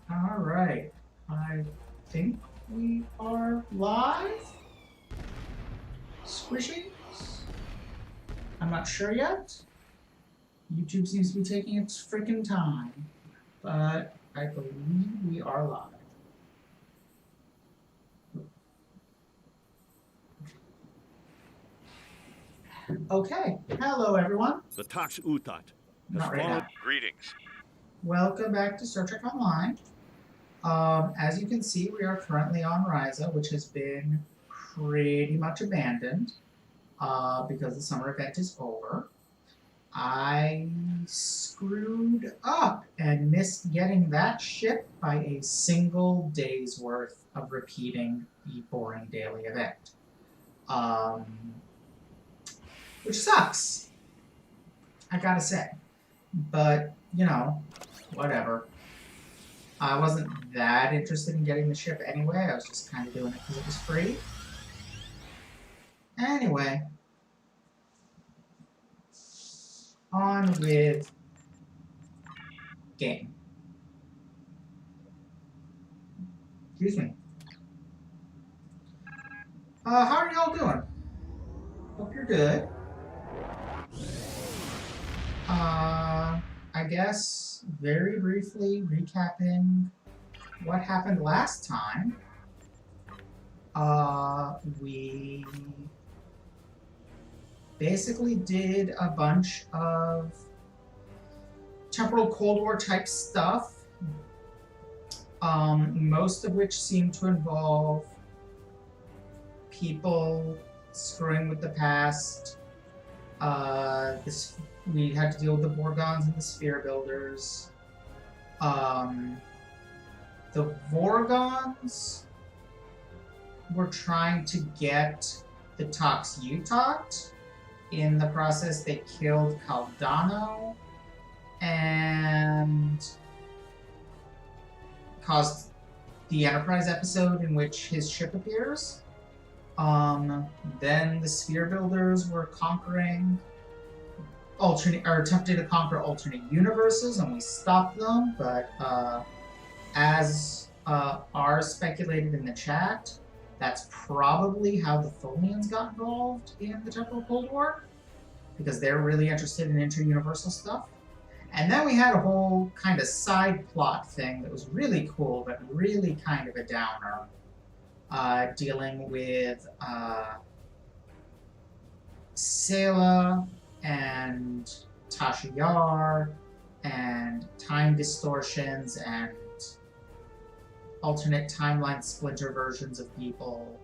All right. I think we are live. Squishies? I'm not sure yet. YouTube seems to be taking its freaking time, but I believe we are live. Okay. Hello, everyone. The Tax Utat has Not right fallen. now. Greetings. Welcome back to Star Trek Online. As you can see, we are currently on Ryza, which has been pretty much abandoned because the summer event is over. I screwed up and missed getting that ship by a single day's worth of repeating the boring daily event. Which sucks, I gotta say. But, you know, whatever. I wasn't that interested in getting the ship anyway. I was just kind of doing it because it was free. Anyway. On with game. Excuse me. How are y'all doing? Hope you're good. I guess very briefly recapping what happened last time. We basically did a bunch of Temporal Cold War type stuff, most of which seemed to involve people screwing with the past. We had to deal with the Vorgons and the Sphere Builders. The Vorgons were trying to get the Tox Utot. In the process, they killed Caldano and caused the Enterprise episode in which his ship appears. Then the Sphere Builders were attempting to conquer alternate universes, and we stopped them. But as R speculated in the chat, that's probably how the Tholians got involved in the Temporal Cold War, because they're really interested in inter-universal stuff. And then we had a whole kind of side plot thing that was really cool, but really kind of a downer, dealing with Sayla and Tasha Yar and time distortions and alternate timeline splinter versions of people.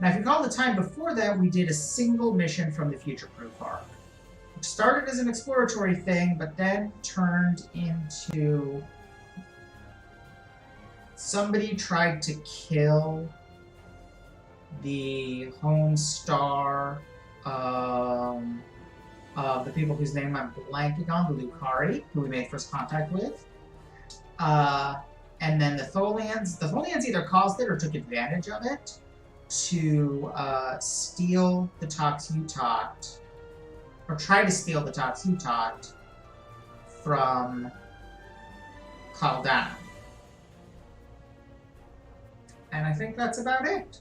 Now, if you recall the time before that, we did a single mission from the Future Proof arc, which started as an exploratory thing, but then turned into somebody tried to kill the home star of the people whose name I'm blanking on, the Lucari, who we made first contact with. And then the Tholians either caused it or took advantage of it to steal the Tox Utot, or try to steal the Tox Utot from Caldano. And I think that's about it.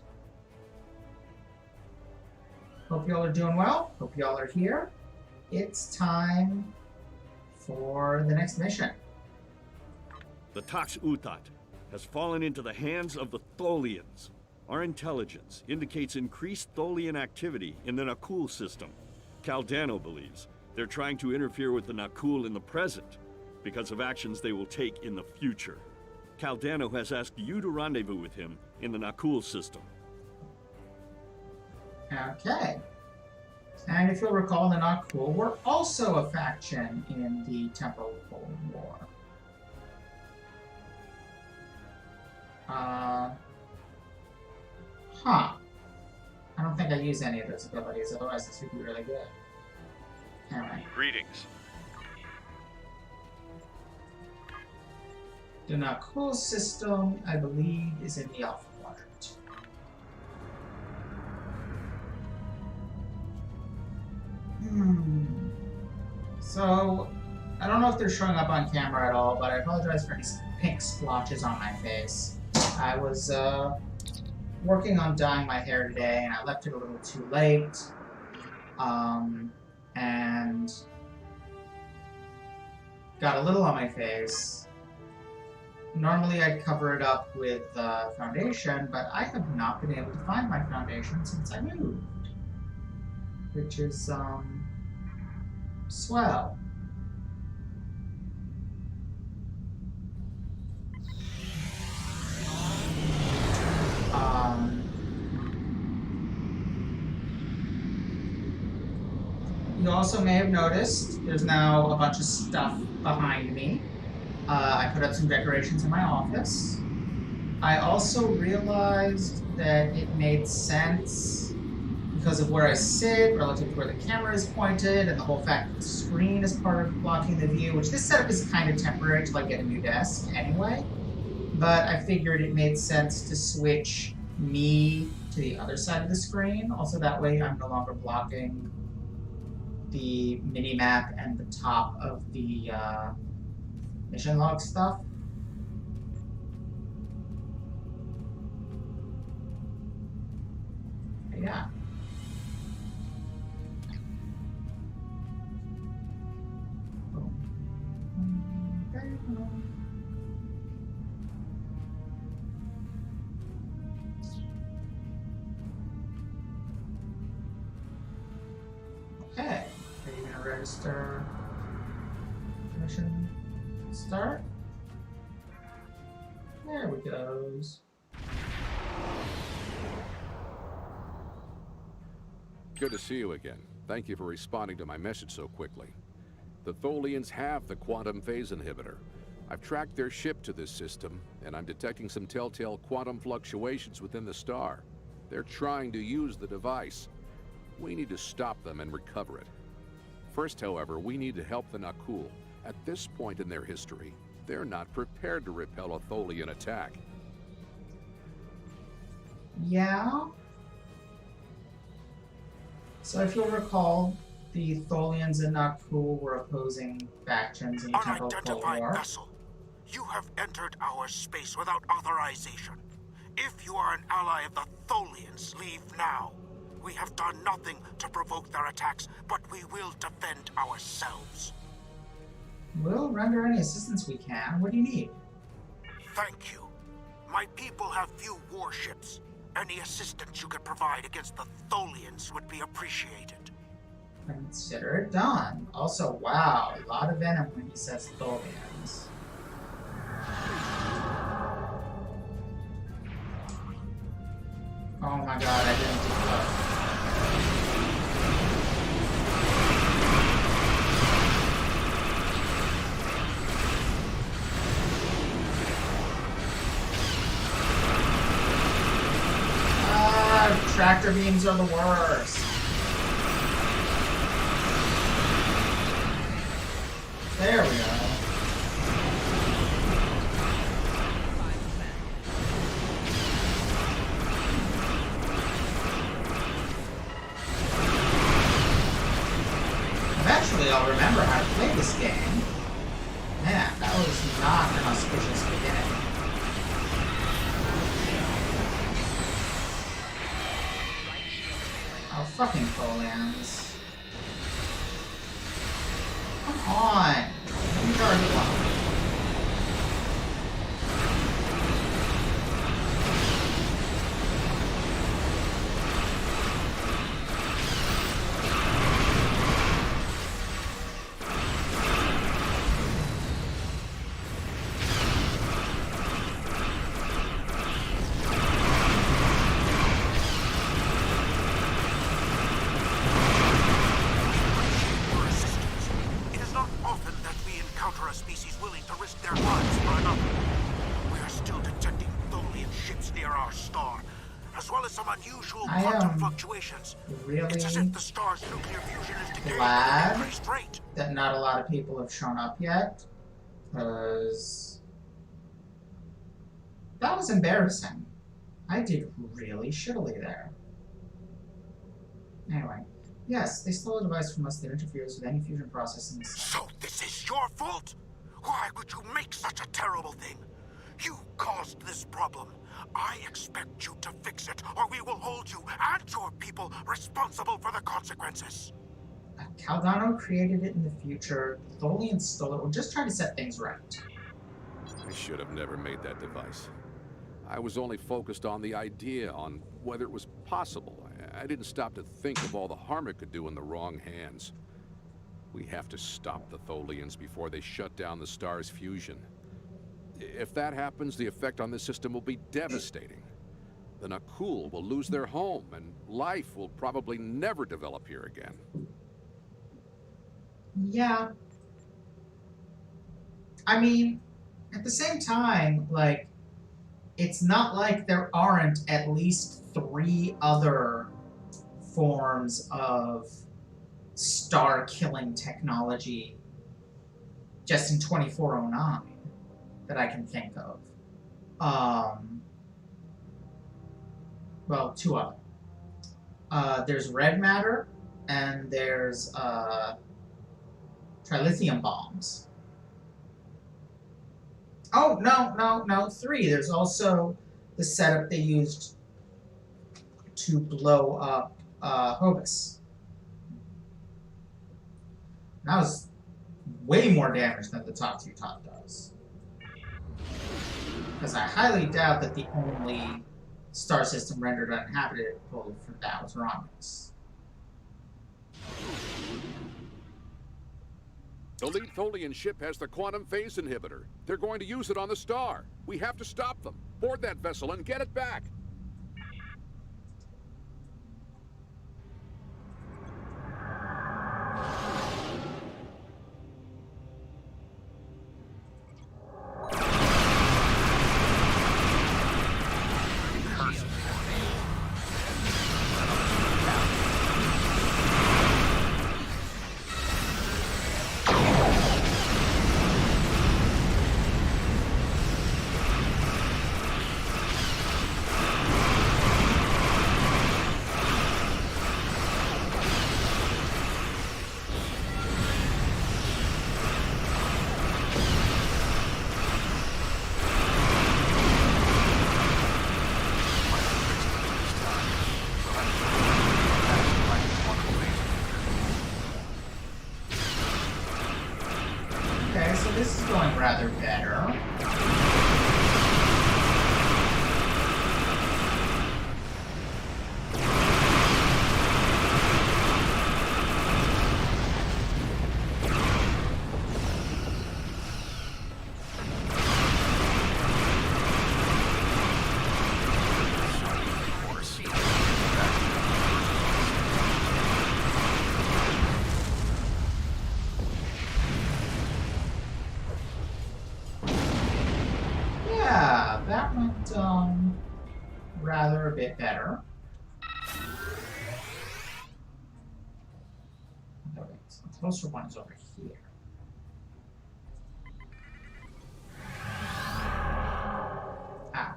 Hope y'all are doing well. Hope y'all are here. It's time for the next mission. The Tax Utat has fallen into the hands of the Tholians. Our intelligence indicates increased Tholian activity in the Nakul system. Caldano believes they're trying to interfere with the Nakul in the present because of actions they will take in the future. Caldano has asked you to rendezvous with him in the Nakul system. Okay. And if you'll recall, the Nakul were also a faction in the Temporal Cold War. I don't think I use any of those abilities, otherwise this would be really good. Alright. Greetings. The Nakul system, I believe, is in the Alpha Quadrant. So, I don't don't know if they're showing up on camera at all, but I apologize for any pink splotches on my face. I was working on dyeing my hair today, and I left it a little too late. And got a little on my face. Normally I'd cover it up with foundation, but I have not been able to find my foundation since I moved. Which is, swell. You also may have noticed there's now a bunch of stuff behind me. I put up some decorations in my office. I also realized that it made sense because of where I sit relative to where the camera is pointed and the whole fact that the screen is part of blocking the view, which this setup is kind of temporary till I get a new desk anyway. But I figured it made sense to switch me to the other side of the screen. Also, that way I'm no longer blocking the mini-map and the top of the mission log stuff. But yeah. Okay. Are you gonna register mission start? There we goes. Good to see you again. Thank you for responding to my message so quickly. The Tholians have the quantum phase inhibitor. I've tracked their ship to this system, and I'm detecting some telltale quantum fluctuations within the star. They're trying to use the device. We need to stop them and recover it. First, however, we need to help the Nakul. At this point in their history, they're not prepared to repel a Tholian attack. Yeah. So if you'll recall, the Tholians and Nakul were opposing factions in the Temporal Cold War. Vessel, you have entered our space without authorization. If you are an ally of the Tholians, leave now. We have done nothing to provoke their attacks, but we will defend ourselves. We'll render any assistance we can. What do you need? Thank you. My people have few warships. Any assistance you could provide against the Tholians would be appreciated. Consider it done. Also, wow, a lot of venom when he says Tholians. Oh my god, I didn't do that. Tractor beams are the worst. There we go. Eventually I'll remember how to play this game. Man, that was not an auspicious beginning. Oh, fucking Tholians. Come on! Let me target one. Really glad that not a lot of people have shown up yet, because that was embarrassing. I did really shittily there. Anyway, Yes, they stole a device from us that interferes with any fusion process in the cell. So this is your fault? Why would you make such a terrible thing? You caused this problem. I expect you to fix it, or we will hold you and your people responsible for the consequences. Caldano created it in the future. Tholians stole it. We're just trying to set things right. I should have never made that device. I was only focused on the idea, on whether it was possible. I didn't stop to think of all the harm it could do in the wrong hands. We have to stop the Tholians before they shut down the star's fusion. If that happens, the effect on this system will be devastating. The Nakul will lose their home, and life will probably never develop here again. Yeah. I mean, at the same time, like, it's not like there aren't at least 3 other forms of star-killing technology just in 2409 that I can think of. Well, 2 of them. There's red matter, and there's trilithium bombs. Oh, no, 3. There's also the setup they used to blow up Hobus. That was way more damage than the top 2 top does. Because I highly doubt that the only star system rendered uninhabitable for that was Romulus. The lead Tholian ship has the quantum phase inhibitor. They're going to use it on the star. We have to stop them. Board that vessel and get it back. Okay, so this is going rather better. Yeah, that went rather a bit better. Okay, so the closer one is over here. Ah.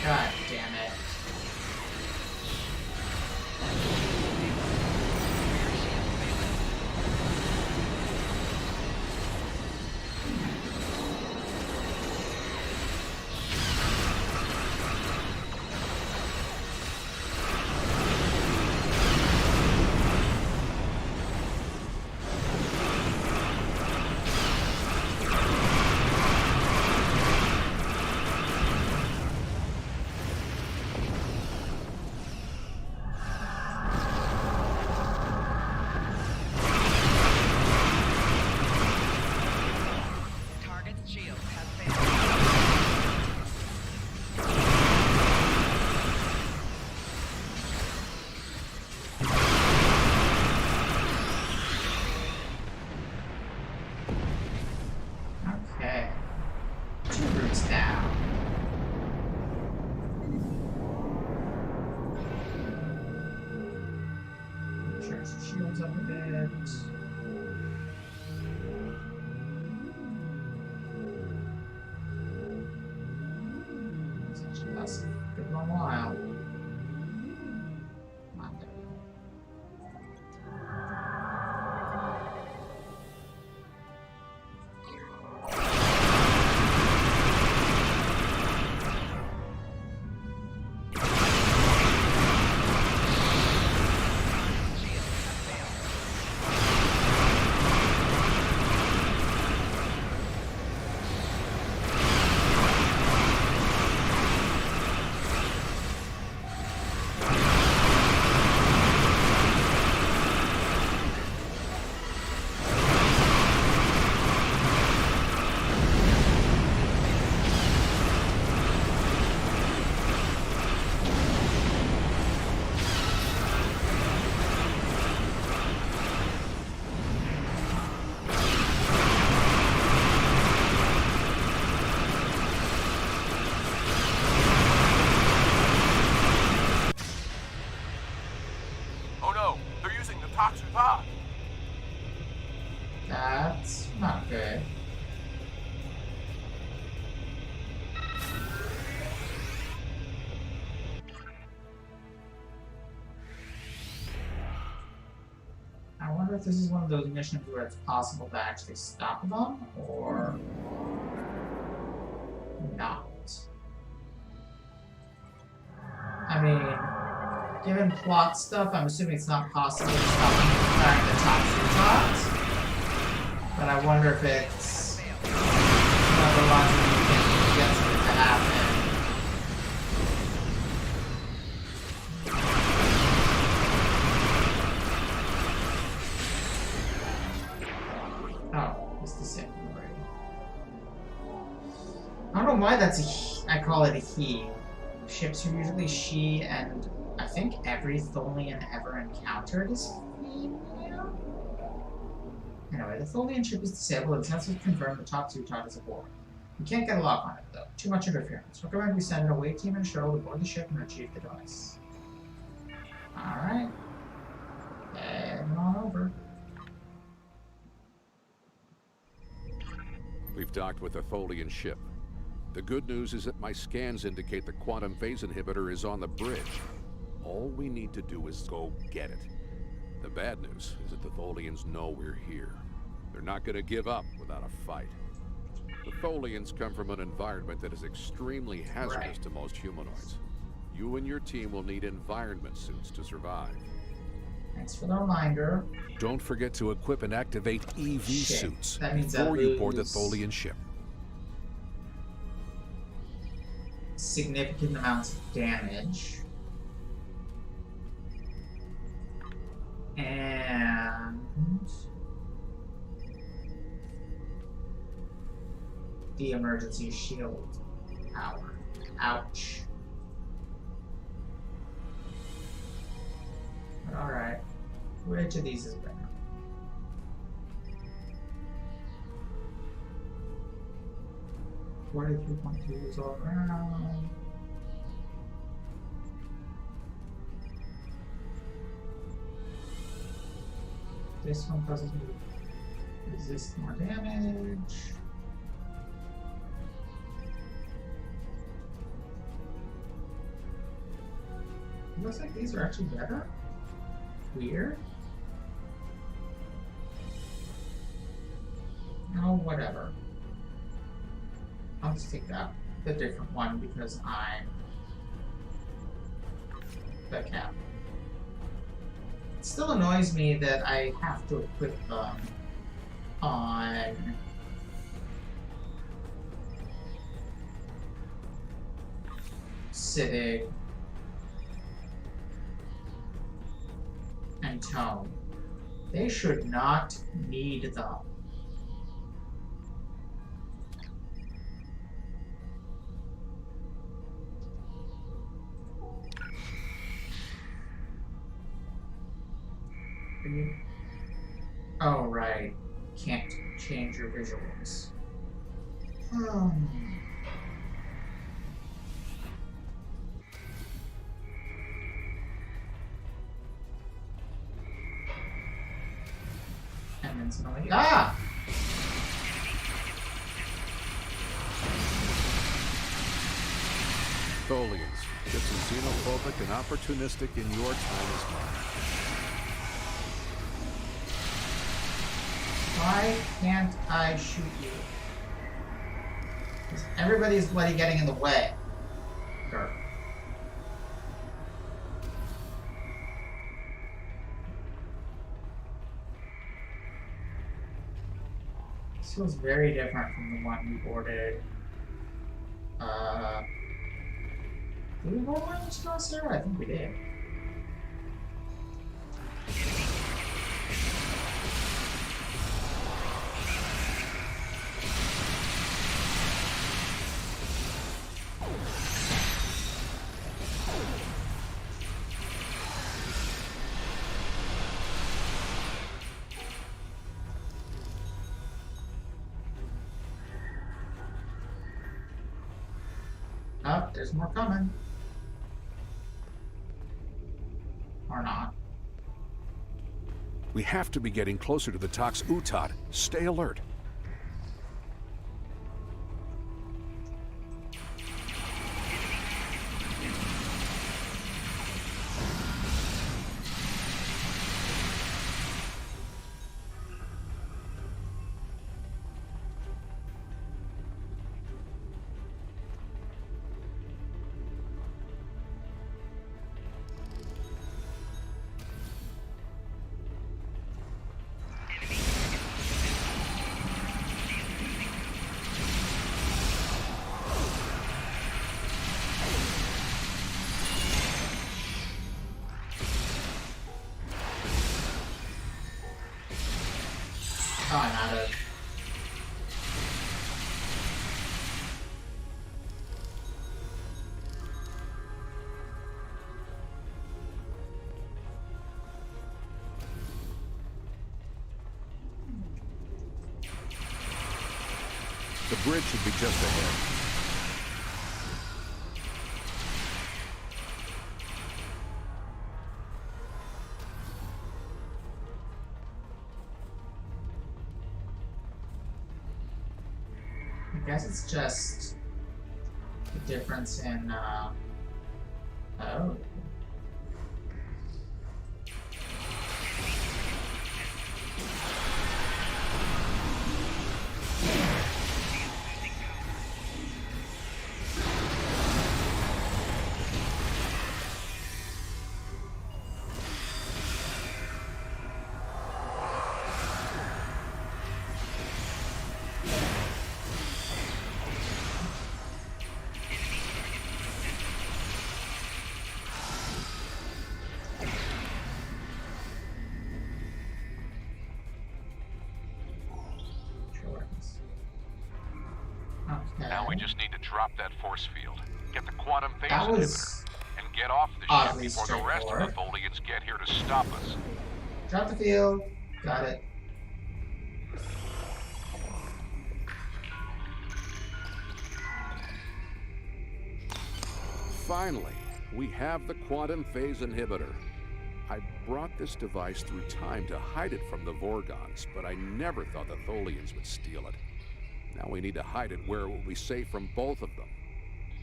God damn it. a while. Come on, there we go. That's not good. I wonder if this is one of those missions where it's possible to actually stop them, or not. I mean, given plot stuff, I'm assuming it's not possible to stop them from firing the top two shots. But I wonder if it's one of the ones where you can get something to happen. Oh, it's the same already. I don't know why that's a he. I call it a he. Ships are usually she, and I think every Tholian ever encountered is female. Anyway, the Tholian ship is disabled and sensors confirm the top two targets aboard. We can't get a lock on it, though. Too much interference. Recommend we send an away team and shuttle to board the ship and retrieve the device. Alright. Heading on over. We've docked with a Tholian ship. The good news is that my scans indicate the quantum phase inhibitor is on the bridge. All we need to do is go get it. The bad news is that the Tholians know we're here. They're not going to give up without a fight. The Tholians come from an environment that is extremely hazardous to most humanoids. You and your team will need environment suits to survive. Thanks for the reminder. Don't forget to equip and activate EV suits before you board the Tholian ship. Significant amounts of damage. And the emergency shield power. Ouch. But alright. Which of these is better? .2 is all around. This one causes me to resist more damage. It looks like these are actually better. Weird. Oh, whatever. I'll just take that, the different one, because I'm the cap. It still annoys me that I have to equip them on Civic and Tone. They should not need them. Oh, right. Can't change your visuals. And then suddenly, ah! Tholians, Just as xenophobic and opportunistic in your time as mine. Why can't I shoot you? Because everybody's bloody getting in the way. Grr. This feels very different from the one we boarded. Did we board one of those guys here? I think we did. Oh, there's more coming. Or not. We have to be getting closer to the Tox Utat. Stay alert. Oh, I'm out of. The bridge should be just ahead. I guess it's just the difference in, oh. Okay. Now we just need to drop that force field, get the quantum phase That inhibitor, was and get off the ship oddly before the rest of the straightforward. Tholians get here to stop us. Drop the field. Got it. Finally, we have the quantum phase inhibitor. I brought this device through time to hide it from the Vorgons, but I never thought the Tholians would steal it. Now we need to hide it where it will be safe from both of them.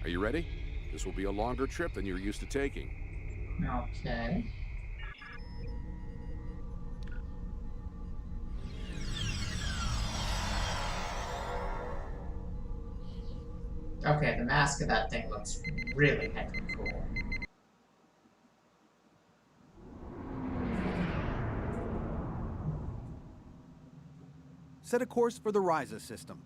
Are you ready? This will be a longer trip than you're used to taking. Okay. Okay, the mask of that thing looks really heckin' cool. Set a course for the Ryza system.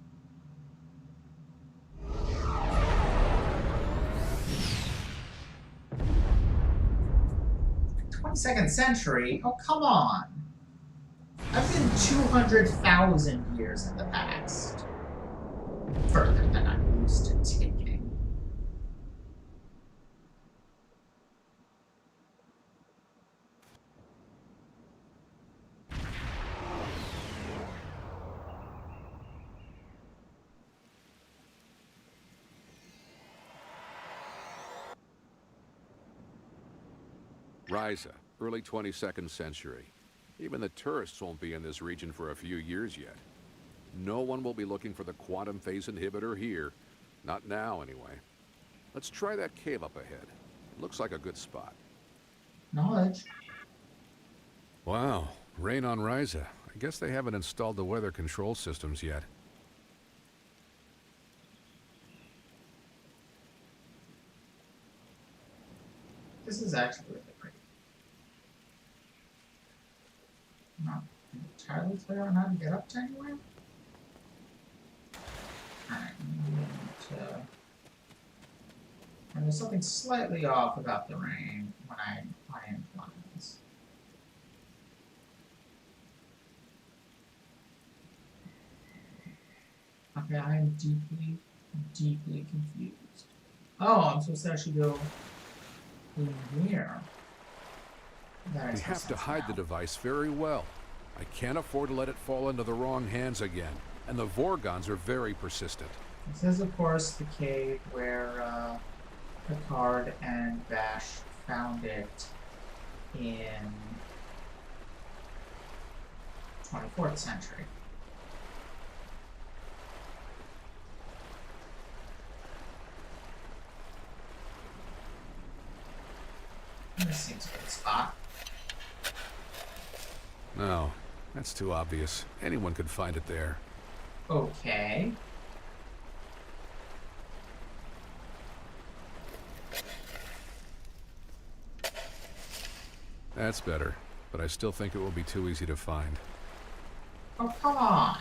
22nd century? Oh, come on. I've been 200,000 years in the past. Further than I'm used to taking. Ryza, early 22nd century. Even the tourists won't be in this region for a few years yet. No one will be looking for the quantum phase inhibitor here. Not now, anyway. Let's try that cave up ahead. Looks like a good spot. Knowledge. Wow, rain on Ryza. I guess they haven't installed the weather control systems yet. This is actually really pretty. Not entirely clear on how to get up to anywhere. Alright, and there's something slightly off about the rain when I am flying this. Okay, I am deeply, deeply confused. Oh, I'm supposed to actually go in here. That We have to hide the device very well. I can't afford to let it fall into the wrong hands again. And the Vorgons are very persistent. This is, of course, the cave where Picard and Bash found it in 24th century. This seems a good spot. No, that's too obvious. Anyone could find it there. Okay. That's better, but I still think it will be too easy to find. Oh, come on.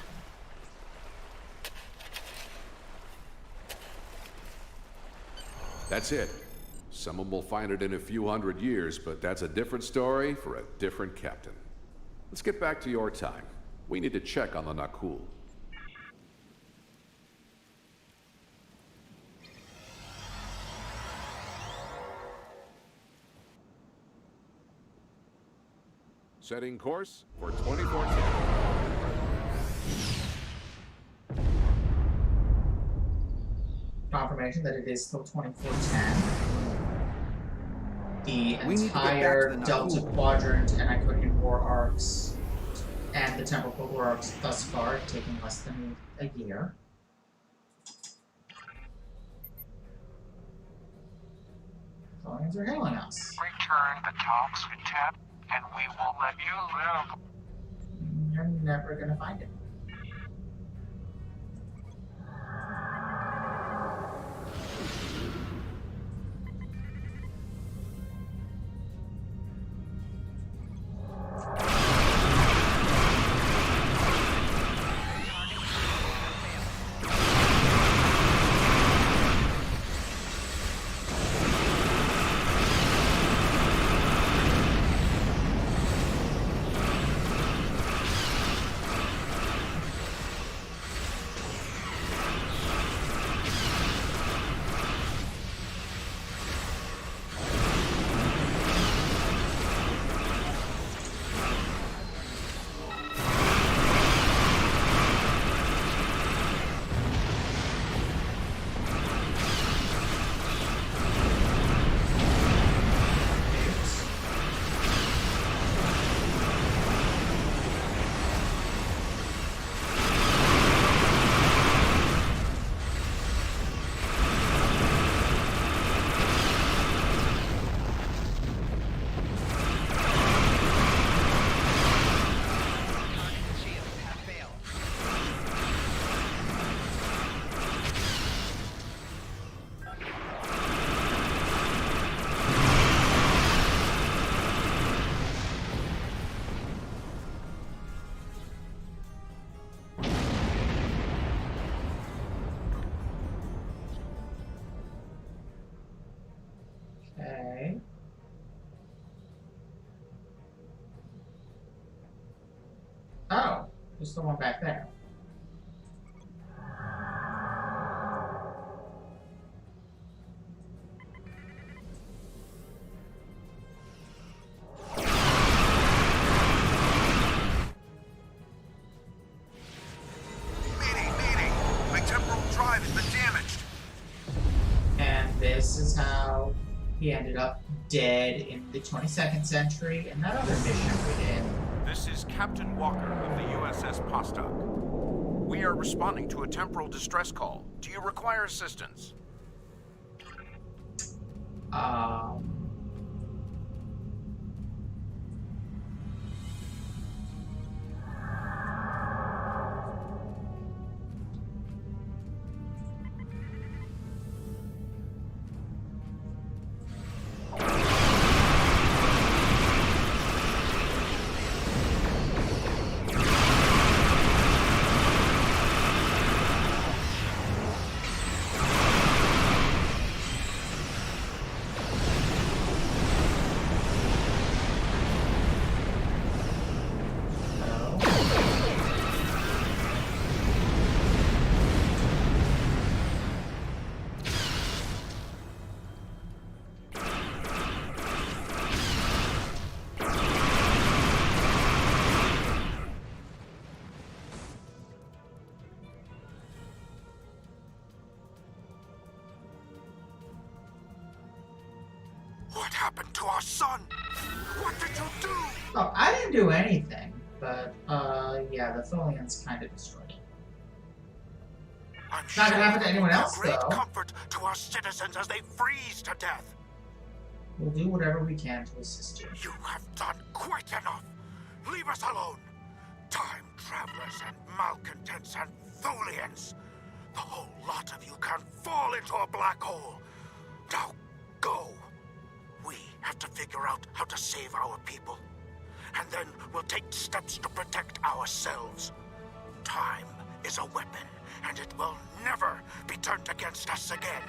That's it. Someone will find it in a few hundred years, but that's a different story for a different captain. Let's get back to your time. We need to check on the Nakul. Setting course for 2410. Confirmation that it is still 2410. The We need to get back entire to the Delta Nakul. Quadrant and Iconian War arcs and the Temporal Cold War arcs thus far have taken less than a year. Aliens are hailing us. Return the toxic tap, and we will let you live. You're never gonna find it. Okay. Oh, there's the one back there. Mayday! My temporal drive has been damaged! And this is how he ended up dead in the 22nd century in that other mission we did. This is Captain Walker of the USS Postok. We are responding to a temporal distress call. Do you require assistance? Um, What happened to our son? What did you do? oh, I didn't do anything, but yeah, the Tholians kind of destroyed it. I'm It's not gonna happen to it will anyone be a else, great though. comfort to our citizens as they freeze to death. We'll do whatever we can to assist you. You have done quite enough. Leave us alone. Time travelers and malcontents and Tholians. The whole lot of you can fall into a black hole. Now go. We have to figure out how to save our people. And then we'll take steps to protect ourselves. Time is a weapon, and it will never be turned against us again.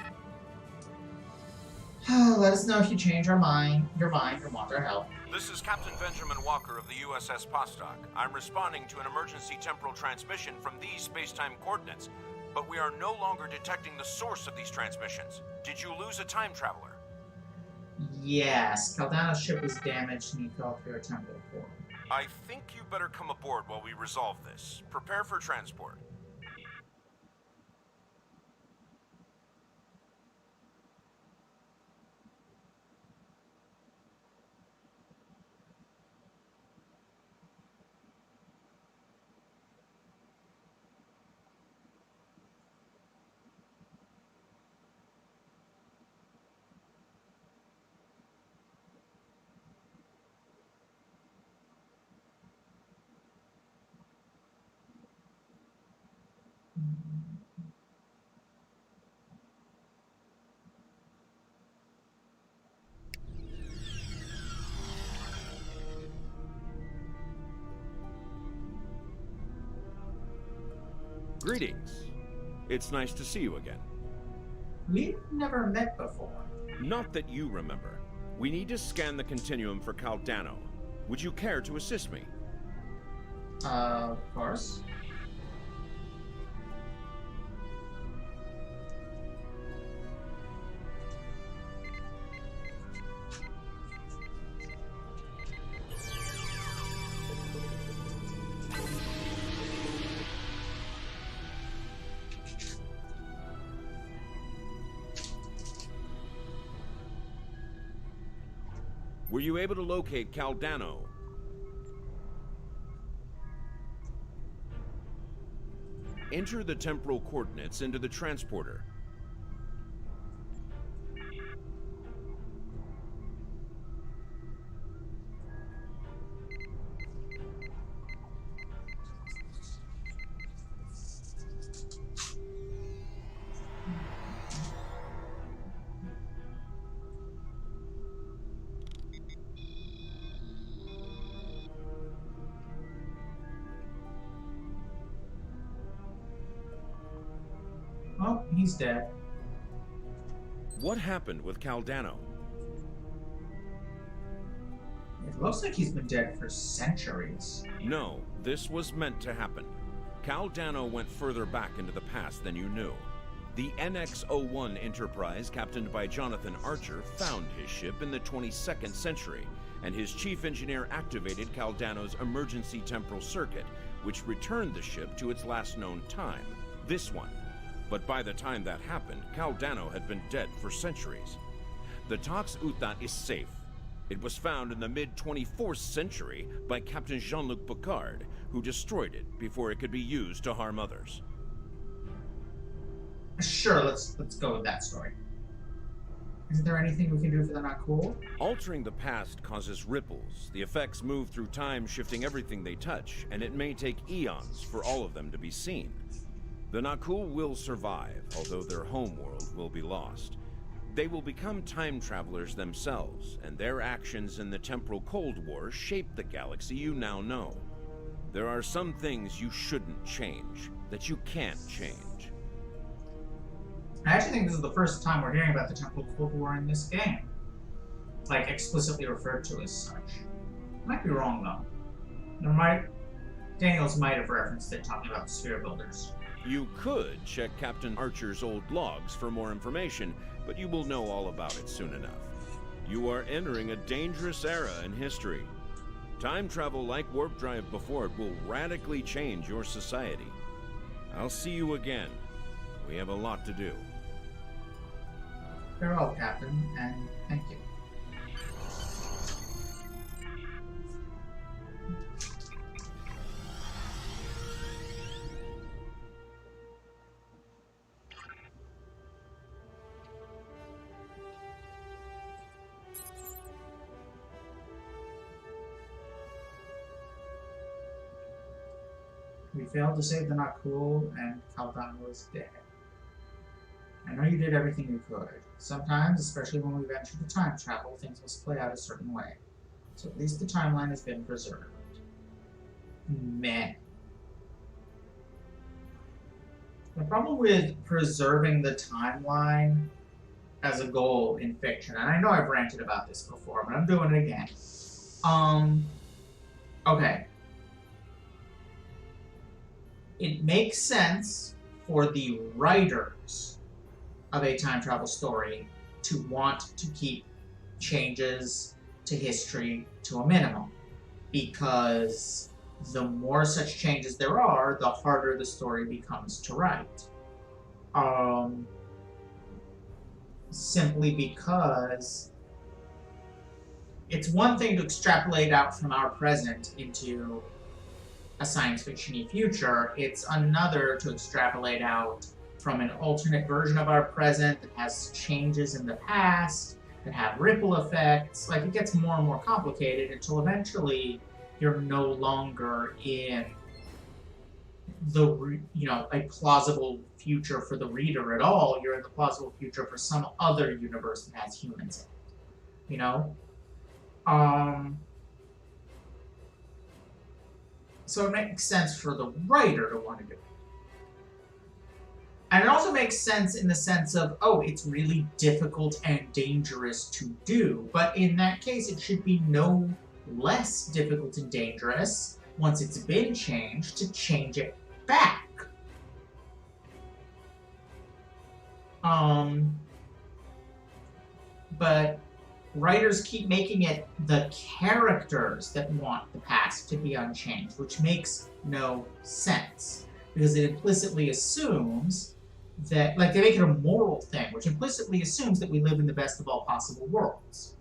Let us know if you change your mind, or want our help. This is Captain Benjamin Walker of the USS Postok. I'm responding to an emergency temporal transmission from these space-time coordinates, but we are no longer detecting the source of these transmissions. Did you lose a time traveler? Yes, Caldano's ship was damaged and he fell through a temporal portal. I think you better come aboard while we resolve this. Prepare for transport. Greetings. It's nice to see you again. We've never met before. Not that you remember. We need to scan the continuum for Caldano. Would you care to assist me? Of course. Were you able to locate Caldano? Enter the temporal coordinates into the transporter. Oh, he's dead. What happened with Caldano? It looks like he's been dead for centuries. No, this was meant to happen. Caldano went further back into the past than you knew. The NX-01 Enterprise, captained by Jonathan Archer, found his ship in the 22nd century, and his chief engineer activated Caldano's emergency temporal circuit, which returned the ship to its last known time, this one. But by the time that happened, Caldano had been dead for centuries. The Tox Utat is safe. It was found in the mid-24th century by Captain Jean-Luc Picard, who destroyed it before it could be used to harm others. Sure, let's go with that story. Isn't there anything we can do for the not cool? Altering the past causes ripples. The effects move through time, shifting everything they touch, and it may take eons for all of them to be seen. The Nakul will survive, although their homeworld will be lost. They will become time travelers themselves, and their actions in the Temporal Cold War shape the galaxy you now know. There are some things you shouldn't change, that you can't change. I actually think this is the first time we're hearing about the Temporal Cold War in this game. Like, explicitly referred to as such. Might be wrong, though. Daniels might have referenced it talking about sphere builders. You could check Captain Archer's old logs for more information, but you will know all about it soon enough. You are entering a dangerous era in history. Time travel like warp drive before it will radically change your society. I'll see you again. We have a lot to do. Farewell, Captain, and thank you. We failed to save the Nakul, and Kaldan was dead. I know you did everything you could. Sometimes, especially when we venture to time travel, things must play out a certain way. So at least the timeline has been preserved. Meh. The problem with preserving the timeline as a goal in fiction, and I know I've ranted about this before, but I'm doing it again. Okay. It makes sense for the writers of a time travel story to want to keep changes to history to a minimum, because the more such changes there are, the harder the story becomes to write. Simply because it's one thing to extrapolate out from our present into a science fiction-y future, it's another to extrapolate out from an alternate version of our present that has changes in the past, that have ripple effects. Like, it gets more and more complicated until eventually you're no longer in the, a plausible future for the reader at all. You're in the plausible future for some other universe that has humans in it, So it makes sense for the writer to want to do it. And it also makes sense in the sense of, oh, it's really difficult and dangerous to do. But in that case, it should be no less difficult and dangerous, once it's been changed, to change it back. But writers keep making it the characters that want the past to be unchanged, which makes no sense. Because it implicitly assumes that, like, they make it a moral thing, which implicitly assumes that we live in the best of all possible worlds.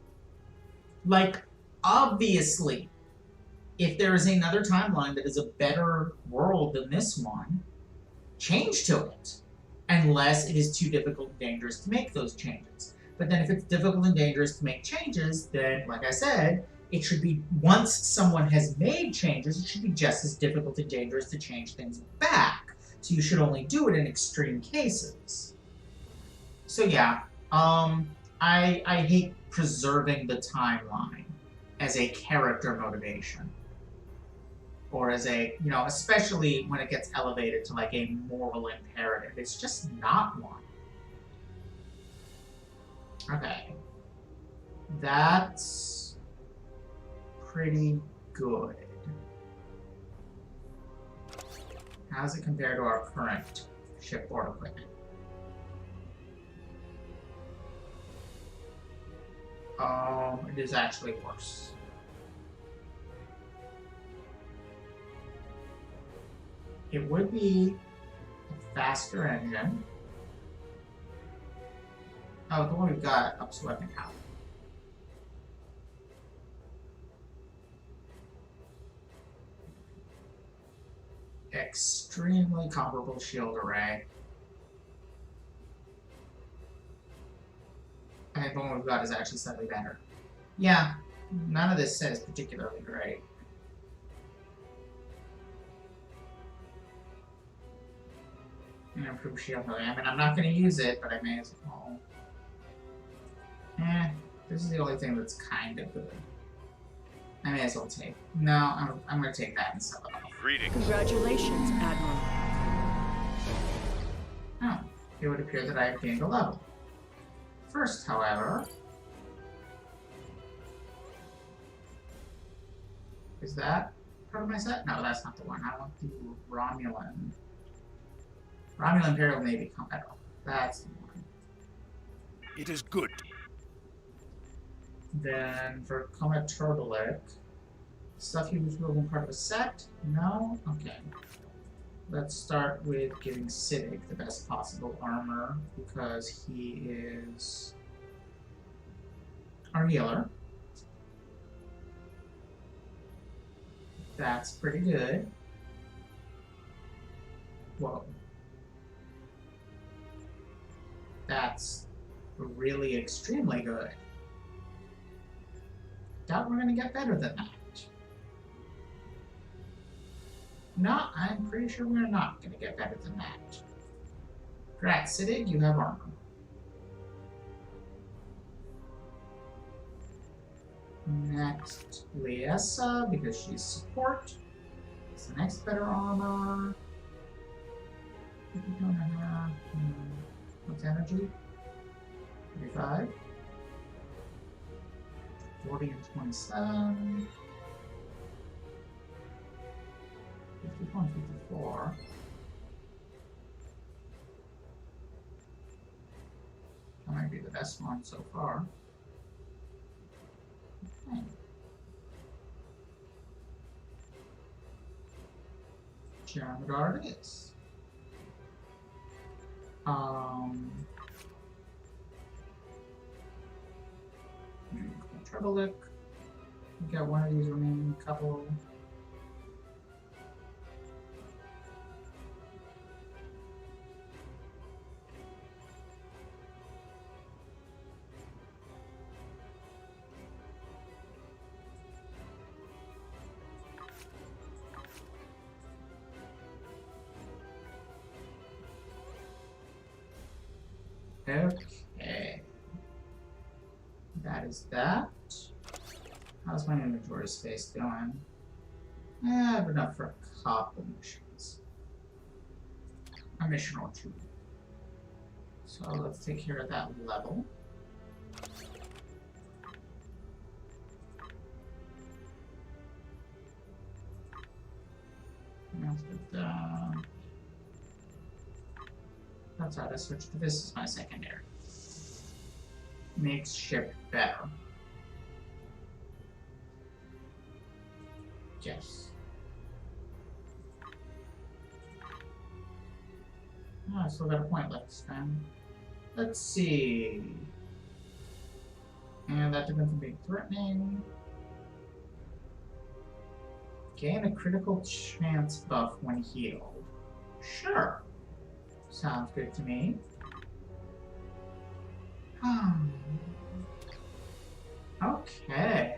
Like, obviously, if there is another timeline that is a better world than this one, change to it. Unless it is too difficult and dangerous to make those changes. But then if it's difficult and dangerous to make changes, then, like I said, it should be, once someone has made changes, it should be just as difficult and dangerous to change things back. So you should only do it in extreme cases. So yeah, I hate preserving the timeline as a character motivation. Or as a, especially when it gets elevated to like a moral imperative. It's just not one. Okay. That's pretty good. How does it compare to our current shipboard equipment? It is actually worse. It would be a faster engine. Oh, the one we've got ups weapon power. Extremely comparable shield array. I think the one we've got is actually slightly better. Yeah, none of this says particularly great. Improve shield healing. I mean, I'm not going to use it, but I may as well. This is the only thing that's kind of good. I may as well take. No, I'm going to take that and sell it off. Greetings. Congratulations, Admiral. Oh, it would appear that I have gained a level. First, however, is that part of my set? No, that's not the one. I want the Romulan Imperial Navy Combat Armor. That's the one. It is good. Then for Combat Turbolic, stuff you build in part of a set? No? Okay. Let's start with giving Civic the best possible armor because he is our healer. That's pretty good. Whoa. That's really extremely good. Doubt we're gonna get better than that. No, I'm pretty sure we're not gonna get better than that. Congrats, Siddig, you have armor. Next, Liesa, because she's support. It's the next better armor. What's energy? 35. 40 and 27. 54 and 54. That might be the best one so far. Okay. Jamadar it is. Turbolic. We got one of these remaining couple. Okay. That is that. How's my inventory space going? I have enough for a couple missions. A mission or two. So let's take care of that level. That's how to switch to this is my secondary. Makes ship better. Yes. Oh, I still got a point left to spend. Let's see. And that depends on being threatening. Gain a critical chance buff when healed. Sure. Sounds good to me. Okay.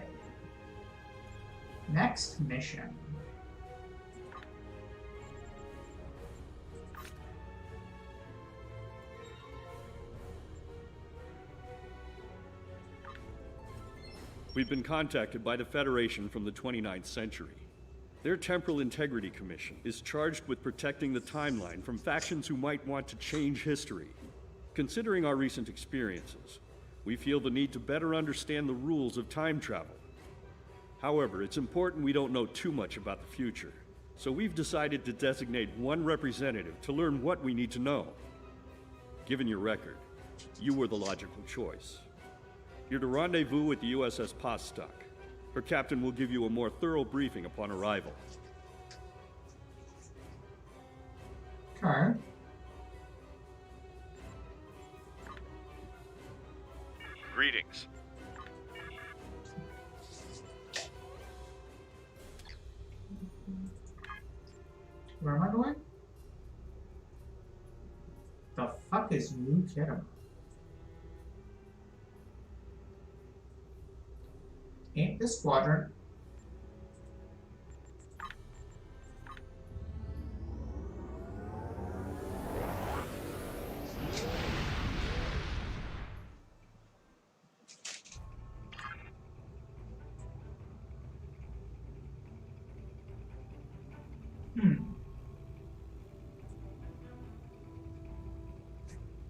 Next mission. We've been contacted by the Federation from the 29th century. Their Temporal Integrity Commission is charged with protecting the timeline from factions who might want to change history. Considering our recent experiences, we feel the need to better understand the rules of time travel. However, it's important we don't know too much about the future, so we've decided to designate one representative to learn what we need to know. Given your record, you were the logical choice. You're to rendezvous with the USS Vostok. Her captain will give you a more thorough briefing upon arrival. Okay. Greetings. Where am I going? The fuck is New Kidam? Ain't this quadrant?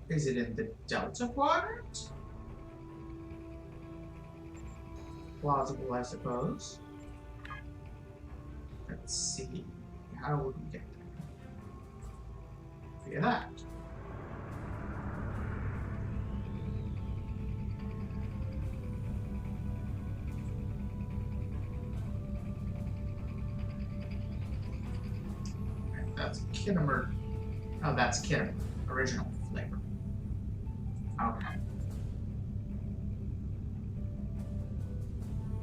Is it in the Delta quadrant? Plausible, I suppose. Let's see. How would we get there? Via that. That's Kittimer. Oh, that's Kittimer. Original flavor. Okay.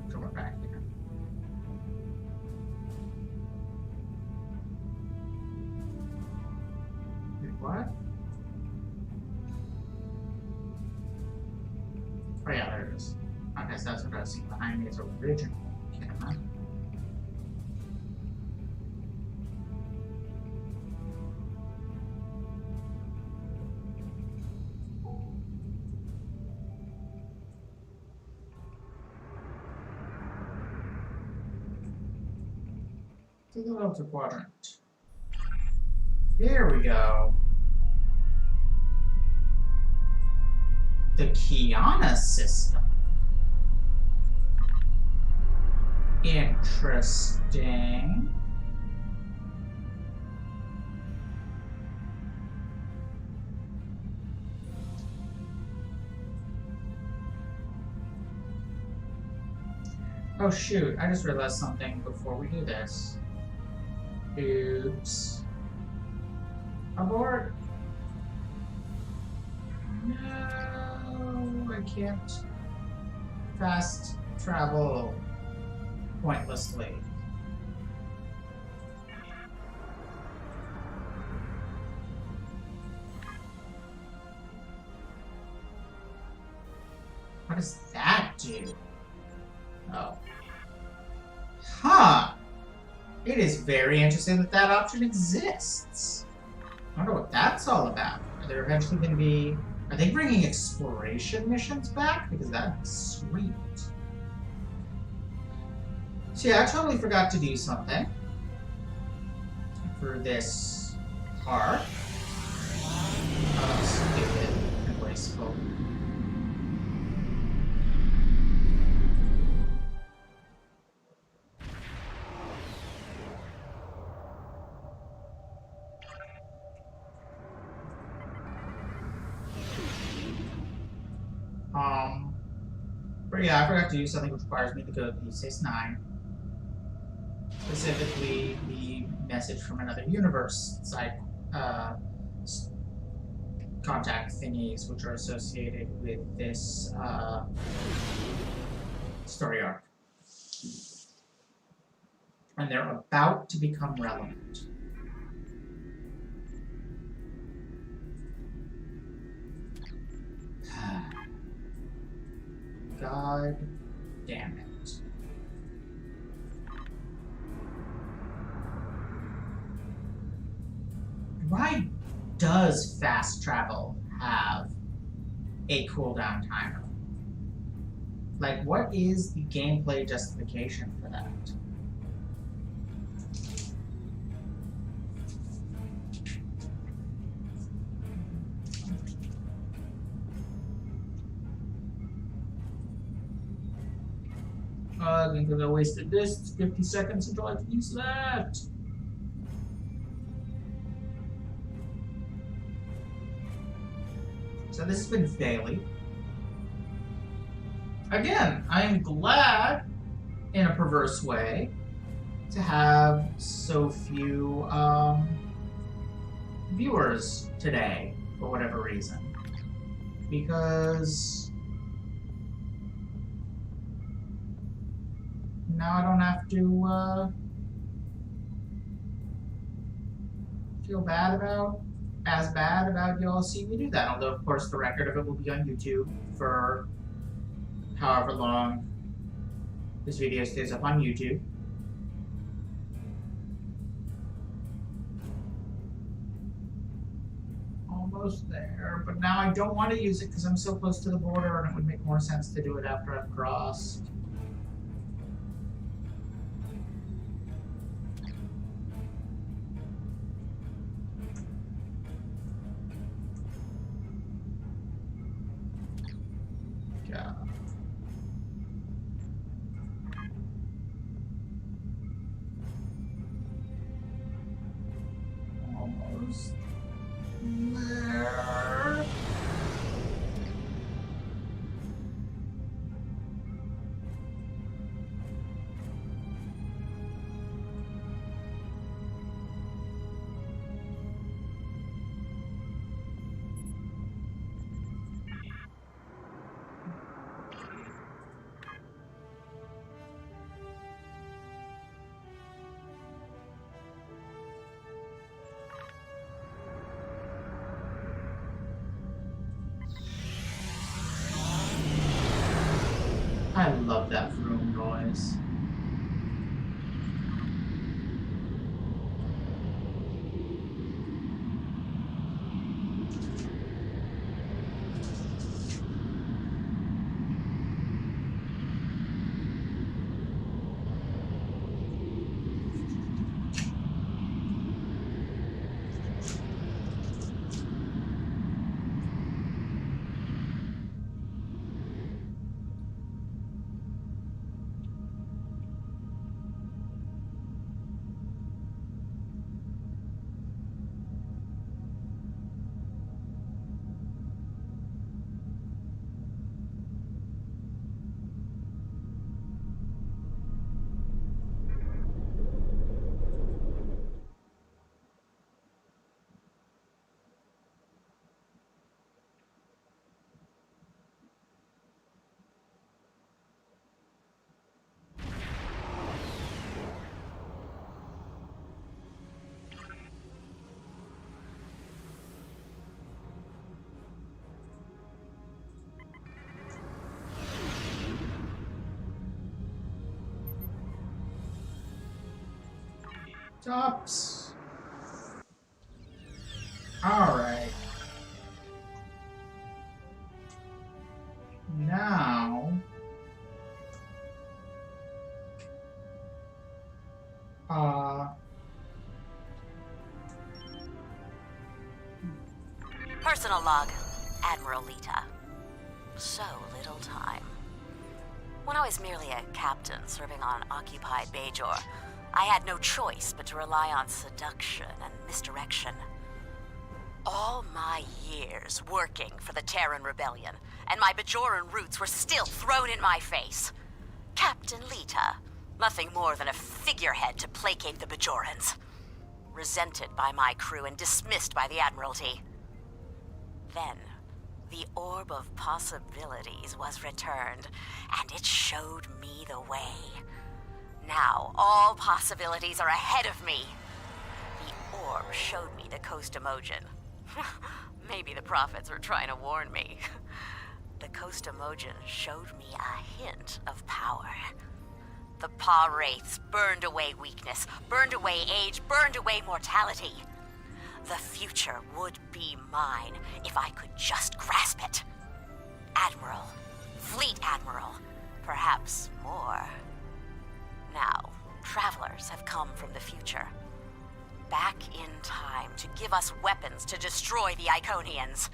So we're back here. Wait, what? Oh yeah, there it is. Okay, so that's what I was seeing behind me is original Kittimer. To the Delta quadrant. Here we go. The Kiana system. Interesting. Oh shoot, I just realized something before we do this. Oops. Abort. No, I can't fast travel pointlessly. What does that do? Oh. Huh. It is very interesting that that option exists. I wonder what that's all about. Are there eventually going to be... Are they bringing exploration missions back? Because that's sweet. So yeah, I totally forgot to do something for this part. Oh, stupid and wasteful. But yeah, I forgot to do something which requires me to go to the 6-9. Specifically, the message from another universe side contact thingies, which are associated with this story arc. And they're about to become relevant. God damn it. Why does fast travel have a cooldown timer? Like, what is the gameplay justification for that? Because I wasted this, it's 50 seconds until I can use that. So this has been Bailey. Again, I am glad, in a perverse way, to have so few viewers today, for whatever reason. Because now I don't have to feel as bad about y'all seeing me do that. Although, of course, the record of it will be on YouTube for however long This video stays up on YouTube. Almost there, but now I don't want to use it because I'm so close to the border and it would make more sense to do it after I've crossed. Yeah. Almost there. I love that room noise. Stops. All right. Now, Personal log, Admiral Lita. So little time. When I was merely a captain serving on occupied Bajor, I had no choice but to rely on seduction and misdirection. All my years working for the Terran Rebellion, and my Bajoran roots were still thrown in my face. Captain Lita, nothing more than a figurehead to placate the Bajorans. Resented by my crew and dismissed by the Admiralty. Then, the Orb of Possibilities was returned, and it showed me the way. Now, all possibilities are ahead of me. The orb showed me the Coast-Emojin. Maybe the prophets were trying to warn me. The Coast-Emojin showed me a hint of power. The Pa Wraiths burned away weakness, burned away age, burned away mortality. The future would be mine if I could just grasp it. Admiral, Fleet Admiral, perhaps more. Now, travelers have come from the future. Back in time to give us weapons to destroy the Iconians.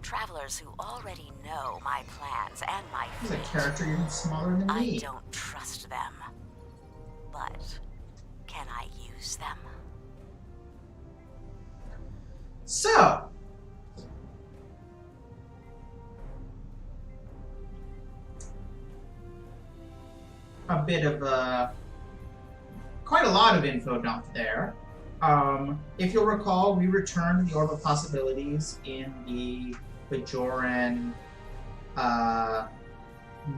Travelers who already know my plans and my he's a fate. character even smaller than me. I don't trust them. But can I use them? So, a bit of quite a lot of info dumped there. If you'll recall, we returned the Orb of Possibilities in the Bajoran,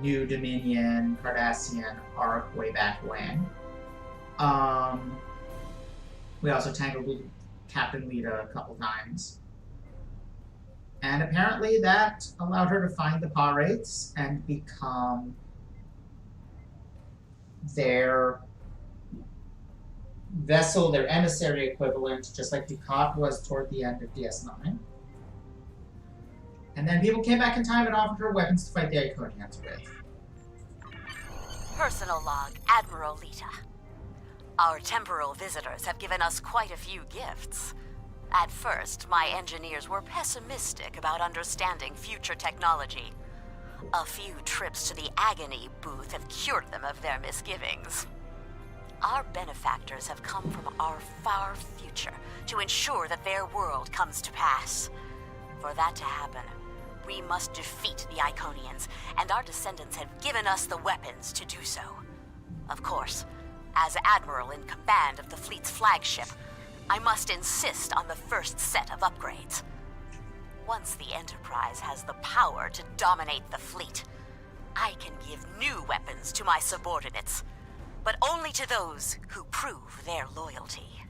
New Dominion, Cardassian arc way back when. We also tangled with Captain Lita a couple times. And apparently that allowed her to find the Pa Wraiths and become their vessel, their emissary equivalent, just like Ducat was toward the end of DS9. And then people came back in time and offered her weapons to fight the Iconians with. Personal log, Admiral Lita. Our temporal visitors have given us quite a few gifts. At first, my engineers were pessimistic about understanding future technology. A few trips to the Agony booth have cured them of their misgivings. Our benefactors have come from our far future to ensure that their world comes to pass. For that to happen, we must defeat the Iconians, and our descendants have given us the weapons to do so. Of course, as Admiral in command of the fleet's flagship, I must insist on the first set of upgrades. Once the Enterprise has the power to dominate the fleet, I can give new weapons to my subordinates, but only to those who prove their loyalty.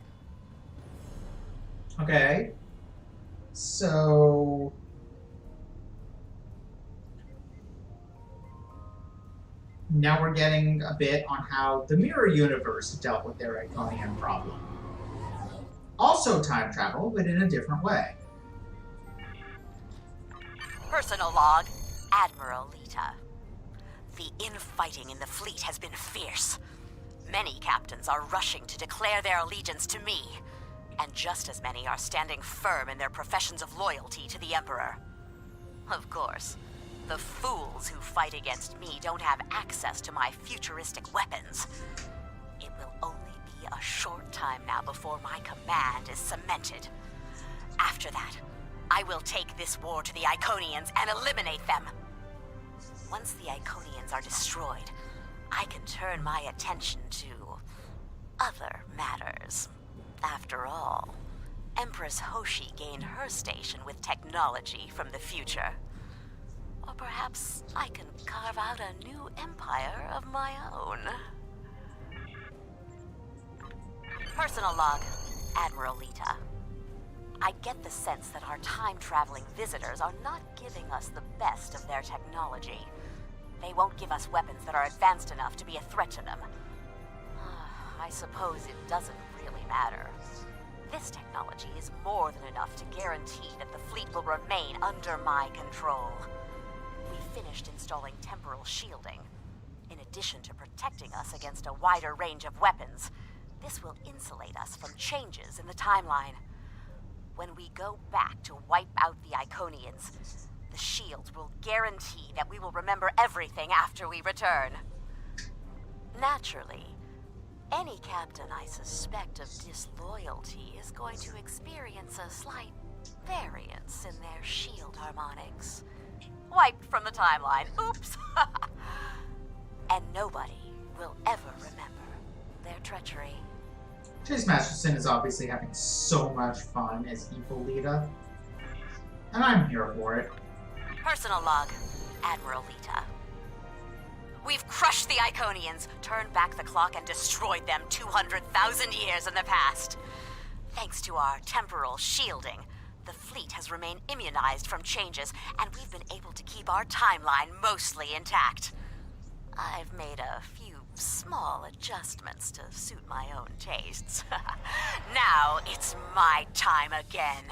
Okay. So... now we're getting a bit on how the Mirror Universe dealt with their Iconian problem. Also time travel, but in a different way. Personal log, Admiral Lita. The infighting in the fleet has been fierce. Many captains are rushing to declare their allegiance to me, and just as many are standing firm in their professions of loyalty to the Emperor. Of course, the fools who fight against me don't have access to my futuristic weapons. It will only be a short time now before my command is cemented. After that, I will take this war to the Iconians and eliminate them. Once the Iconians are destroyed, I can turn my attention to other matters. After all, Empress Hoshi gained her station with technology from the future. Or perhaps I can carve out a new empire of my own. Personal log, Admiral Lita. I get the sense that our time-traveling visitors are not giving us the best of their technology. They won't give us weapons that are advanced enough to be a threat to them. I suppose it doesn't really matter. This technology is more than enough to guarantee that the fleet will remain under my control. We finished installing temporal shielding. In addition to protecting us against a wider range of weapons, this will insulate us from changes in the timeline. When we go back to wipe out the Iconians, the shields will guarantee that we will remember everything after we return. Naturally, any captain I suspect of disloyalty is going to experience a slight variance in their shield harmonics. Wiped from the timeline. Oops! And nobody will ever remember their treachery. Chase Masterson is obviously having so much fun as Evil Lita. And I'm here for it. Personal log, Admiral Lita. We've crushed the Iconians, turned back the clock, and destroyed them 200,000 years in the past. Thanks to our temporal shielding, the fleet has remained immunized from changes, and we've been able to keep our timeline mostly intact. I've made a few small adjustments to suit my own tastes. Now it's my time again.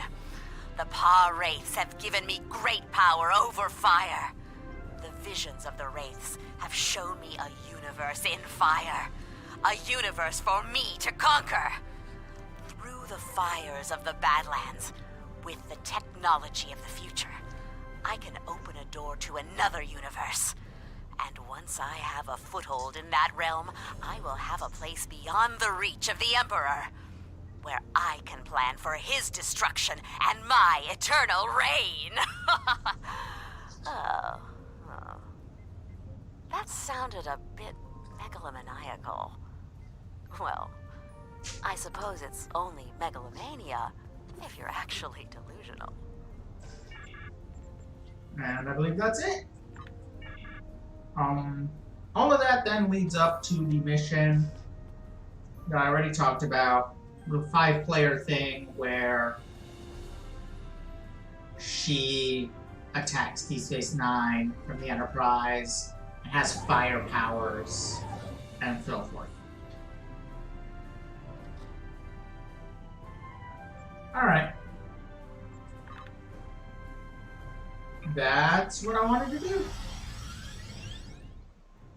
The Pa Wraiths have given me great power over fire. The visions of the Wraiths have shown me a universe in fire. A universe for me to conquer. Through the fires of the Badlands, with the technology of the future, I can open a door to another universe. And once I have a foothold in that realm, I will have a place beyond the reach of the Emperor, where I can plan for his destruction and my eternal reign. Oh. That sounded a bit megalomaniacal. Well, I suppose it's only megalomania if you're actually delusional. And I believe that's it. All of that then leads up to the mission that I already talked about, the 5-player thing where she attacks Deep Space Nine from the Enterprise and has fire powers and so forth. Alright. That's what I wanted to do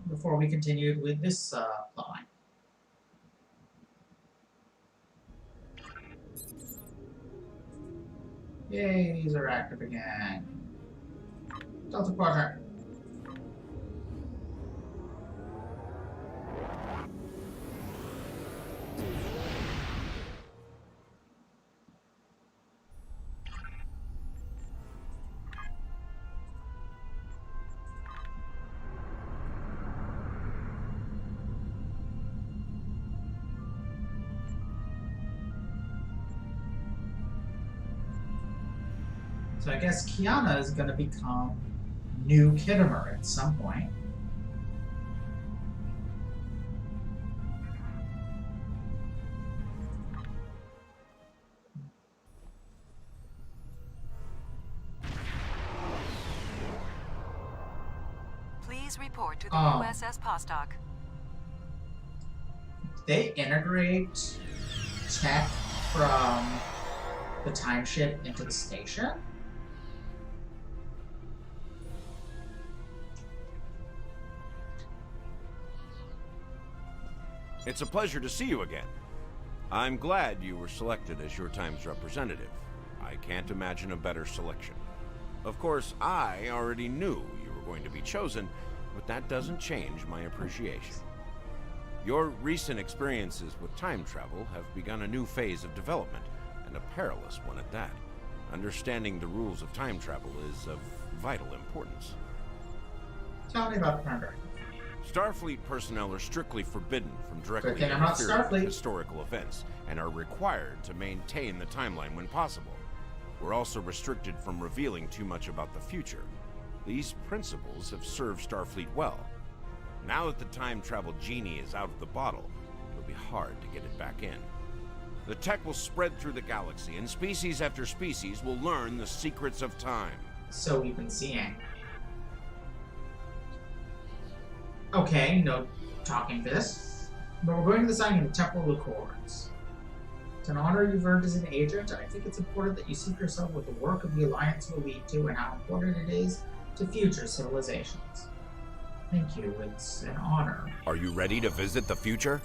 before we continued with this plotline. Yay, these are active again. Delta Quadrant. So I guess Kiana is going to become New Kittimer at some point. Please report to the USS Postok. They integrate tech from the time ship into the station. It's a pleasure to see you again. I'm glad you were selected as your time's representative. I can't imagine a better selection. Of course, I already knew you were going to be chosen, but that doesn't change my appreciation. Your recent experiences with time travel have begun a new phase of development, and a perilous one at that. Understanding the rules of time travel is of vital importance. Tell me about the Pandora. Starfleet personnel are strictly forbidden from directly Good thing I'm not interfering with Starfleet. historical events and are required to maintain the timeline when possible. We're also restricted from revealing too much about the future. These principles have served Starfleet well. Now that the time travel genie is out of the bottle, it'll be hard to get it back in. The tech will spread through the galaxy, and species after species will learn the secrets of time. So we've been seeing. Okay, no talking this. But we're going to the signing of the Temporal Accords. It's an honor you've earned as an agent, and I think it's important that you seek yourself what the work of the Alliance will lead to and how important it is to future civilizations. Thank you, it's an honor. Are you ready to visit the future?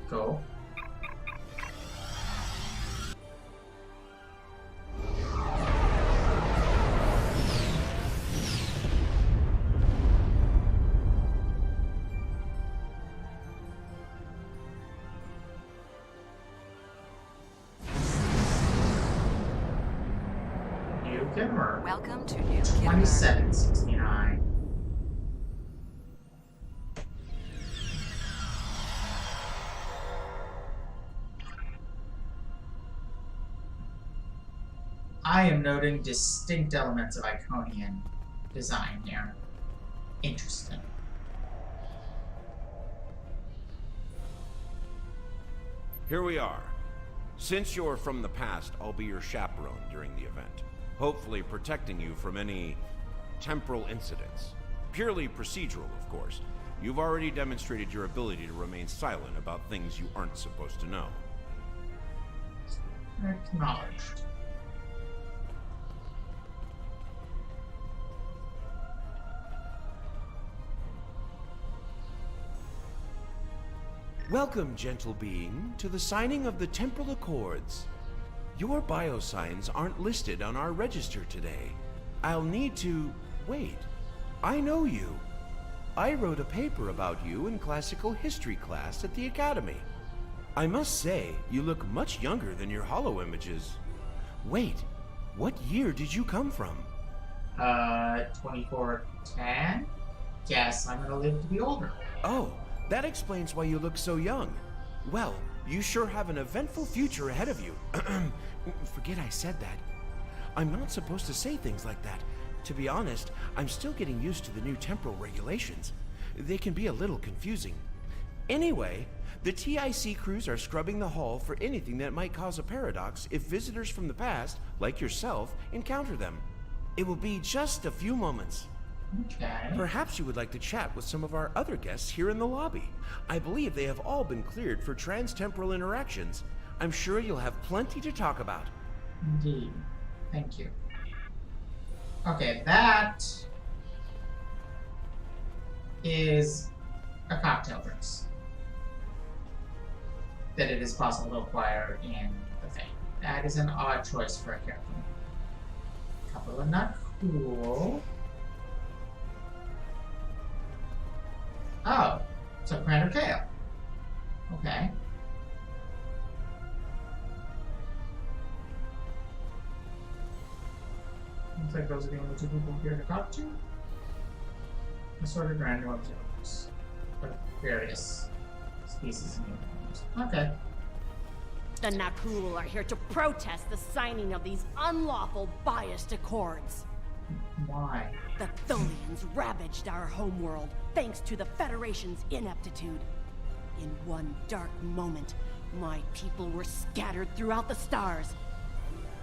Go. Welcome to New Kittimer. 2769. I am noting distinct elements of Iconian design here. Interesting. Here we are. Since you're from the past, I'll be your chaperone during the event, hopefully protecting you from any temporal incidents. Purely procedural, of course. You've already demonstrated your ability to remain silent about things you aren't supposed to know. Acknowledged. Welcome, gentle being, to the signing of the Temporal Accords. Your biosigns aren't listed on our register today. I'll need to... wait. I know you. I wrote a paper about you in classical history class at the Academy. I must say, you look much younger than your holo images. Wait, what year did you come from? 2410? Guess I'm gonna live to be older. Oh, that explains why you look so young. Well, you sure have an eventful future ahead of you. Forget I said that. I'm not supposed to say things like that. To be honest, I'm still getting used to the new temporal regulations. They can be a little confusing. Anyway, the TIC crews are scrubbing the hall for anything that might cause a paradox if visitors from the past, like yourself, encounter them. It will be just a few moments. Okay. Perhaps you would like to chat with some of our other guests here in the lobby. I believe they have all been cleared for trans-temporal interactions. I'm sure you'll have plenty to talk about. Indeed. Thank you. Okay, that is a cocktail drinks that it is possible to acquire in the thing. That is an odd choice for a character. Couple of not cool. Oh, so Commander Kale. Okay. Looks like those are the only two people here to talk to. Assorted random observers of various species and uniforms. Okay. The Nakul are here to protest the signing of these unlawful, biased accords. Why? The Tholians ravaged our homeworld thanks to the Federation's ineptitude. In one dark moment, my people were scattered throughout the stars.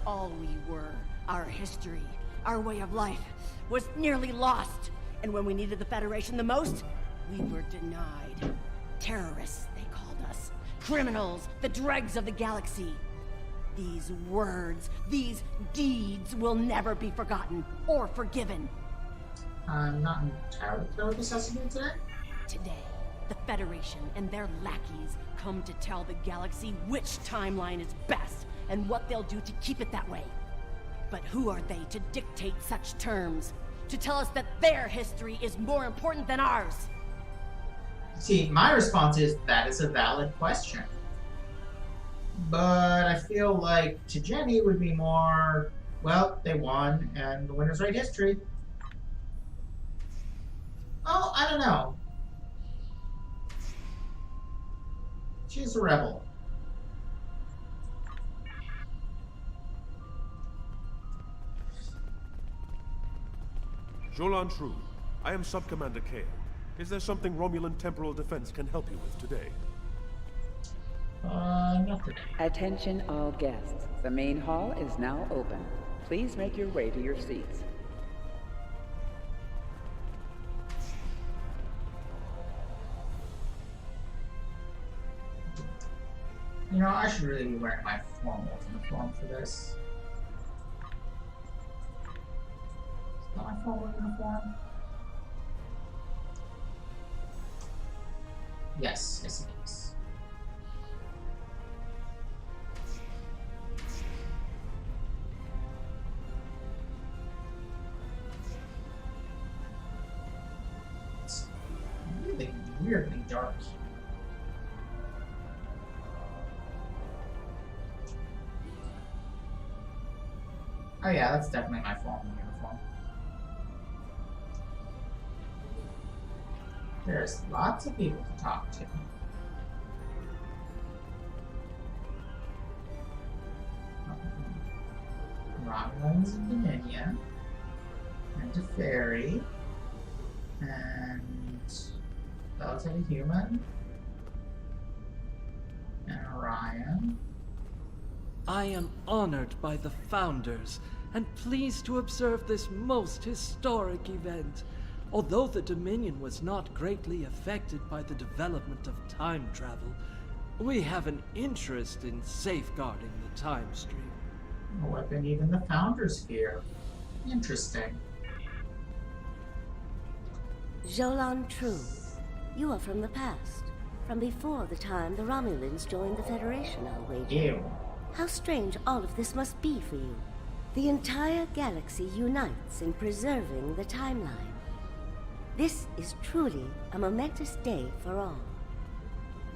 All we were, our history, our way of life, was nearly lost. And when we needed the Federation the most, we were denied. Terrorists, they called us. Criminals, the dregs of the galaxy. These words, these deeds will never be forgotten or forgiven. I'm not entirely clear what this has to do today. Today, the Federation and their lackeys come to tell the galaxy which timeline is best and what they'll do to keep it that way. But who are they to dictate such terms? To tell us that their history is more important than ours? See, my response is that is a valid question. But I feel like to Jenny would be more, well, they won and the winners write history. Oh, I don't know. She's a rebel. Jolan True, I am Sub-Commander Kale. Is there something Romulan Temporal Defense can help you with today? Nothing. Attention all guests. The main hall is now open. Please make your way to your seats. You know, I should really be wearing my formal uniform for this. Is that my formal uniform? Yes, yes it is. It's really weirdly dark here. Oh yeah, that's definitely my formal uniform. There's lots of people to talk to. Romulans and Dominion, and a fairy, and relatively human, and Orion. I am honored by the Founders, and pleased to observe this most historic event. Although the Dominion was not greatly affected by the development of time travel, we have an interest in safeguarding the time stream. A weapon even the Founders fear. Interesting. Jolan True, you are from the past. From before the time the Romulans joined the Federation, I'll wager. Ew. How strange all of this must be for you. The entire galaxy unites in preserving the timeline. This is truly a momentous day for all.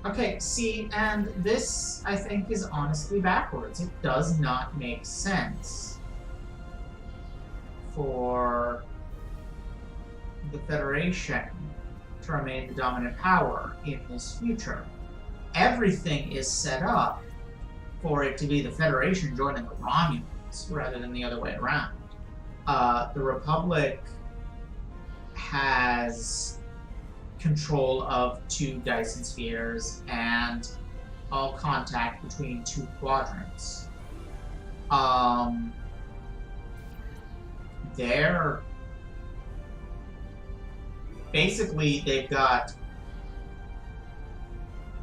Okay, see, and this, I think, is honestly backwards. It does not make sense for the Federation to remain the dominant power in this future. Everything is set up for it to be the Federation joining the Romulans, rather than the other way around. The Republic has control of 2 Dyson spheres and all contact between 2 quadrants. Their basically they've got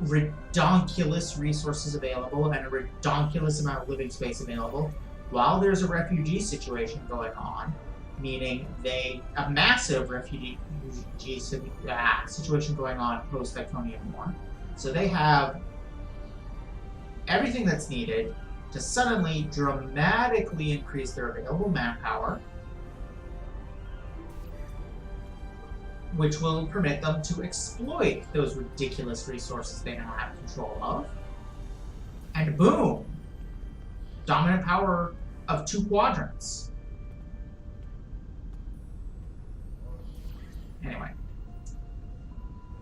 redonkulous resources available and a redonkulous amount of living space available, while there's a refugee situation going on, meaning a massive refugee situation going on post-Iconium War. So they have everything that's needed to suddenly dramatically increase their available manpower, which will permit them to exploit those ridiculous resources they now have control of. And boom! Dominant power of 2 quadrants. Anyway.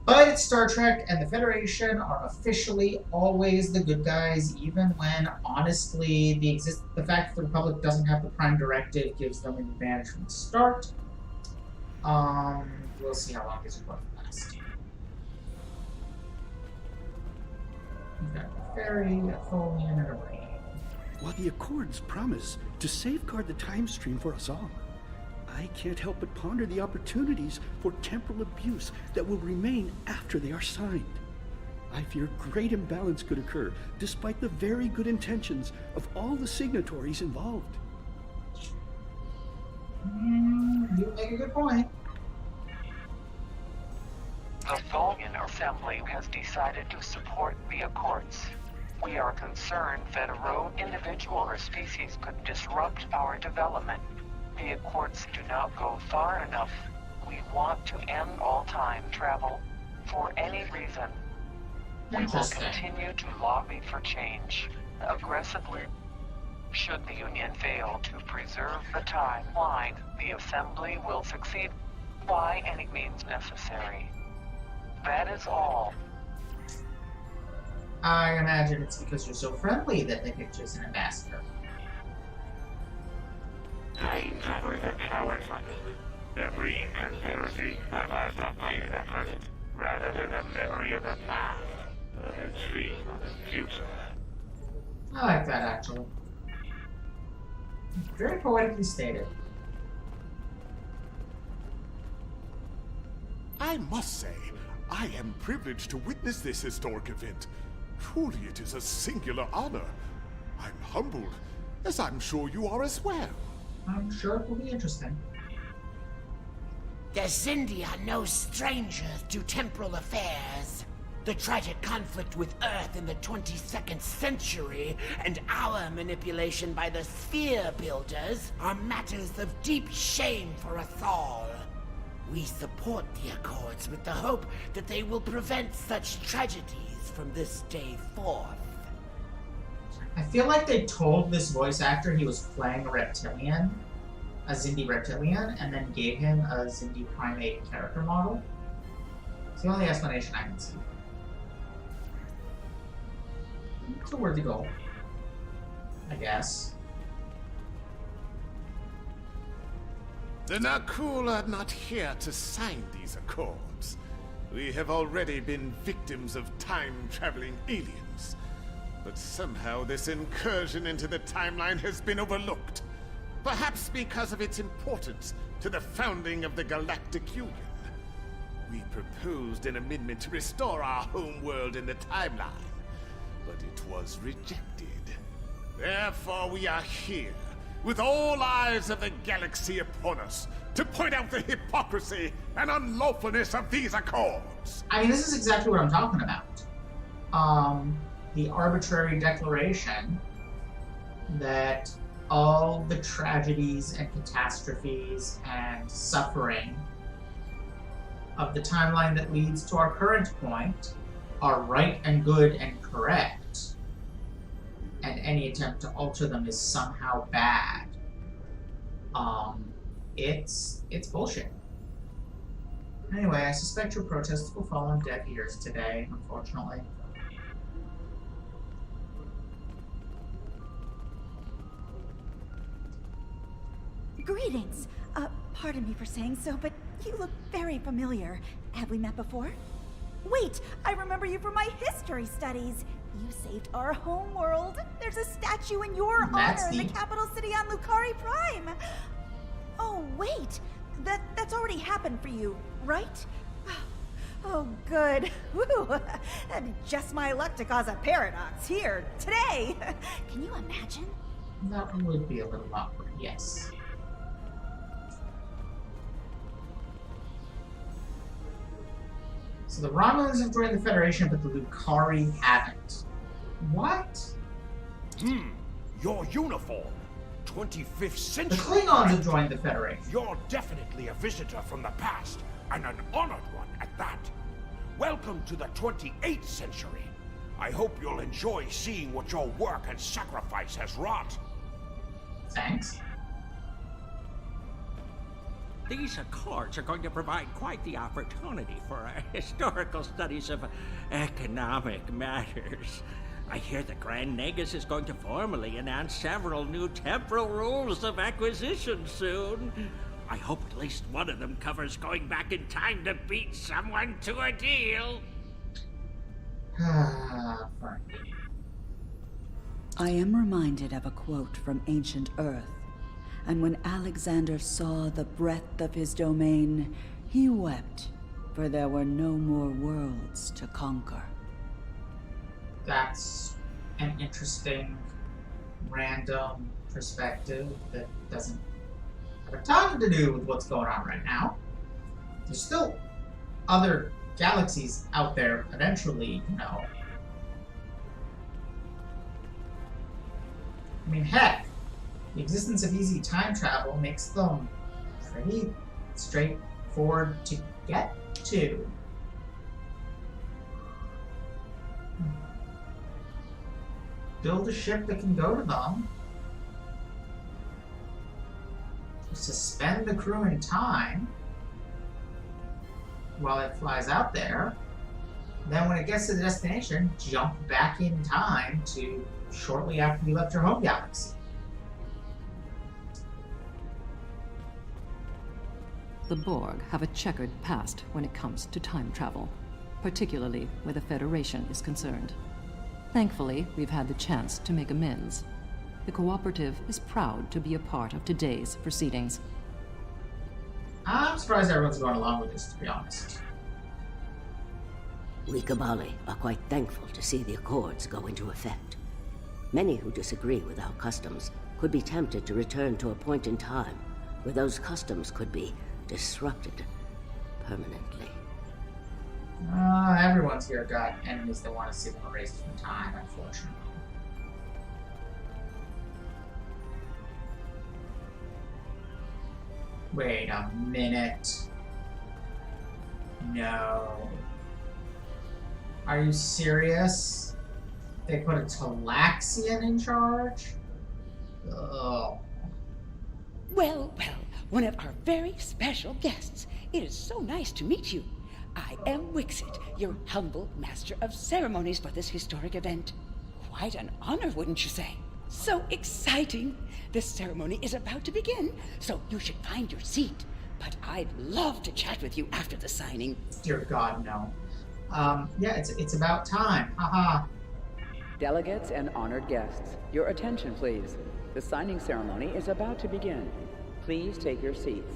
But it's Star Trek, and the Federation are officially always the good guys, even when, honestly, the fact that the Republic doesn't have the Prime Directive gives them an advantage from the start. We'll see how long this report lasts. We've got a ferry, a Tholian, and a rain. While the Accords promise to safeguard the time stream for us all, I can't help but ponder the opportunities for temporal abuse that will remain after they are signed. I fear great imbalance could occur, despite the very good intentions of all the signatories involved. You make a good point. The Tholian Assembly has decided to support the Accords. We are concerned that a rogue individual or species could disrupt our development. The Accords do not go far enough. We want to end all time travel for any reason. We will continue to lobby for change aggressively. Should the Union fail to preserve the timeline, the Assembly will succeed by any means necessary. That is all. I imagine it's because you're so friendly that they picked you as an ambassador. Time travelers are cowards like the brewing conspiracy have us updated the present rather than the memory of the past. A dream of the future. I like that, actually. Very poetically stated. I must say, I am privileged to witness this historic event. Truly, it is a singular honor. I'm humbled, as I'm sure you are as well. I'm sure it will be interesting. The Xindi are no strangers to temporal affairs. The tragic conflict with Earth in the 22nd century and our manipulation by the Sphere Builders are matters of deep shame for us all. We support the Accords with the hope that they will prevent such tragedies from this day forth. I feel like they told this voice actor he was playing a reptilian, a Xindi reptilian, and then gave him a Xindi primate character model. It's the only explanation I can see. It's a worthy goal, I guess. The Nakul are not here to sign these accords. We have already been victims of time-traveling aliens. But somehow this incursion into the timeline has been overlooked. Perhaps because of its importance to the founding of the Galactic Union. We proposed an amendment to restore our home world in the timeline, but it was rejected. Therefore we are here, with all eyes of the galaxy upon us, to point out the hypocrisy and unlawfulness of these accords. I mean, this is exactly what I'm talking about. The arbitrary declaration that all the tragedies and catastrophes and suffering of the timeline that leads to our current point are right and good and correct, and any attempt to alter them is somehow bad. It's bullshit. Anyway, I suspect your protests will fall on deaf ears today, unfortunately. Greetings. Pardon me for saying so, but you look very familiar. Have we met before? Wait, I remember you from my history studies. You saved our homeworld. There's a statue in your honor in the capital city on Lucari Prime. Oh, wait. That's already happened for you, right? Oh, good. Woo! That'd be just my luck to cause a paradox here, today! Can you imagine? That would be a little awkward, yes. So the Romulans have joined the Federation, but the Lucari haven't. What? Your uniform. 25th century. The Klingons have joined the Federation. You're definitely a visitor from the past, and an honored one at that. Welcome to the 28th century. I hope you'll enjoy seeing what your work and sacrifice has wrought. Thanks. These Accords are going to provide quite the opportunity for historical studies of economic matters. I hear the Grand Nagus is going to formally announce several new temporal rules of acquisition soon. I hope at least one of them covers going back in time to beat someone to a deal. I am reminded of a quote from ancient Earth. And when Alexander saw the breadth of his domain, he wept, for there were no more worlds to conquer. That's an interesting, random perspective that doesn't have a ton to do with what's going on right now. There's still other galaxies out there eventually, you know. I mean, heck, the existence of easy time travel makes them pretty straightforward to get to. Build a ship that can go to them. Suspend the crew in time while it flies out there. Then when it gets to the destination, jump back in time to shortly after you left your home galaxy. The Borg have a checkered past when it comes to time travel, particularly where the Federation is concerned. Thankfully, we've had the chance to make amends. The Cooperative is proud to be a part of today's proceedings. I'm surprised everyone's going along with this, to be honest. We Kabali are quite thankful to see the Accords go into effect. Many who disagree with our customs could be tempted to return to a point in time where those customs could be disrupted permanently. Everyone's here got enemies that want to see them erased from time, unfortunately. Wait a minute. No. Are you serious? They put a Talaxian in charge? Oh. Well, one of our very special guests. It is so nice to meet you. I am Wixit, your humble master of ceremonies for this historic event. Quite an honor, wouldn't you say? So exciting! This ceremony is about to begin, so you should find your seat. But I'd love to chat with you after the signing. Dear God, no. Yeah, it's about time. Haha. Delegates and honored guests, your attention, please. The signing ceremony is about to begin. Please take your seats.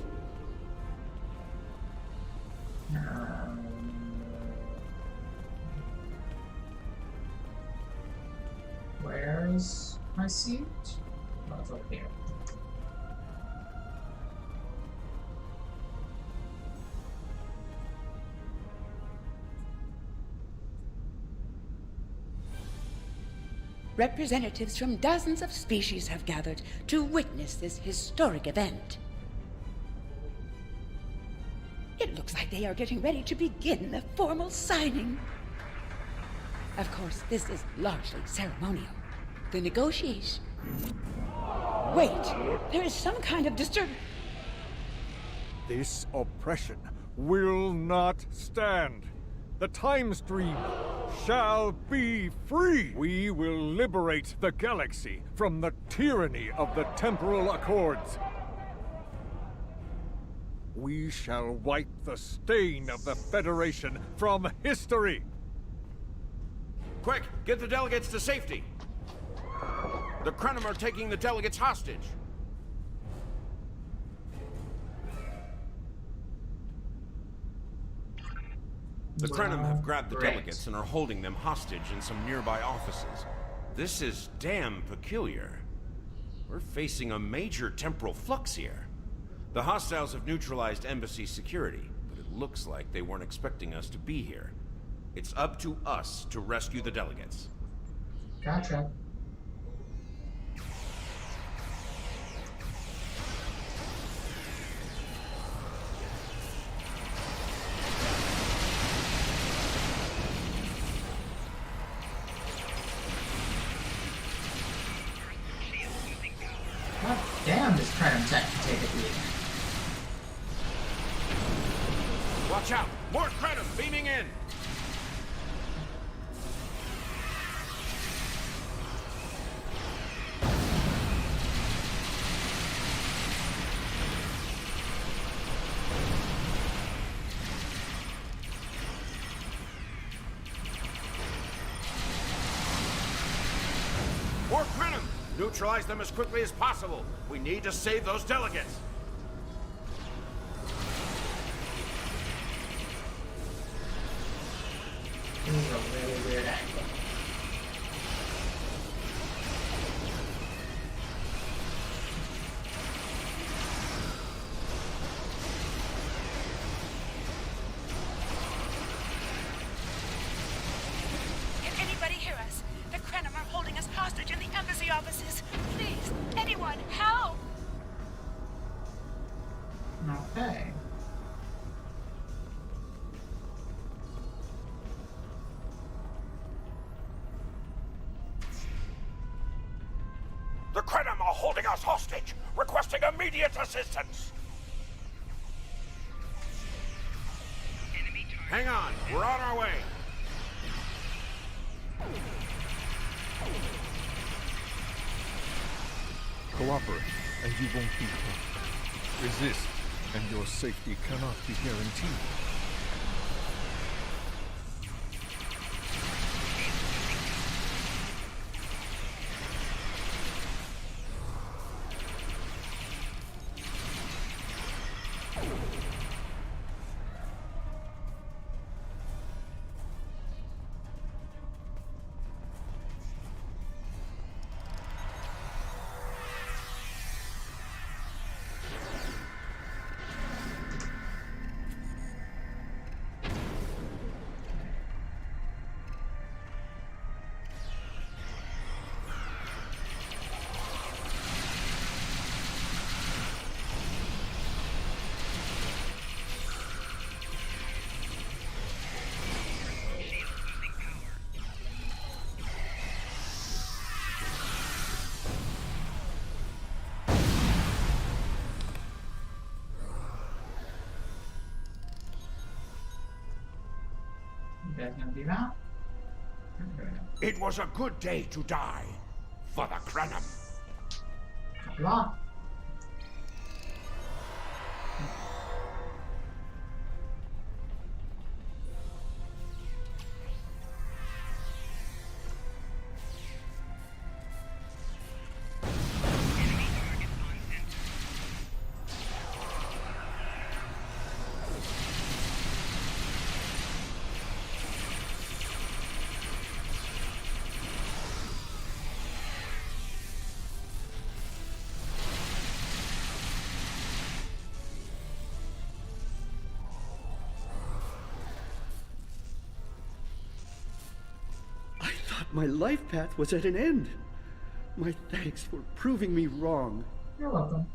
Where's my seat? Oh, it's over here. Representatives from dozens of species have gathered to witness this historic event. It looks like they are getting ready to begin the formal signing. Of course, this is largely ceremonial. The negotiation... Wait, there is some kind of This oppression will not stand. The time stream shall be free. We will liberate the galaxy from the tyranny of the Temporal Accords. We shall wipe the stain of the Federation from history. Quick, get the delegates to safety. The Krenim are taking the delegates hostage. The Krenim have grabbed the delegates and are holding them hostage in some nearby offices. This is damn peculiar. We're facing a major temporal flux here. The hostiles have neutralized embassy security, but it looks like they weren't expecting us to be here. It's up to us to rescue the delegates. Gotcha. God damn, this Krenim tech can take a beating. Watch out! More Krenim beaming in! More Krenim! Neutralize them as quickly as possible. We need to save those delegates. This is a really weird angle. Can anybody hear us? The Krenim are holding us hostage in the embassy offices. Please, anyone, help! Okay. The Krenim are holding us hostage, requesting immediate assistance. Hang on, we're on our way. Cooperate, and you won't be hurt. Resist, and your safety cannot be guaranteed. You guys gonna do that? It was a good day to die for the Krenim. Couple off. My life path was at an end. My thanks for proving me wrong. You're welcome.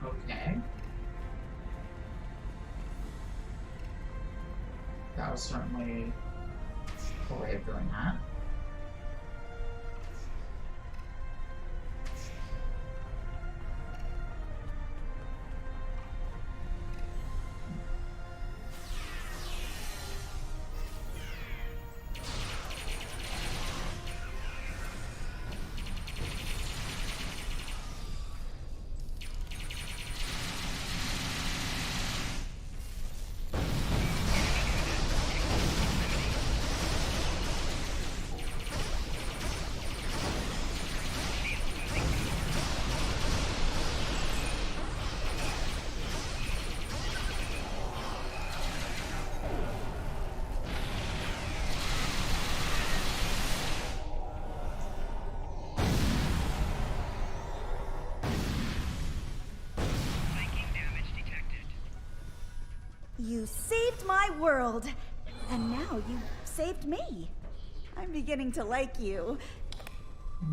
Okay. That was certainly a way of doing that. You saved my world, and now you saved me. I'm beginning to like you.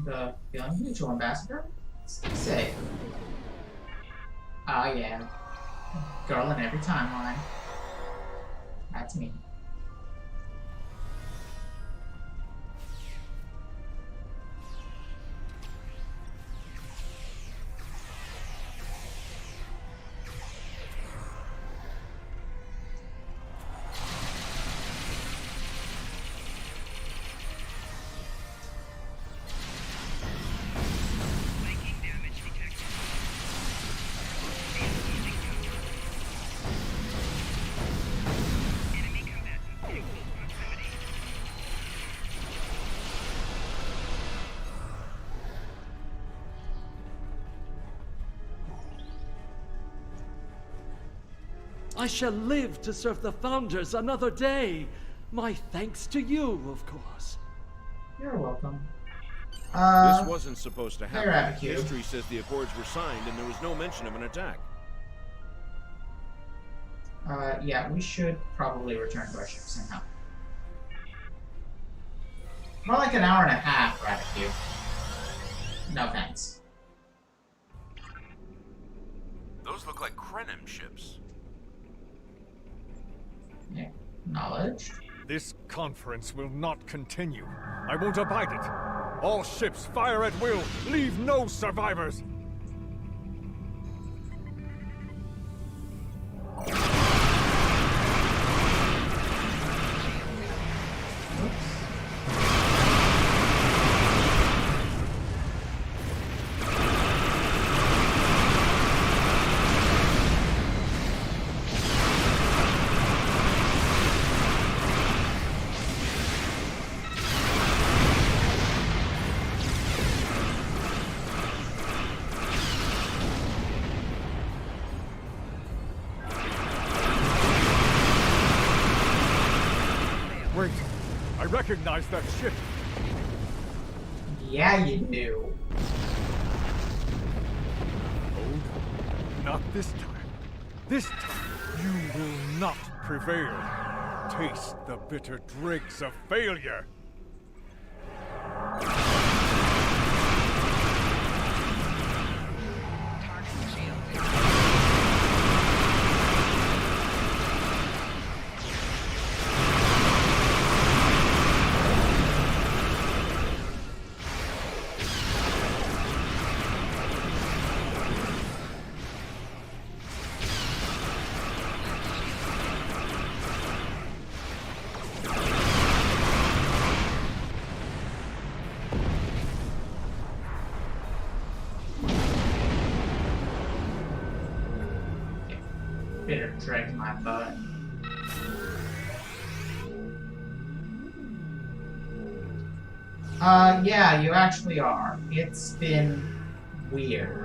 The feeling mutual, Ambassador? Stay safe. Oh yeah. Girl in every timeline. That's me. I shall live to serve the Founders another day. My thanks to you, of course. You're welcome. This wasn't supposed to Here, happen. Abigail. History says the Accords were signed and there was no mention of an attack. Yeah, we should probably return to our ship somehow. More like an hour and a half, Rabbit. No thanks. Those look like Krenim ships. Yeah, knowledge. This conference will not continue. I won't abide it. All ships fire at will. Leave no survivors. Wait, I recognize that ship. Yeah, you do. Oh, not this time. This time, you will not prevail. Taste the bitter dregs of failure. Bitter drag my butt. Yeah, you actually are. It's been weird.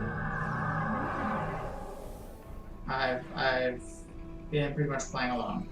I've been pretty much playing alone.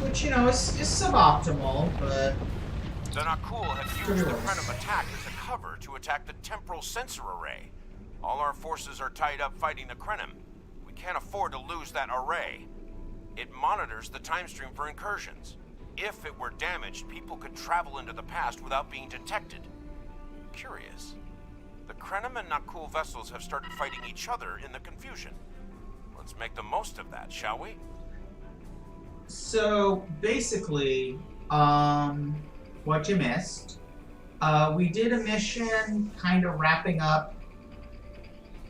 Which, you know, is suboptimal, but... The Nakul have used the Krenim attack as a cover to attack the temporal sensor array. All our forces are tied up fighting the Krenim. We can't afford to lose that array. It monitors the time stream for incursions. If it were damaged, people could travel into the past without being detected. Curious. The Krenim and Nakul vessels have started fighting each other in the confusion. Let's make the most of that, shall we? So, basically, what you missed, we did a mission kind of wrapping up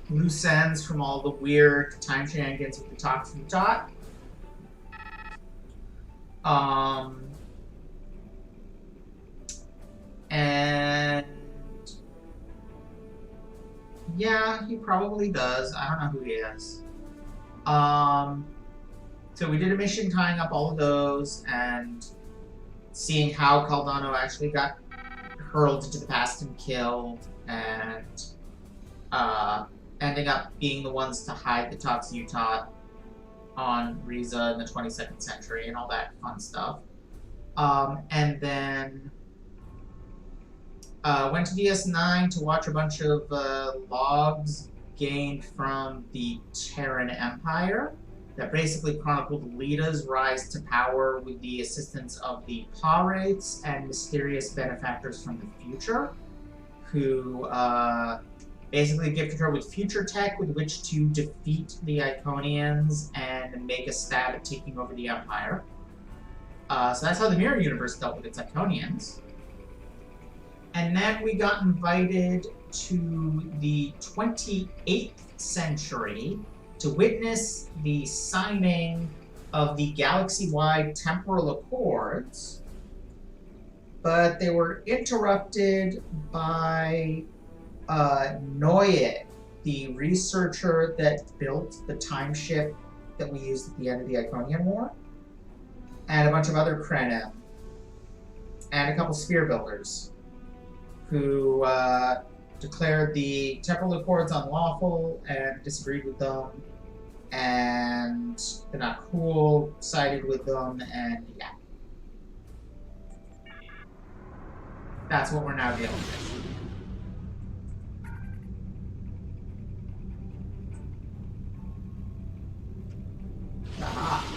loose ends from all the weird time shenanigans with the talk from the dot. And yeah, he probably does. I don't know who he is. So we did a mission tying up all of those and seeing how Caldano actually got hurled into the past and killed, and ending up being the ones to hide the Tox-Utot on Riza in the 22nd century and all that fun stuff. And then went to DS9 to watch a bunch of logs gained from the Terran Empire that basically chronicled Lita's rise to power with the assistance of the Pah-wraiths and mysterious benefactors from the future, who basically gifted her with future tech with which to defeat the Iconians and make a stab at taking over the Empire. So that's how the Mirror Universe dealt with its Iconians. And then we got invited to the 28th century to witness the signing of the galaxy-wide Temporal Accords, but they were interrupted by Noye, the researcher that built the time ship that we used at the end of the Iconian War, and a bunch of other Krenim, and a couple sphere builders, who declared the Temporal Accords unlawful and disagreed with them, and they're not cool, sided with them, and yeah. That's what we're now dealing with. Aha.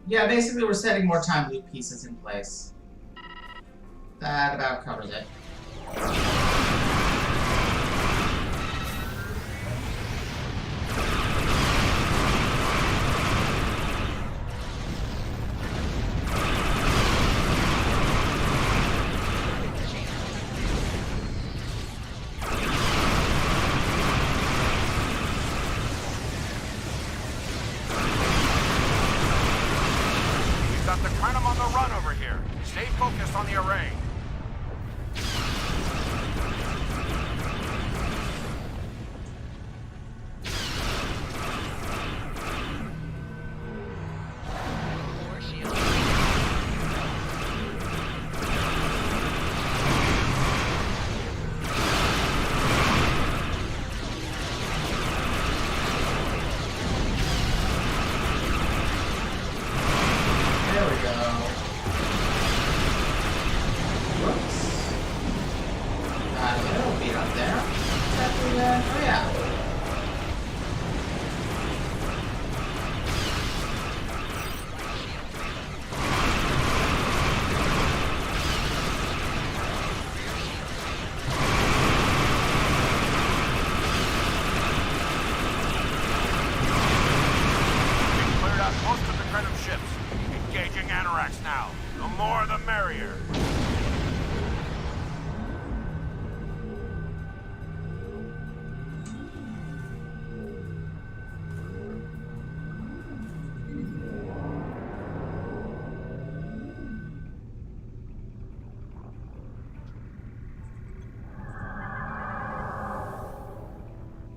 Yeah, basically we're setting more time loop pieces in place. That about covers it.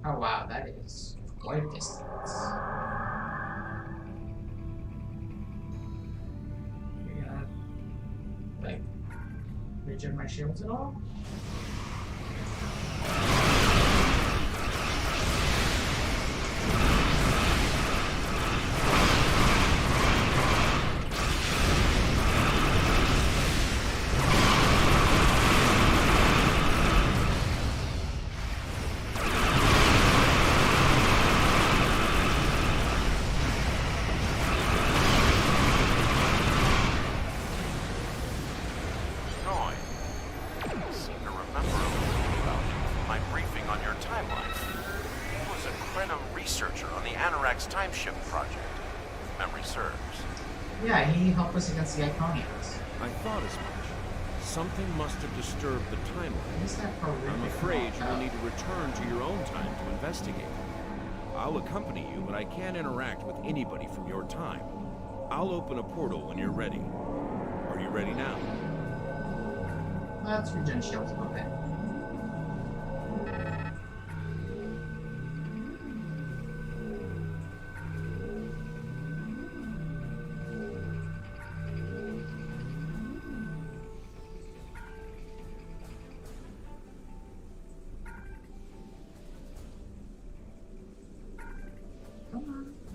Oh wow, that is quite a distance. regen my shields at all? Yeah, he helped us against the Iconians. I thought as much. Something must have disturbed the timeline. I'm afraid you will need to return to your own time to investigate. I'll accompany you, but I can't interact with anybody from your time. I'll open a portal when you're ready. Are you ready now? Let's regen shields a bit.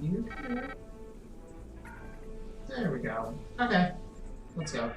You here? There we go. Okay, let's go.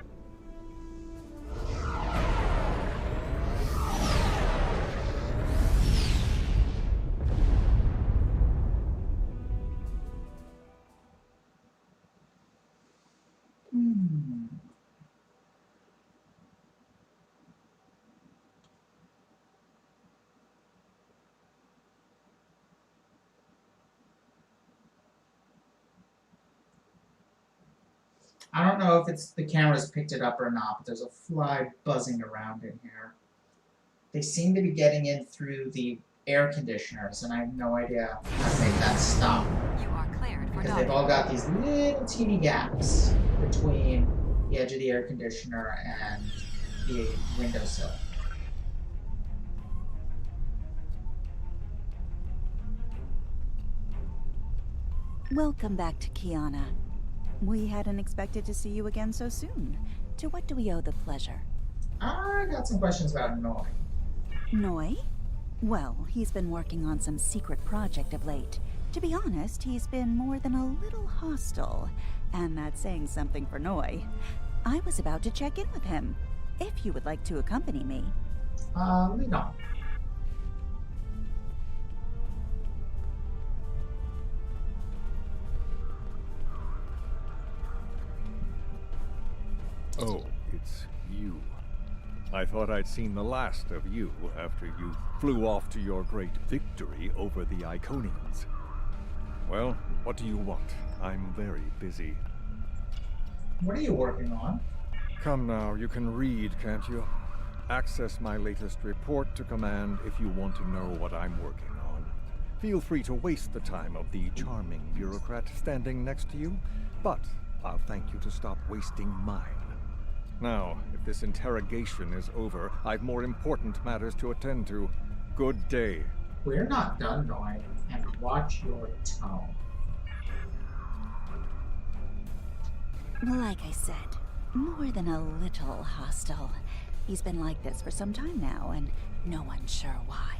I don't know if it's the cameras picked it up or not, but there's a fly buzzing around in here. They seem to be getting in through the air conditioners, and I have no idea how to make that stop. You are cleared for because they've all got these little teeny gaps between the edge of the air conditioner and the windowsill. Welcome back to Kiana. We hadn't expected to see you again so soon. To what do we owe the pleasure? I got some questions about Noi. Noi? Well, he's been working on some secret project of late. To be honest, he's been more than a little hostile. And that's saying something for Noi. I was about to check in with him. If you would like to accompany me. Lead on. Oh, it's you. I thought I'd seen the last of you after you flew off to your great victory over the Iconians. Well, what do you want? I'm very busy. What are you working on? Come now, you can read, can't you? Access my latest report to command if you want to know what I'm working on. Feel free to waste the time of the charming bureaucrat standing next to you, but I'll thank you to stop wasting mine. Now, if this interrogation is over, I've more important matters to attend to. Good day. We're not done, Noi, and watch your tone. Like I said, more than a little hostile. He's been like this for some time now, and no one's sure why.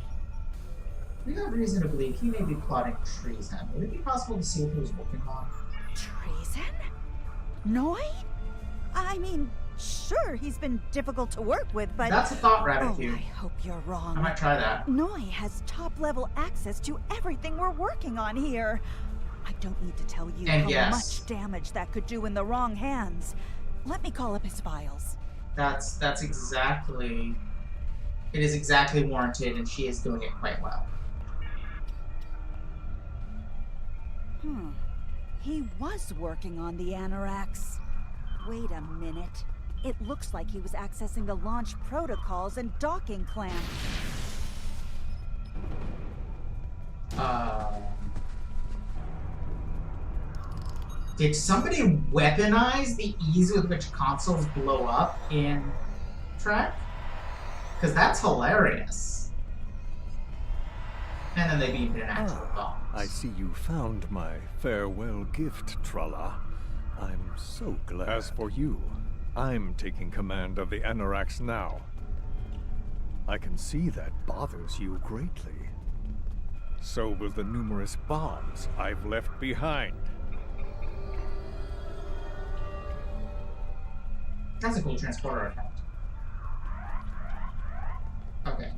We got reason to believe he may be plotting treason. Would it be possible to see what he was working on? Treason? Noi? I mean, sure, he's been difficult to work with, but... That's a thought, Rabbit. Oh, I hope you're wrong. I might try that. Noi has top-level access to everything we're working on here. I don't need to tell you how much damage that could do in the wrong hands. Let me call up his files. That's exactly... It is exactly warranted, and she is doing it quite well. He was working on the Anoraks. Wait a minute. It looks like he was accessing the launch protocols and docking clamp. Did somebody weaponize the ease with which consoles blow up in Trek? Because that's hilarious. And then they beamed an actual bomb. I see you found my farewell gift, Tralla. I'm so glad. As for you, I'm taking command of the Anoraks now. I can see that bothers you greatly. So will the numerous bombs I've left behind. That's a cool transporter effect. Okay.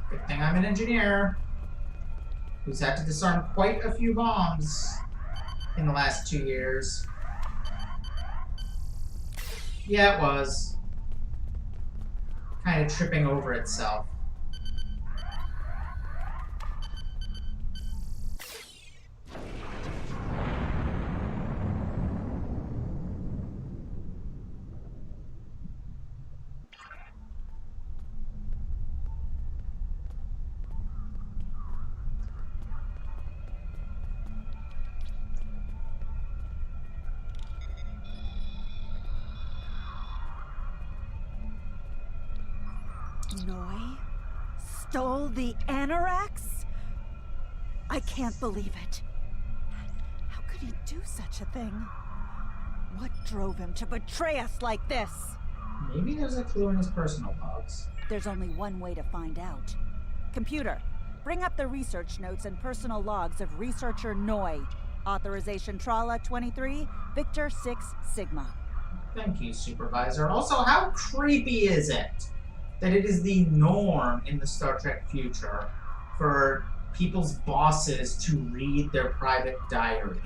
Good thing I'm an engineer who's had to disarm quite a few bombs in the last 2 years. Yeah, it was. Kind of tripping over itself. Noi stole the Anoraks? I can't believe it. How could he do such a thing? What drove him to betray us like this? Maybe there's a clue in his personal logs. There's only one way to find out. Computer, bring up the research notes and personal logs of researcher Noi. Authorization Trala 23, Victor 6 Sigma. Thank you, Supervisor. Also, how creepy is it that it is the norm in the Star Trek future for people's bosses to read their private diaries?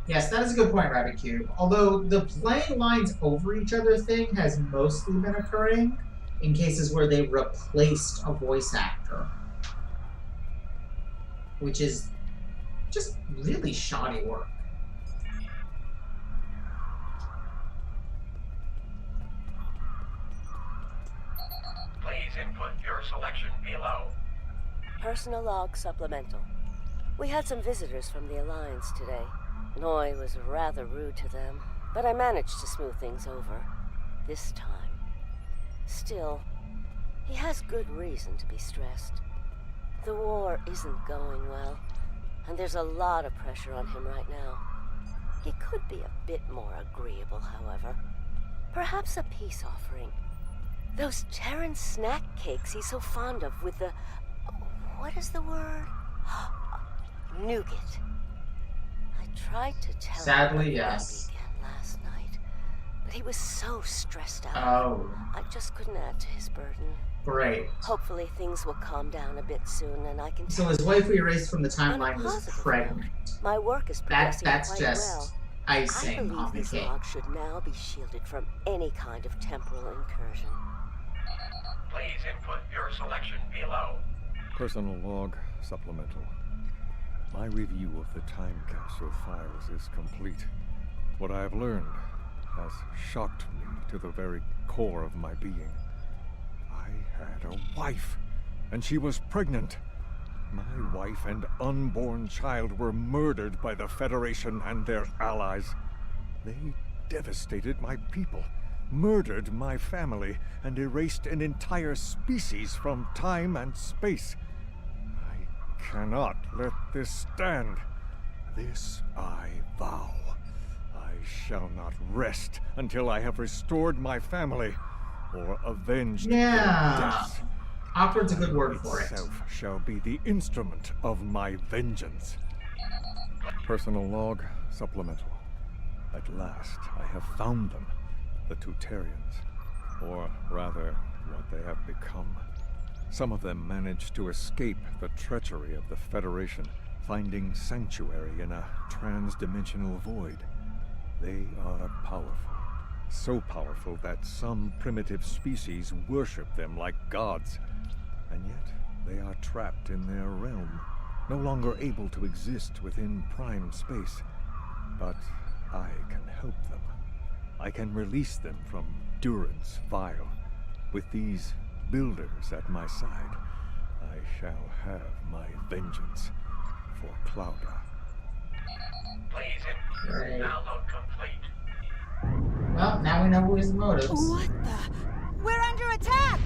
Yes, that is a good point, Rabbit Cube. Although the playing lines over each other thing has mostly been occurring in cases where they replaced a voice actor, which is just really shoddy work. Please input your selection below. Personal log supplemental. We had some visitors from the Alliance today. Noi was rather rude to them, but I managed to smooth things over. This time. Still, he has good reason to be stressed. The war isn't going well, and there's a lot of pressure on him right now. He could be a bit more agreeable, however. Perhaps a peace offering. Those Terran snack cakes he's so fond of with the... what is the word? Nougat. I tried to tell Sadly, him yes. again last night, but he was so stressed out. Oh. I just couldn't add to his burden. Great. Hopefully things will calm down a bit soon and I can... So his wife we erased from the timeline was pregnant. My work is progressing That's quite just well. icing I on believe the these cake. logs should now be shielded from any kind of temporal incursion. Please input your selection below. Personal log supplemental. My review of the time capsule files is complete. What I have learned has shocked me to the very core of my being. I had a wife, and she was pregnant. My wife and unborn child were murdered by the Federation and their allies. They devastated my people, murdered my family, and erased an entire species from time and space. I cannot let this stand. This I vow. I shall not rest until I have restored my family or avenged their deaths. Awkward's a good word for it. Itself shall be the instrument of my vengeance. Personal log supplemental. At last, I have found them, the Tutarians, or rather, what they have become. Some of them managed to escape the treachery of the Federation, finding sanctuary in a trans-dimensional void. They are powerful. So powerful that some primitive species worship them like gods. And yet, they are trapped in their realm, no longer able to exist within prime space. But I can help them. I can release them from Duran's vial. With these builders at my side, I shall have my vengeance for Clouda. Please input. Right. Download complete. Well, now we know who his motives. What the? We're under attack!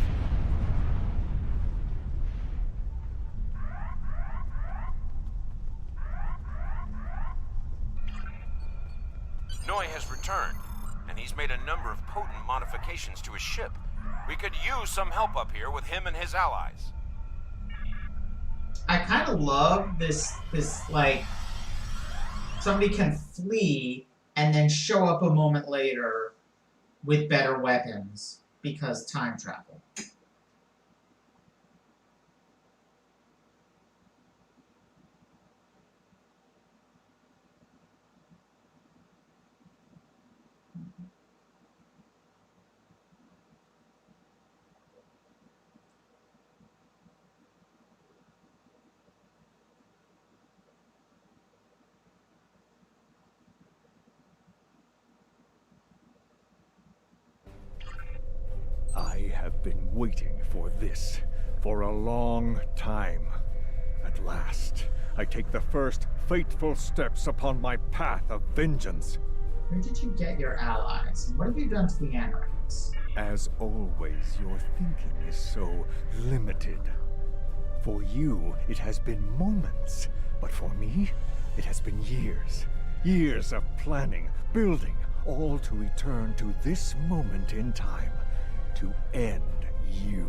Noi has returned, and he's made a number of potent modifications to his ship. We could use some help up here with him and his allies. I kind of love this, like, somebody can flee and then show up a moment later with better weapons because time travel. I have been waiting for this for a long time. At last, I take the first fateful steps upon my path of vengeance. Where did you get your allies? And what have you done to the Anoraks? As always, your thinking is so limited. For you, it has been moments, but for me, it has been years. Years of planning, building, all to return to this moment in time, to end you.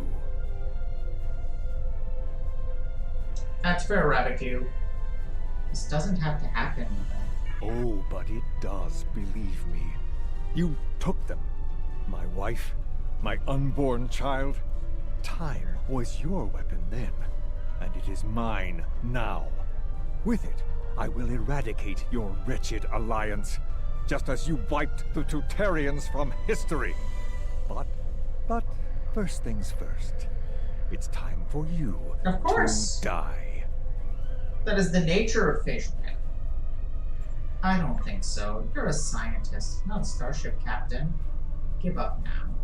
That's fair, Rabbit. This doesn't have to happen. Oh, but it does, believe me. You took them. My wife, my unborn child. Time was your weapon then, and it is mine now. With it, I will eradicate your wretched alliance, just as you wiped the Tutarians from history. But first things first. It's time for you of course. to die. That is the nature of facial hair. I don't think so. You're a scientist, not a starship captain. Give up now.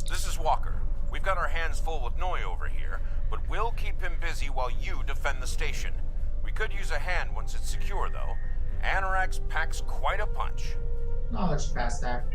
This is Walker. We've got our hands full with Noi over here, but we'll keep him busy while you defend the station. We could use a hand once it's secure, though. Anorax packs quite a punch. Knowledge past that.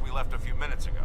We left a few minutes ago.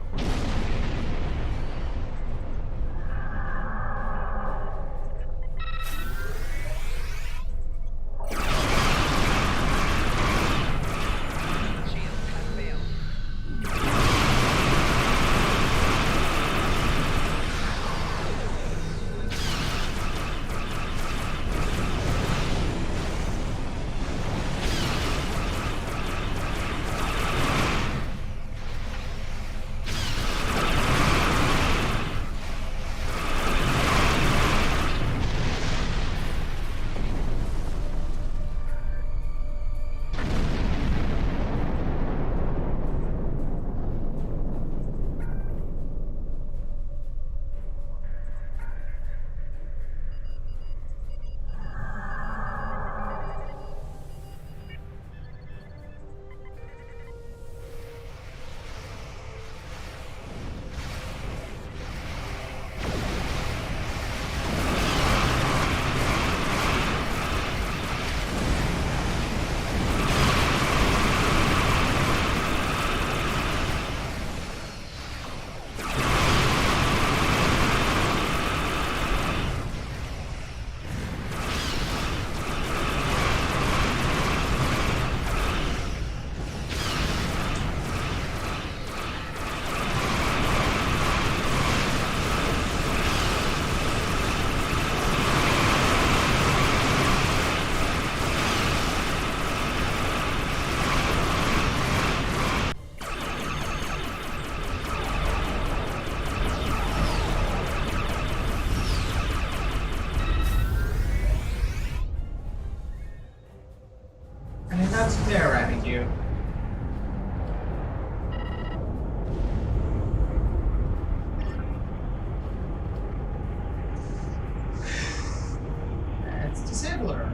They're ramming you. Let's disable her.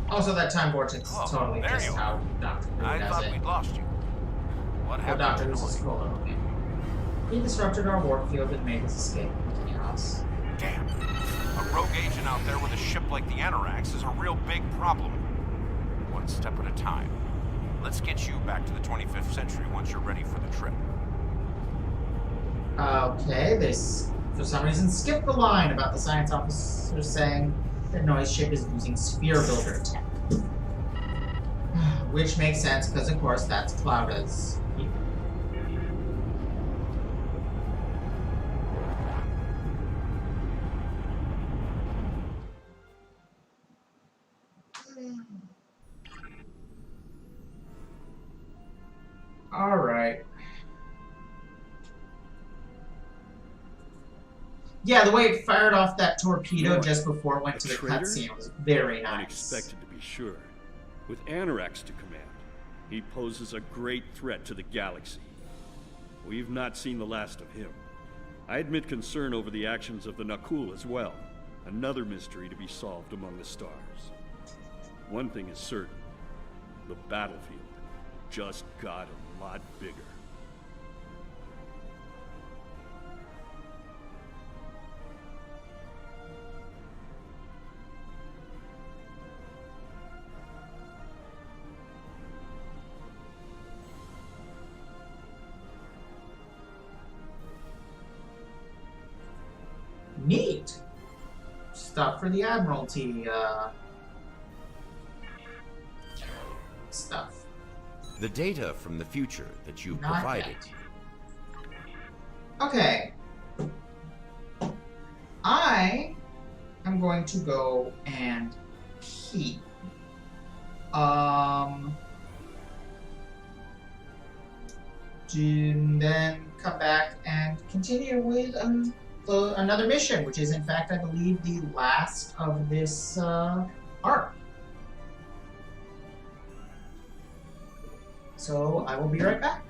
Also, that time vortex is totally just how Doctor Who I does thought it. we'd lost you. What How happened? Doctor Who's a scroller. He disrupted our warp field and made us escape into chaos. Damn. A rogue agent out there with a ship like the Anorax is a real big problem. One step at a time. Let's get you back to the 25th century once you're ready for the trip. Okay, this, for some reason, skipped the line about the science officer saying the noise ship is using sphere builder tech. Which makes sense, because of course that's Clauda's. Alright. Yeah, the way it fired off that torpedo just before it went to the cutscene was very nice. Unexpected to be sure. With Anorax to command, he poses a great threat to the galaxy. We've not seen the last of him. I admit concern over the actions of the Nakul as well. Another mystery to be solved among the stars. One thing is certain. The battlefield just got a lot bigger. Neat. Stuff for the Admiralty, stuff. The data from the future that you Not provided. yet. Okay. I am going to go and keep. And then come back and continue with another mission, which is in fact, I believe, the last of this arc. So I will be right back.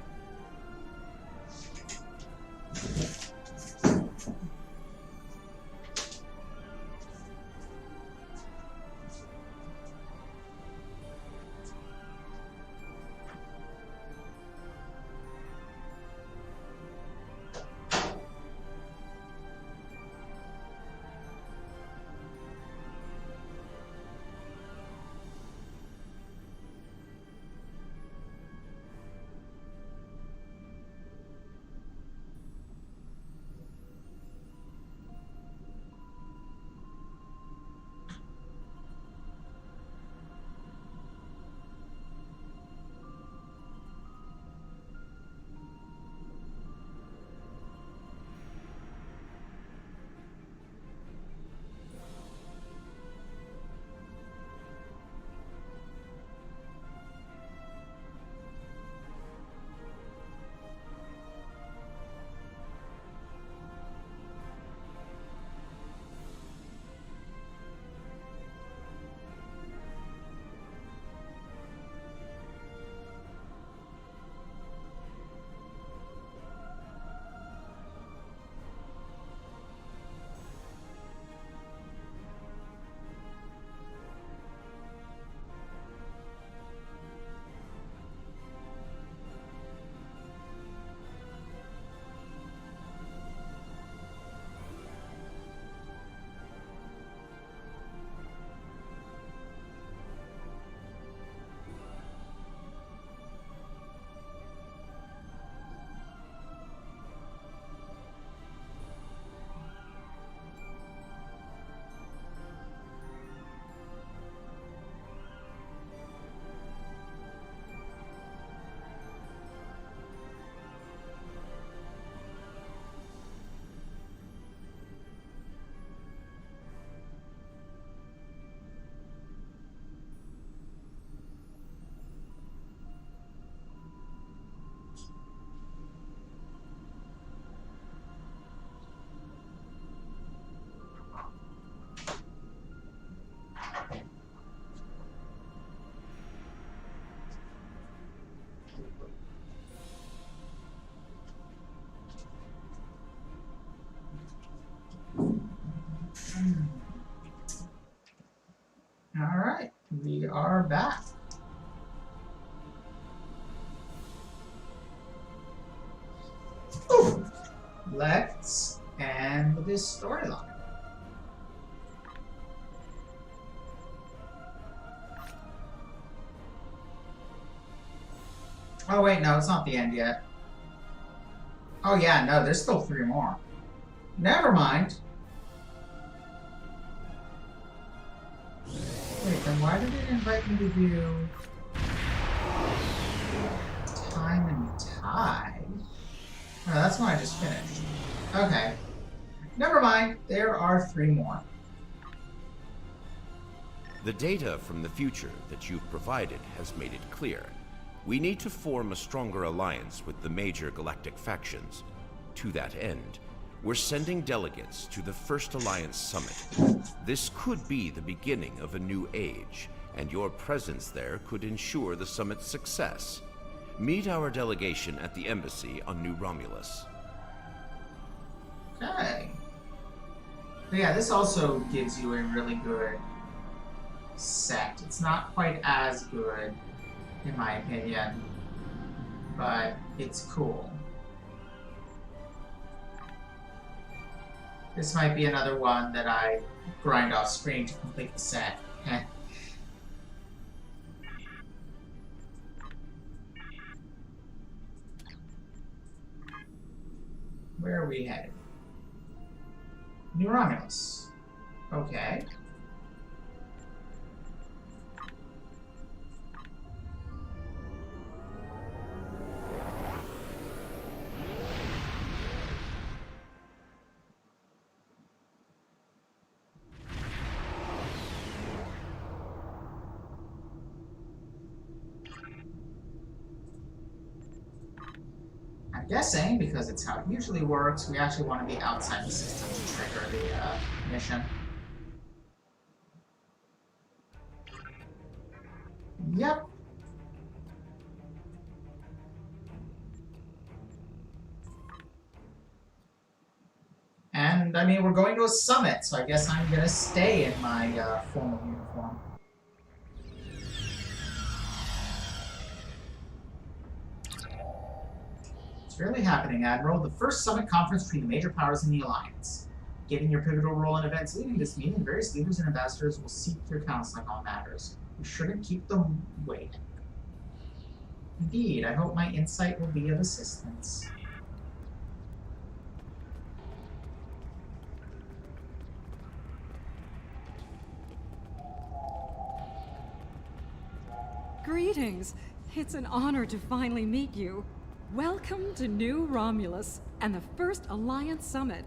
are back. Ooh. Let's end this storyline. Oh wait, no, it's not the end yet. Oh yeah, no, there's still 3 more. Never mind. Wait, then why did it invite me to do Time and Tide? Oh, that's one I just finished. Okay. Never mind, there are 3 more. The data from the future that you've provided has made it clear. We need to form a stronger alliance with the major galactic factions. To that end, we're sending delegates to the First Alliance Summit. This could be the beginning of a new age, and your presence there could ensure the summit's success. Meet our delegation at the embassy on New Romulus. Okay. But yeah, this also gives you a really good set. It's not quite as good, in my opinion, but it's cool. This might be another one that I grind off screen to complete the set. Where are we headed? New Romulus. Okay. I'm guessing, because it's how it usually works, we actually want to be outside the system to trigger the mission. Yep. And, I mean, we're going to a summit, so I guess I'm gonna stay in my formal uniform. It's really happening, Admiral. The first summit conference between the major powers in the Alliance. Given your pivotal role in events leading this meeting, various leaders and ambassadors will seek your counsel on all matters. We shouldn't keep them waiting. Indeed, I hope my insight will be of assistance. Greetings! It's an honor to finally meet you. Welcome to New Romulus and the First Alliance Summit.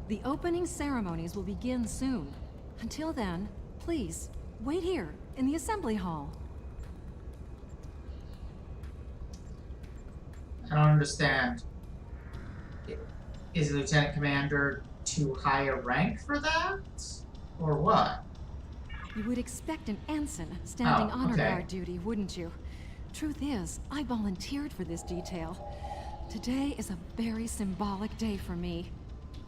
The opening ceremonies will begin soon. Until then, please, wait here in the assembly hall. I don't understand. Is Lieutenant Commander too high a rank for that? Or what? You would expect an ensign standing honor okay. guard duty, wouldn't you? Truth is, I volunteered for this detail. Today is a very symbolic day for me.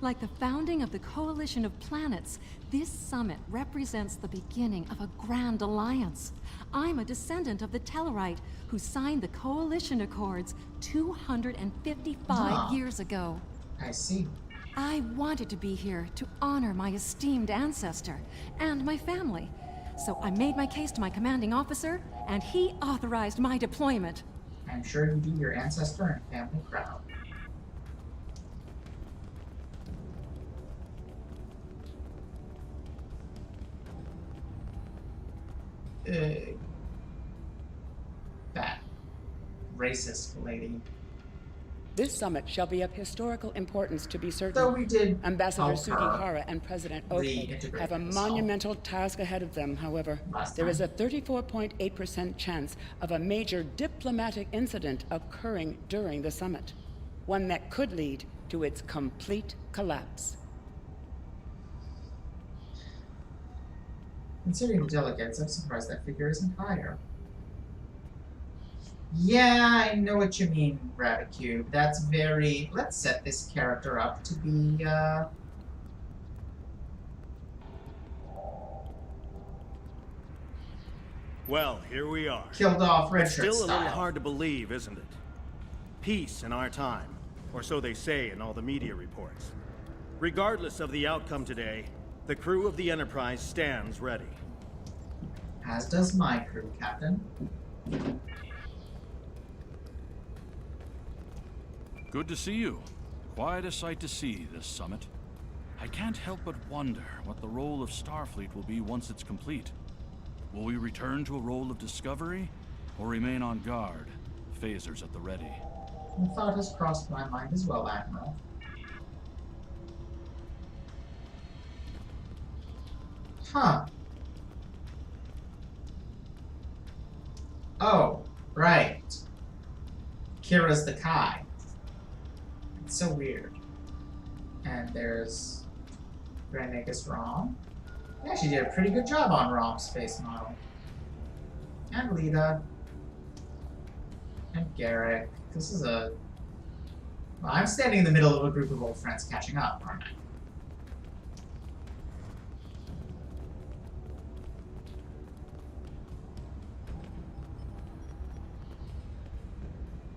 Like the founding of the Coalition of Planets, this summit represents the beginning of a grand alliance. I'm a descendant of the Tellarite who signed the Coalition Accords 255 years ago. I see. I wanted to be here to honor my esteemed ancestor and my family. So I made my case to my commanding officer, and he authorized my deployment. I'm sure you do your ancestor and family proud. That racist lady. This summit shall be of historical importance to be certain. Though we did Ambassador help Sugi her Hara and President Oakhead reintegrate have a this monumental task ahead of them, however. There is a 34.8% chance of a major diplomatic incident occurring during the summit. One that could lead to its complete collapse. Considering the delegates, I'm surprised that figure isn't higher. Yeah, I know what you mean, Rabbit Cube. That's very... Let's set this character up to be, Well, here we are. Killed off Red It's Shirt still a little style. hard to believe, isn't it? Peace in our time, or so they say in all the media reports. Regardless of the outcome today, the crew of the Enterprise stands ready. As does my crew, Captain. Good to see you. Quite a sight to see, this summit. I can't help but wonder what the role of Starfleet will be once it's complete. Will we return to a role of discovery, or remain on guard, phasers at the ready? The thought has crossed my mind as well, Admiral. Huh. Oh, right. Kira's the Kai. It's so weird. And there's Grand Nagus Rom. They actually did a pretty good job on Rom's space model. And Lita. And Garrick. This is a... Well, I'm standing in the middle of a group of old friends catching up, aren't I?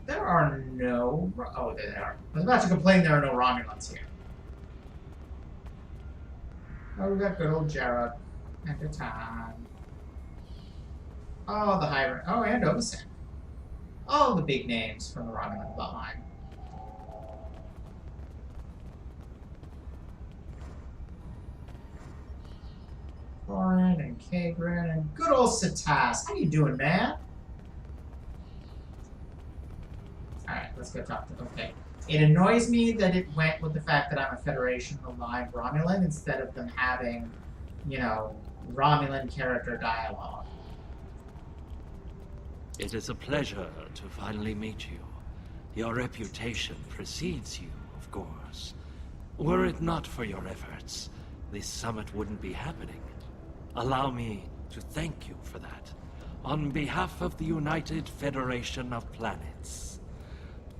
There are no... Oh, there they are. I was about to complain there are no Romulans here. Oh, we got good old Jarrah and Catan. Oh, the Hyrule. Oh, and Obasan. All the big names from the Romulan bloodline. Thorin and Kagrin and good old Satas. How you doing, man? Alright, let's go talk to... Okay. It annoys me that it went with the fact that I'm a Federation-aligned Romulan instead of them having, you know, Romulan character dialogue. It is a pleasure to finally meet you. Your reputation precedes you, of course. Were it not for your efforts, this summit wouldn't be happening. Allow me to thank you for that, on behalf of the United Federation of Planets.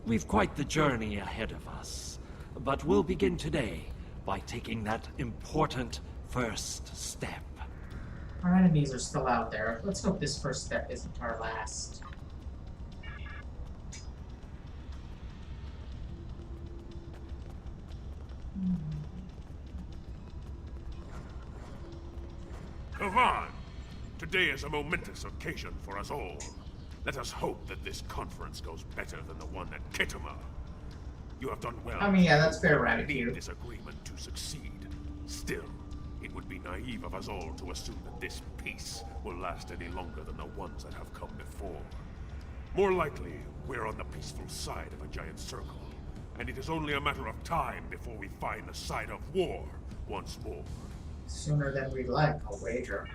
We've quite the journey ahead of us, but we'll begin today by taking that important first step. Our enemies are still out there. Let's hope this first step isn't our last. Come on! Today is a momentous occasion for us all. Let us hope that this conference goes better than the one at Kittima. You have done well. I mean, yeah, that's fair, Rabbit. We need this agreement to succeed. Still, it would be naive of us all to assume that this peace will last any longer than the ones that have come before. More likely, we're on the peaceful side of a giant circle, and it is only a matter of time before we find the side of war once more. Sooner than we'd like, I'll wager.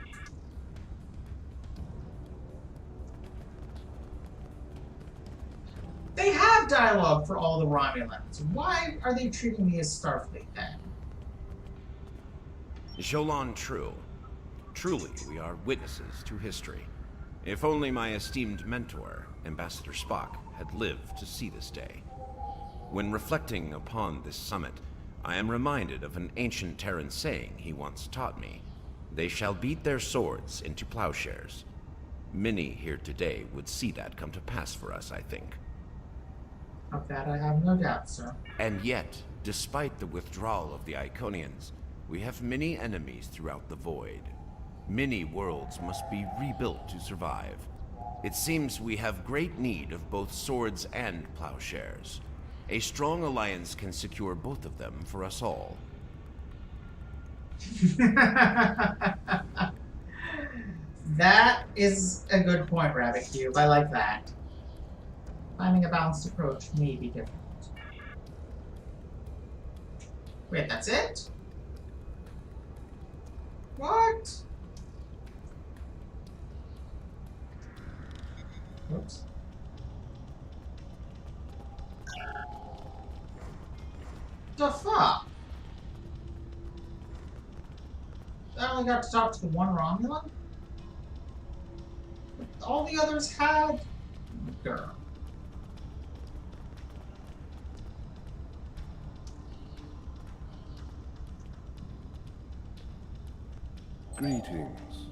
They have dialogue for all the Romulans. Why are they treating me as Starfleet then? Jolan True. Truly, we are witnesses to history. If only my esteemed mentor, Ambassador Spock, had lived to see this day. When reflecting upon this summit, I am reminded of an ancient Terran saying he once taught me. They shall beat their swords into plowshares. Many here today would see that come to pass for us, I think. Of that I have no doubt, sir. And yet, despite the withdrawal of the Iconians, we have many enemies throughout the void. Many worlds must be rebuilt to survive. It seems we have great need of both swords and plowshares. A strong alliance can secure both of them for us all. That is a good point, Rabbit Cube. I like that. Finding a balanced approach may be difficult. Wait, that's it? What? Whoops. The fuck? I only got to talk to the one Romulan? All the others had? Girl. Greetings.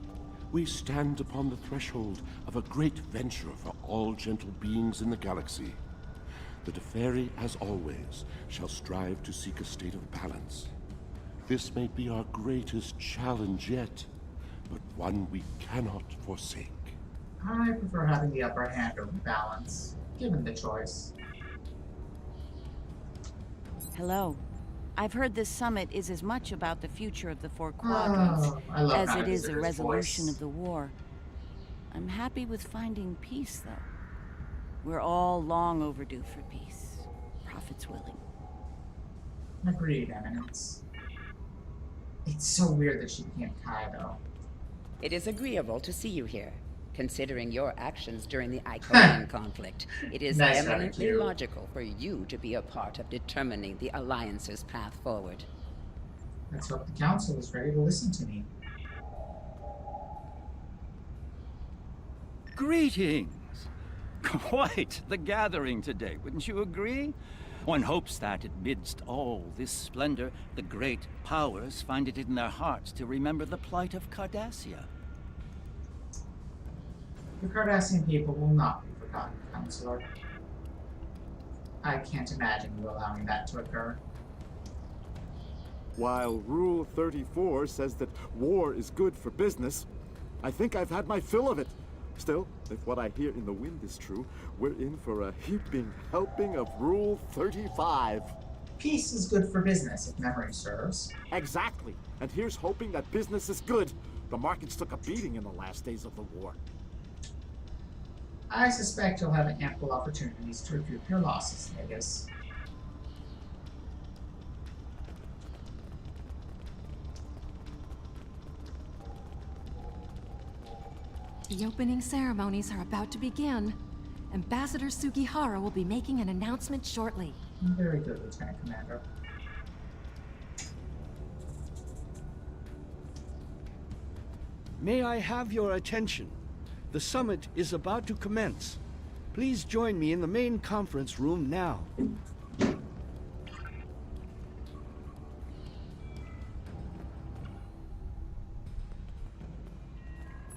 We stand upon the threshold of a great venture for all gentle beings in the galaxy. The Deferi, as always, shall strive to seek a state of balance. This may be our greatest challenge yet, but one we cannot forsake. I prefer having the upper hand over balance, given the choice. Hello. I've heard this summit is as much about the future of the four quadrants as it is a resolution of the war. I'm happy with finding peace, though. We're all long overdue for peace. Prophets willing. Agreed, Eminence. It's so weird that she became Kai, though. It is agreeable to see you here. Considering your actions during the Iconian conflict, it is Nice eminently logical for you to be a part of determining the Alliance's path forward. Let's hope the Council is ready to listen to me. Greetings! Quite the gathering today, wouldn't you agree? One hopes that, amidst all this splendor, the great powers find it in their hearts to remember the plight of Cardassia. The Cardassian people will not be forgotten, Counselor. I can't imagine you allowing that to occur. While Rule 34 says that war is good for business, I think I've had my fill of it. Still, if what I hear in the wind is true, we're in for a heaping helping of Rule 35. Peace is good for business, if memory serves. Exactly. And here's hoping that business is good. The markets took a beating in the last days of the war. I suspect you'll have ample opportunities to recoup your losses, Negus. The opening ceremonies are about to begin. Ambassador Sugihara will be making an announcement shortly. Very good, Lieutenant Commander. May I have your attention? The summit is about to commence. Please join me in the main conference room now.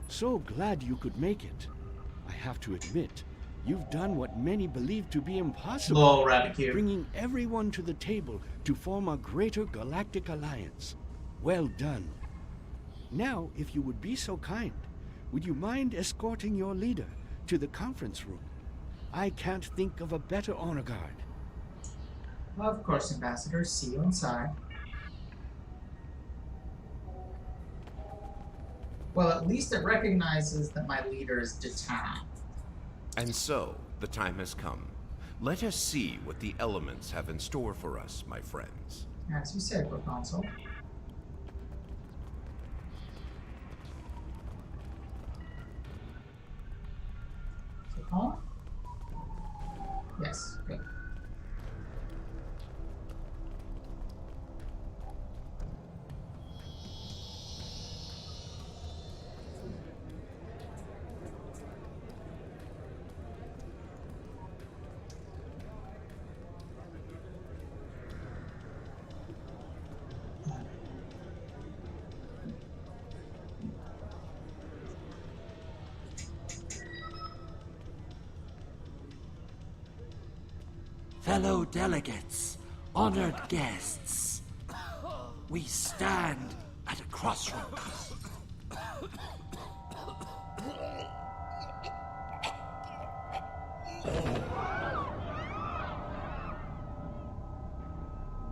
So glad you could make it. I have to admit, you've done what many believe to be impossible. Lol, Rabbit, bringing everyone to the table to form a greater galactic alliance. Well done. Now, if you would be so kind, would you mind escorting your leader to the conference room? I can't think of a better honor guard. Of course, Ambassador. See you inside. Well, at least it recognizes that my leader is Detan. And so, the time has come. Let us see what the elements have in store for us, my friends. As you said, Proconsul. Huh? Yes, good. Fellow delegates, honored guests, we stand at a crossroads.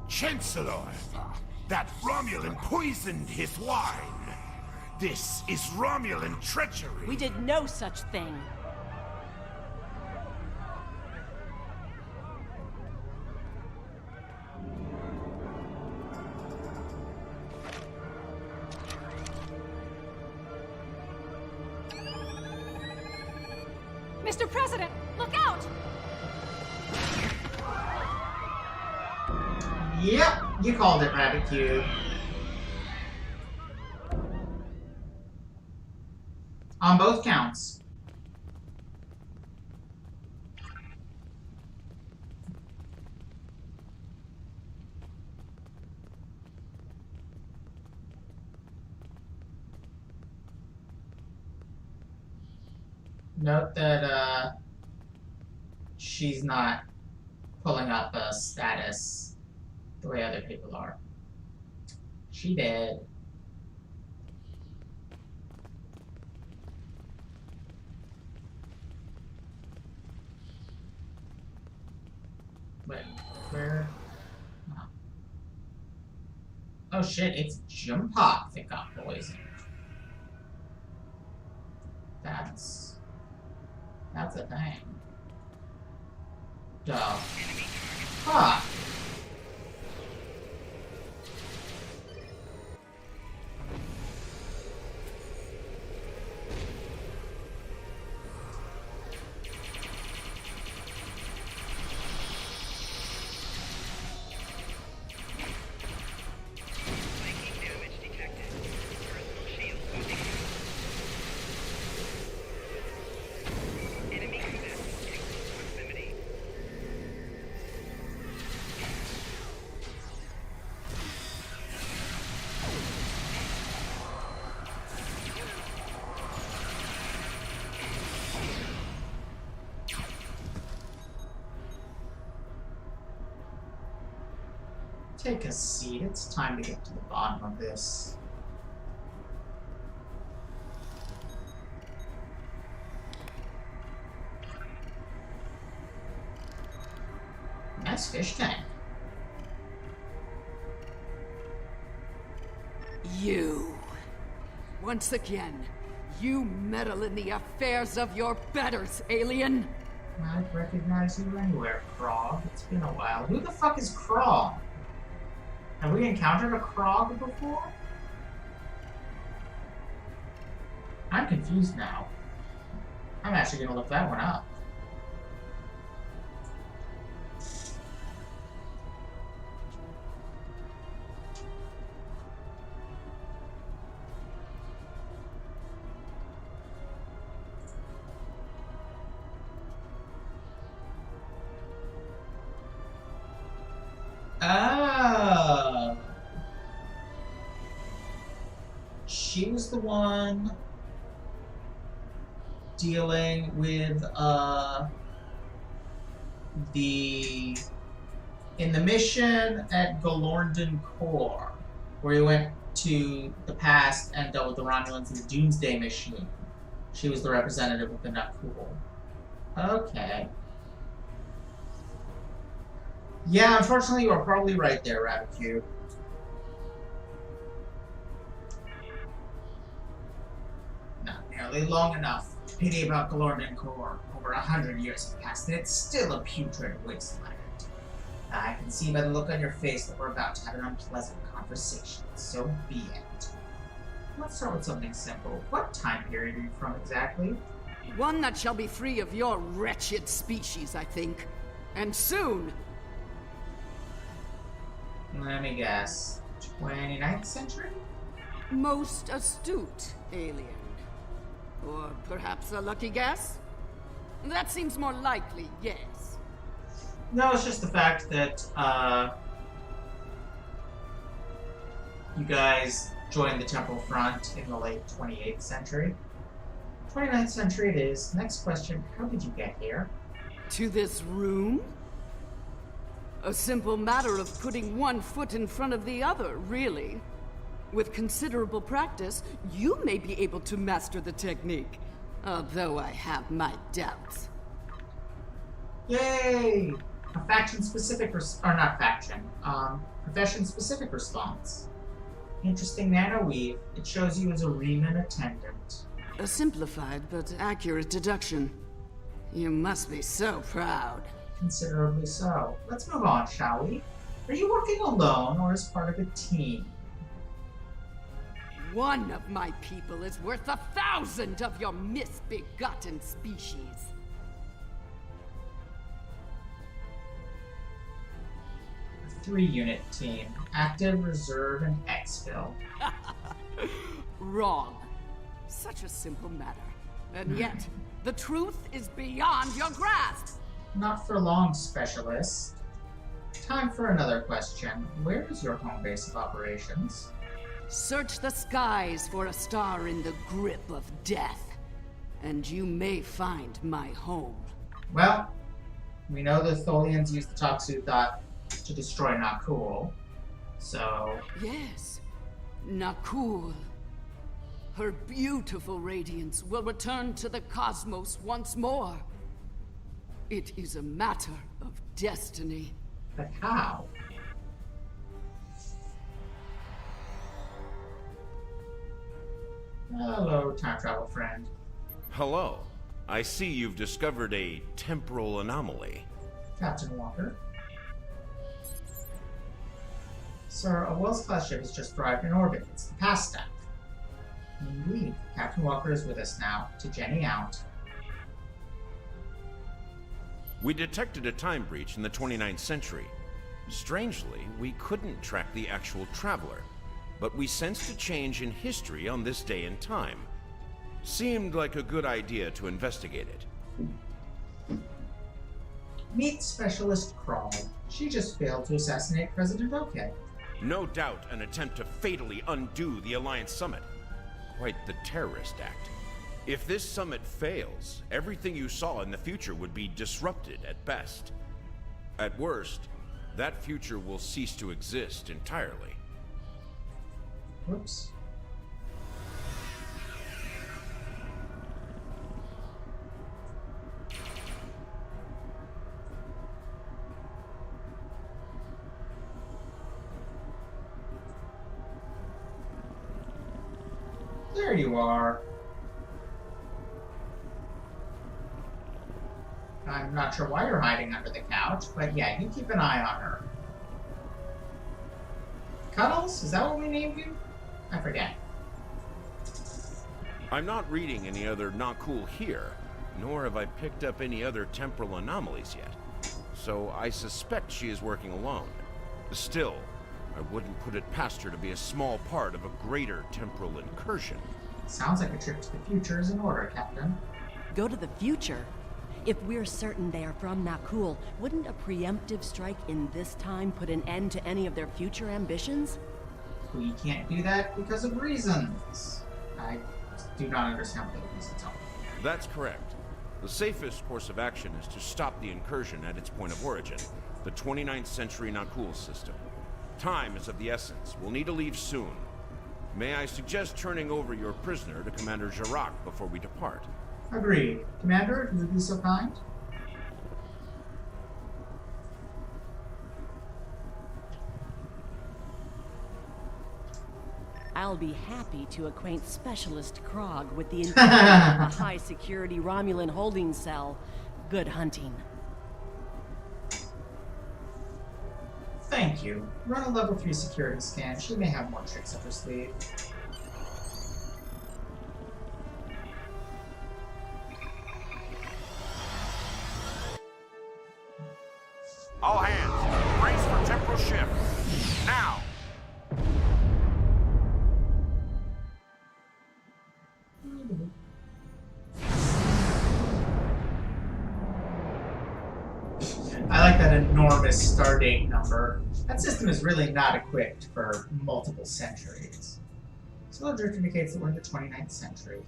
Chancellor, that Romulan poisoned his wine. This is Romulan treachery. We did no such thing. Mr. President, look out! Yep, you called it, Rabbit Cube. On both counts. Note that she's not pulling up a status the way other people are. She did. Wait, where? Oh shit, it's Jimpop that got poisoned. That's a thing. Duh. Fuck. Take a seat. It's time to get to the bottom of this. Nice fish tank. You. Once again, you meddle in the affairs of your betters, alien. I'd recognize you anywhere, Krog. It's been a while. Who the fuck is Krog? Have we encountered a Krog before? I'm confused now. I'm actually gonna look that one up. Oh. She was the one dealing with in the mission at Galorndon Core, where he went to the past and dealt with the Romulans in the Doomsday Machine. She was the representative of the Nutcool. Okay. Yeah, unfortunately, you are probably right there, Rabbit. Not nearly long enough. Pity about Galorndon Core. Over 100 years have passed, and it's still a putrid wasteland. I can see by the look on your face that we're about to have an unpleasant conversation. So be it. Let's start with something simple. What time period are you from exactly? One that shall be free of your wretched species, I think. And soon. Let me guess. 29th century? Most astute, alien. Or perhaps a lucky guess? That seems more likely, yes. No, it's just the fact that, you guys joined the Temple Front in the late 28th century. 29th century it is. Next question, how did you get here? To this room? A simple matter of putting one foot in front of the other, really. With considerable practice, you may be able to master the technique. Although I have my doubts. Yay! A faction-specific, or not faction, profession-specific response. Interesting nanoweave. It shows you as a Riemann attendant. A simplified but accurate deduction. You must be so proud. Considerably so. Let's move on, shall we? Are you working alone or as part of a team? One of my people is worth 1,000 of your misbegotten species. A 3-unit team. Active, reserve, and exfil. Wrong. Such a simple matter. And yet, the truth is beyond your grasp. Not for long, specialist. Time for another question. Where is your home base of operations? Search the skies for a star in the grip of death. and you may find my home. Well, we know the Tholians used the Toxuthot to destroy Nakul, so... Yes, Nakul. Her beautiful radiance will return to the cosmos once more. It is a matter of destiny. But how? Hello, time travel friend. Hello. I see you've discovered a temporal anomaly. Captain Walker. Sir, a Wells-class ship has just arrived in orbit. It's the past stack. Indeed. Captain Walker is with us now, to Jenny out. We detected a time breach in the 29th century. Strangely, we couldn't track the actual traveler, but we sensed a change in history on this day and time. Seemed like a good idea to investigate it. Meet Specialist Crawl. She just failed to assassinate President Oke. No doubt an attempt to fatally undo the Alliance Summit. Quite the terrorist act. If this summit fails, everything you saw in the future would be disrupted at best. At worst, that future will cease to exist entirely. Whoops. There you are. I'm not sure why you're hiding under the couch, but yeah, you keep an eye on her. Cuddles? Is that what we named you? I forget. I'm not reading any other not cool here, nor have I picked up any other temporal anomalies yet. So I suspect she is working alone. Still, I wouldn't put it past her to be a small part of a greater temporal incursion. Sounds like a trip to the future is in order, Captain. Go to the future? If we're certain they are from Nakul, wouldn't a preemptive strike in this time put an end to any of their future ambitions? We can't do that because of reasons. I do not understand what the reasons are. That's correct. The safest course of action is to stop the incursion at its point of origin, the 29th century Nakul system. Time is of the essence. We'll need to leave soon. May I suggest turning over your prisoner to Commander Jirac before we depart? Agreed. Commander, if you would be so kind. I'll be happy to acquaint Specialist Krog with the interior of a high-security Romulan holding cell. Good hunting. Thank you. Run a level 3 security scan. She may have more tricks up her sleeve. All hands, brace for temporal shift. Now! I like that enormous stardate number. That system is really not equipped for multiple centuries. Solar drift indicates that we're in the 29th century.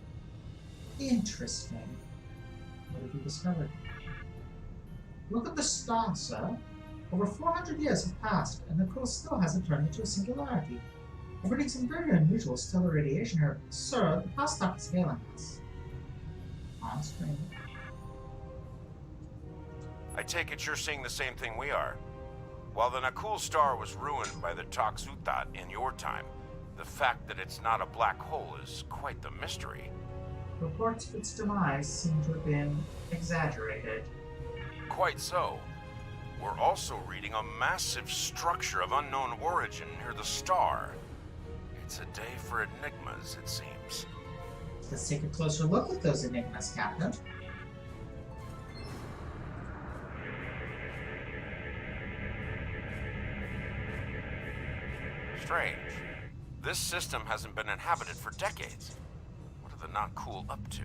Interesting. What have you discovered? Look at the star, sir. Over 400 years have passed, and the core still hasn't turned into a singularity. We're getting some very unusual stellar radiation here. Sir, the past stock is failing us. On screen. I take it you're seeing the same thing we are. While the Nakul star was ruined by the Toxuthot in your time, the fact that it's not a black hole is quite the mystery. Reports of its demise seem to have been exaggerated. Quite so. We're also reading a massive structure of unknown origin near the star. It's a day for enigmas, it seems. Let's take a closer look at those enigmas, Captain. Strange. This system hasn't been inhabited for decades. What are the Nakul up to?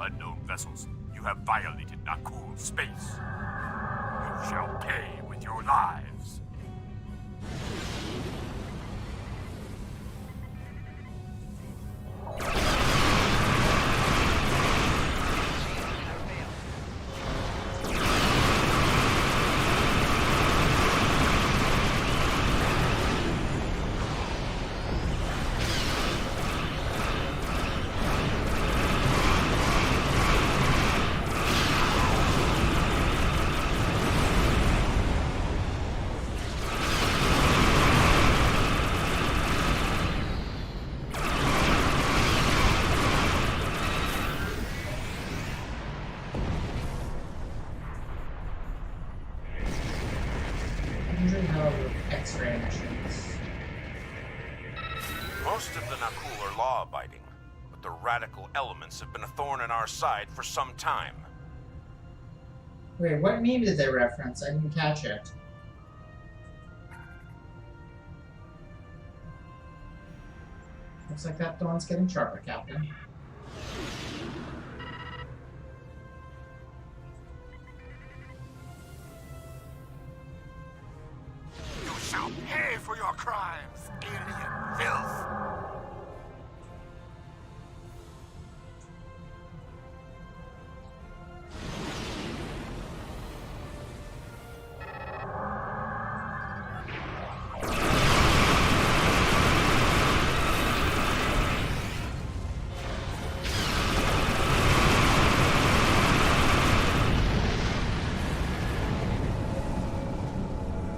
Unknown vessels. You you have violated Nakul space. You shall pay with your lives. X-ray missions. Most of the Nakul are law-abiding, but the radical elements have been a thorn in our side for some time. Wait, what meme did they reference? I didn't catch it. Looks like that thorn's getting sharper, Captain. You shall pay for your crimes, alien filth!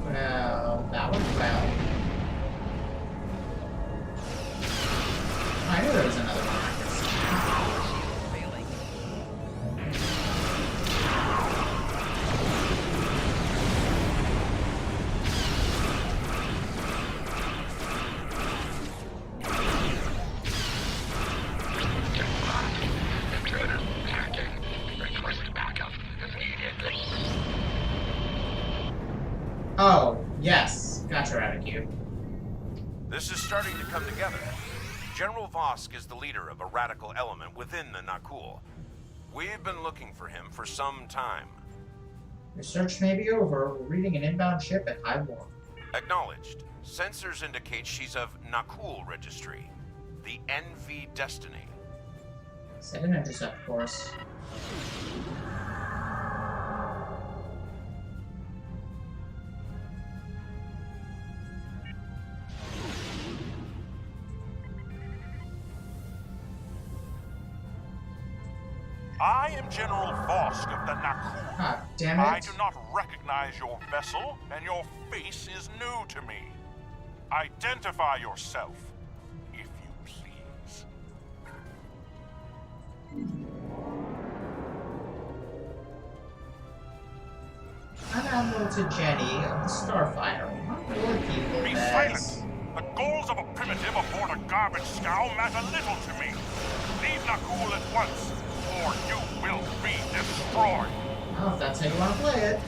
Well, that went well. I knew there was another one. Oh, yes. Gotcha, Radicu. This is starting to come together. General Vosk is the leader of a radical element within the Nakul. We've been looking for him for some time. Research may be over. We're reading an inbound ship at high warp. Acknowledged. Sensors indicate she's of Nakul registry. The NV Destiny. Set an intercept course. I am General Vosk of the Nakul. Ah, damn it. I do not recognize your vessel, and your face is new to me. Identify yourself, if you please. I'm Admiral to Jenny of the Starfighter. What more people Be guys? silent! The goals of a primitive aboard a garbage scow matter little to me. Leave Nakul at once, or you will be destroyed. Oh, if that's how you want to play it.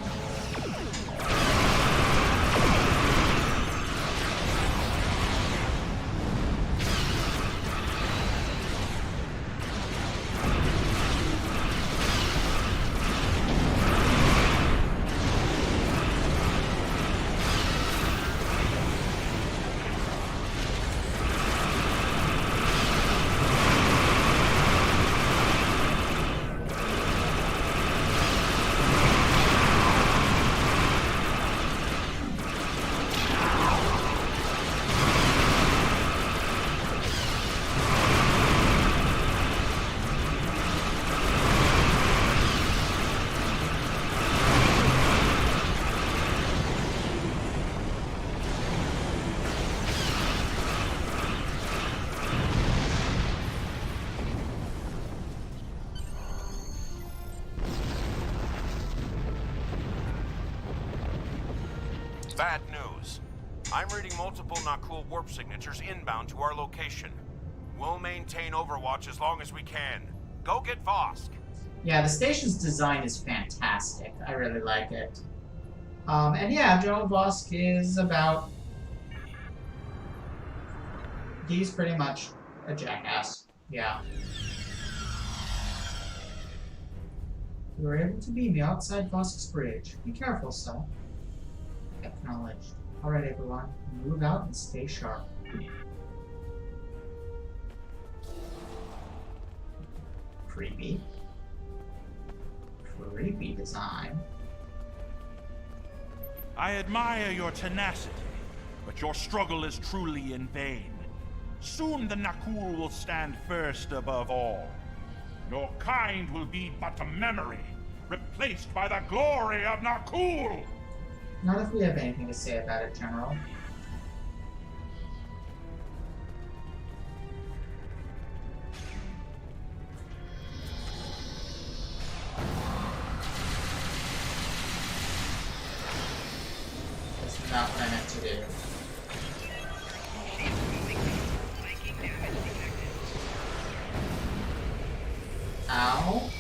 Bad news. I'm reading multiple Nakul warp signatures inbound to our location. We'll maintain overwatch as long as we can. Go get Vosk. Yeah, the station's design is fantastic. I really like it. And yeah, General Vosk is about... He's pretty much a jackass. Yeah. You were able to beam me outside Fosk's Bridge. Be careful, sir. Acknowledged. Alright, everyone. Move out and stay sharp. Creepy. Creepy design. I admire your tenacity, but your struggle is truly in vain. Soon the Nakul will stand first above all. Your kind will be but a memory, replaced by the glory of Nakul! Not if we have anything to say about it, General. That's not what I meant to do. Ow.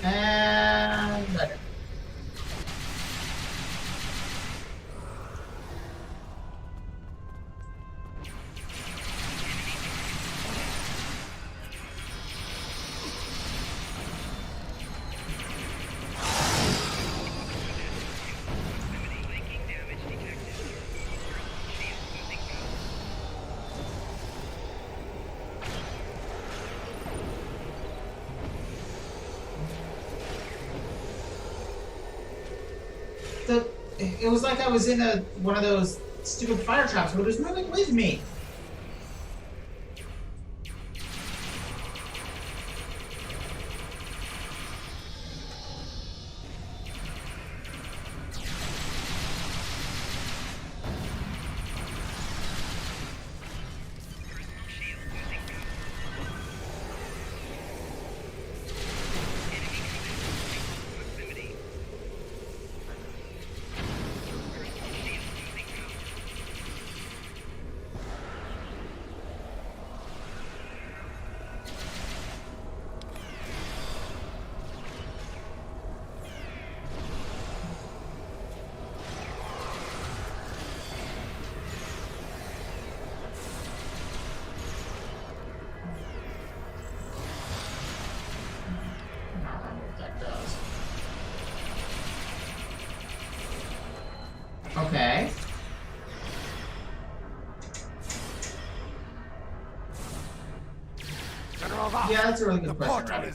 And... let it. It was like I was in one of those stupid fire traps, but it was moving with me. Okay. Yeah, that's a really good question.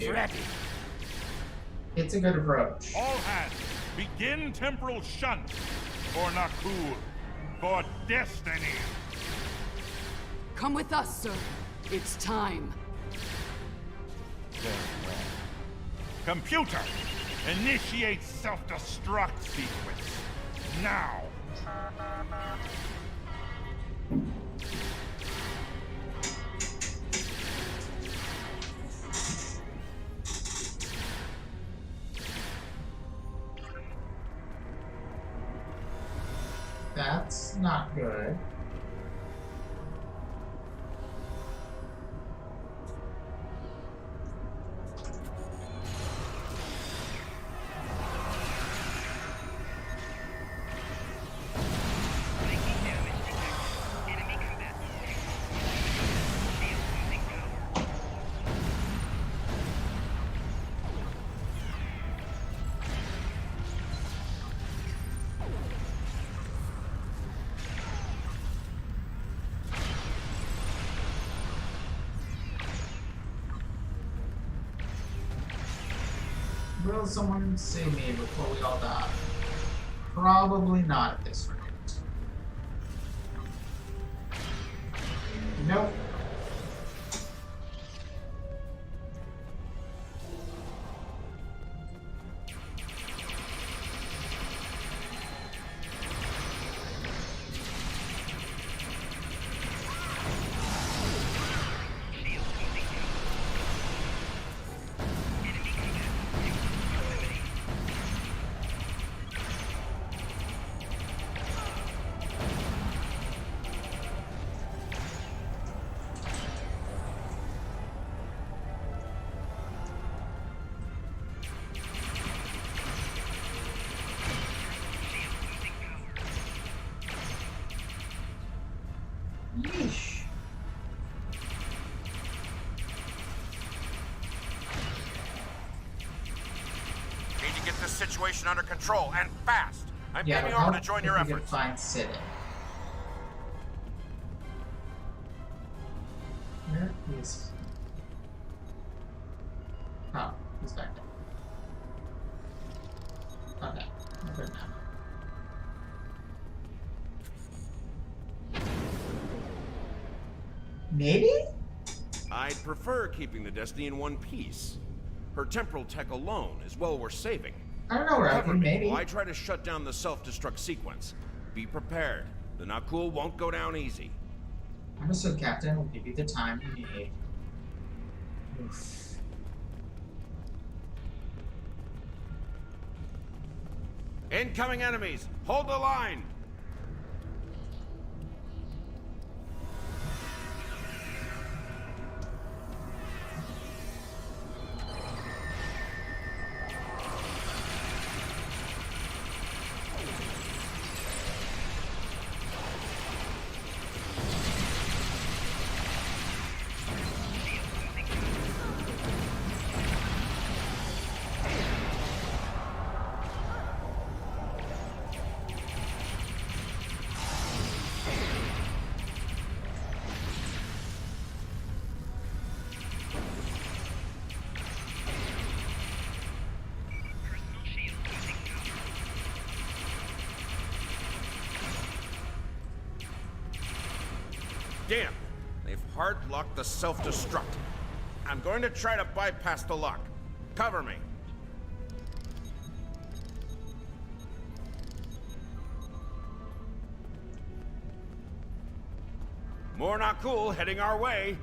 It's a good approach. All hands, begin temporal shunt for Nakul, for destiny. Come with us, sir. It's time. Very well. Computer, initiate self-destruct sequence. Now. That's not good. Will someone save me before we all die? Probably not at this rate. Nope. situation under control, and fast. I'm Yeah, beaming but over to join your if we efforts. can find Sid. Where is... Oh, he's back there. Okay, good now. Maybe? I'd prefer keeping the Destiny in one piece. Her temporal tech alone is well worth saving. I don't know, Cover Rocky, me maybe. while I try to shut down the self-destruct sequence. Be prepared. The Nakul won't go down easy. Understood, Captain. We'll give you the time you need. Oof. Incoming enemies! Hold the line! Damn! They've hard-locked the self-destruct. I'm going to try to bypass the lock. Cover me. More not cool heading our way.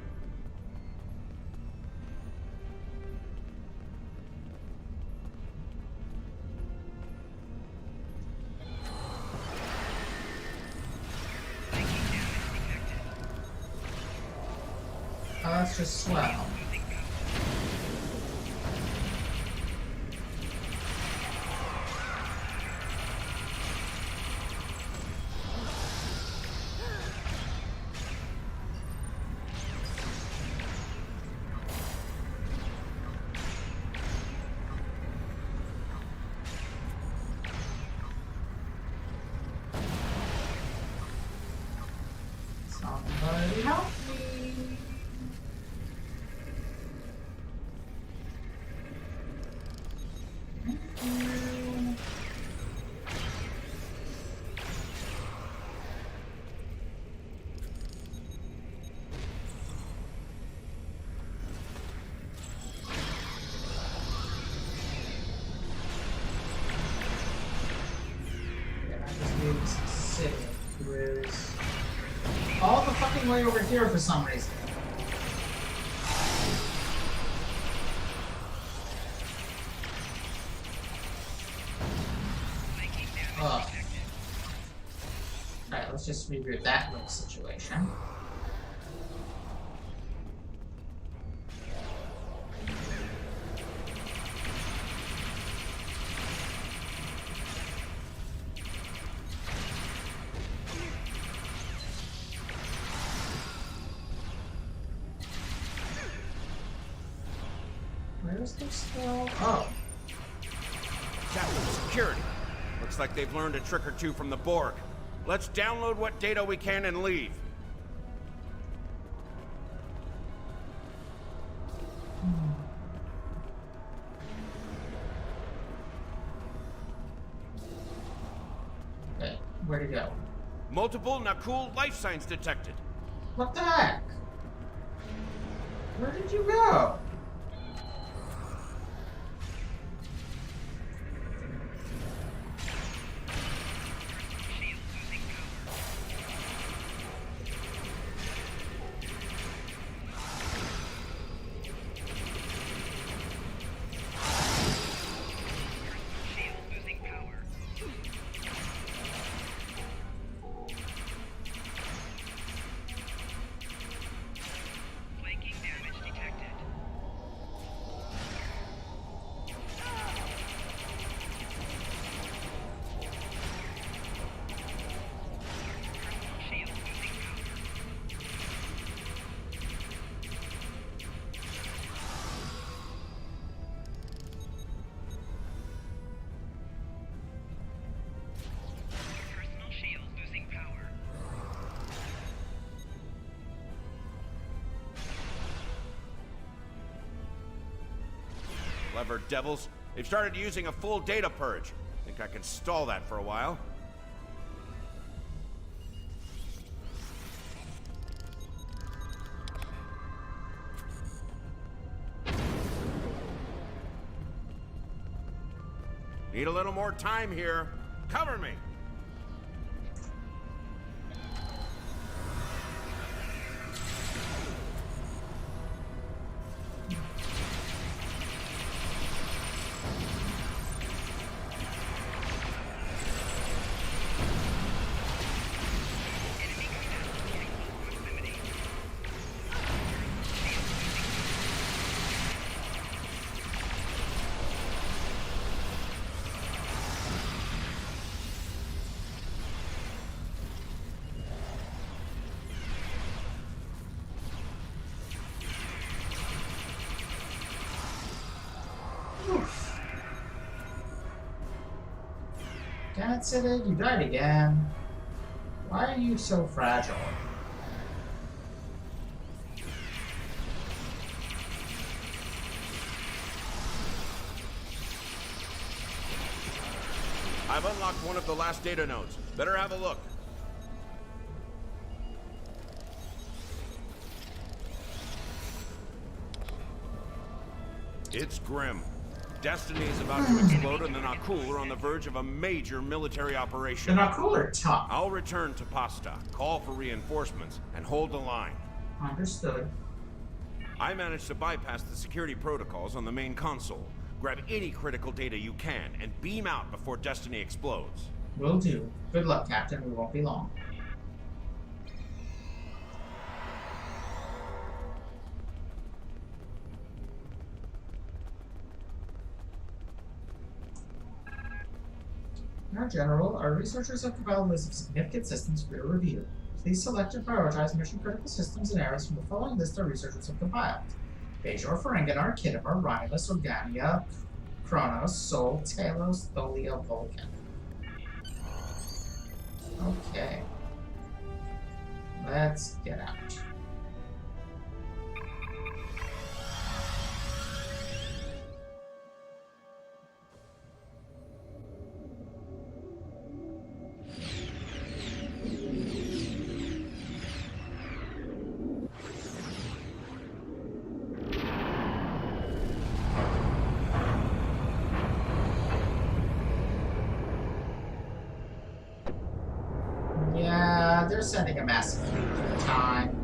Oh, that's just swell. Somebody help me. City, who is all the fucking way over here for some reason. Ugh. Alright, let's just reboot that little situation. Where's the spell? Oh. Captain, security. Looks like they've learned a trick or two from the Borg. Let's download what data we can and leave. Okay, where'd he go? Multiple Nakul life signs detected. What the heck? Where did you go? clever devils. They've started using a full data purge. Think I can stall that for a while. Need a little more time here. Cover me! Damn it, City, you died again. Why are you so fragile? I've unlocked one of the last data nodes. Better have a look. It's grim. Destiny is about to explode, and the Nakul are on the verge of a major military operation. The Nakul are tough. I'll return to Pasta, call for reinforcements, and hold the line. Understood. I managed to bypass the security protocols on the main console. Grab any critical data you can, and beam out before Destiny explodes. Will do. Good luck, Captain. We won't be long. Now, General, our researchers have compiled a list of significant systems for your review. Please select and prioritize mission-critical systems and areas from the following list our researchers have compiled. Bajor, Ferenginar, Kittimer, Rhinus, Organia, Kronos, Sol, Talos, Tholio, Vulcan. Okay. Let's get out. Yeah, they're sending a massive fleet through time.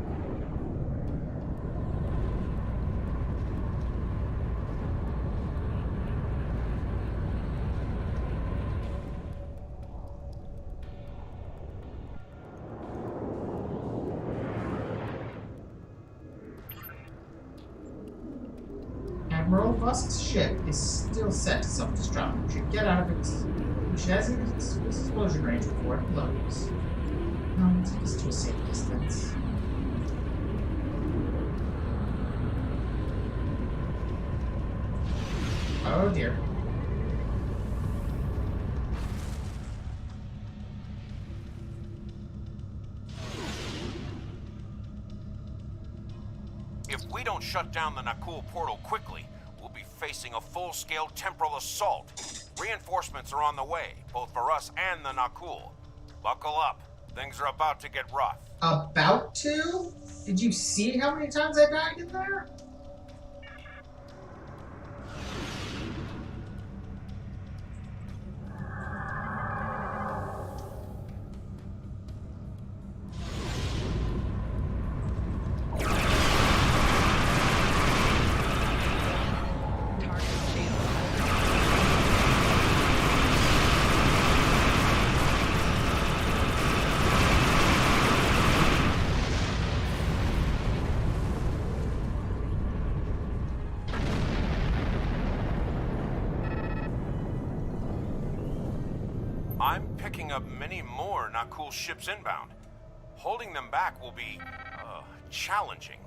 Admiral Busk's ship is still set to self-destruct. We should get out of its... We should exit its explosion range before it blows. Take us to a safe distance. Oh dear. If we don't shut down the Nakul portal quickly, we'll be facing a full-scale temporal assault. Reinforcements are on the way, both for us and the Nakul. Buckle up. Things are about to get rough. About to? Did you see how many times I died in there? I'm picking up many more Nakul ships inbound. Holding them back will be, challenging.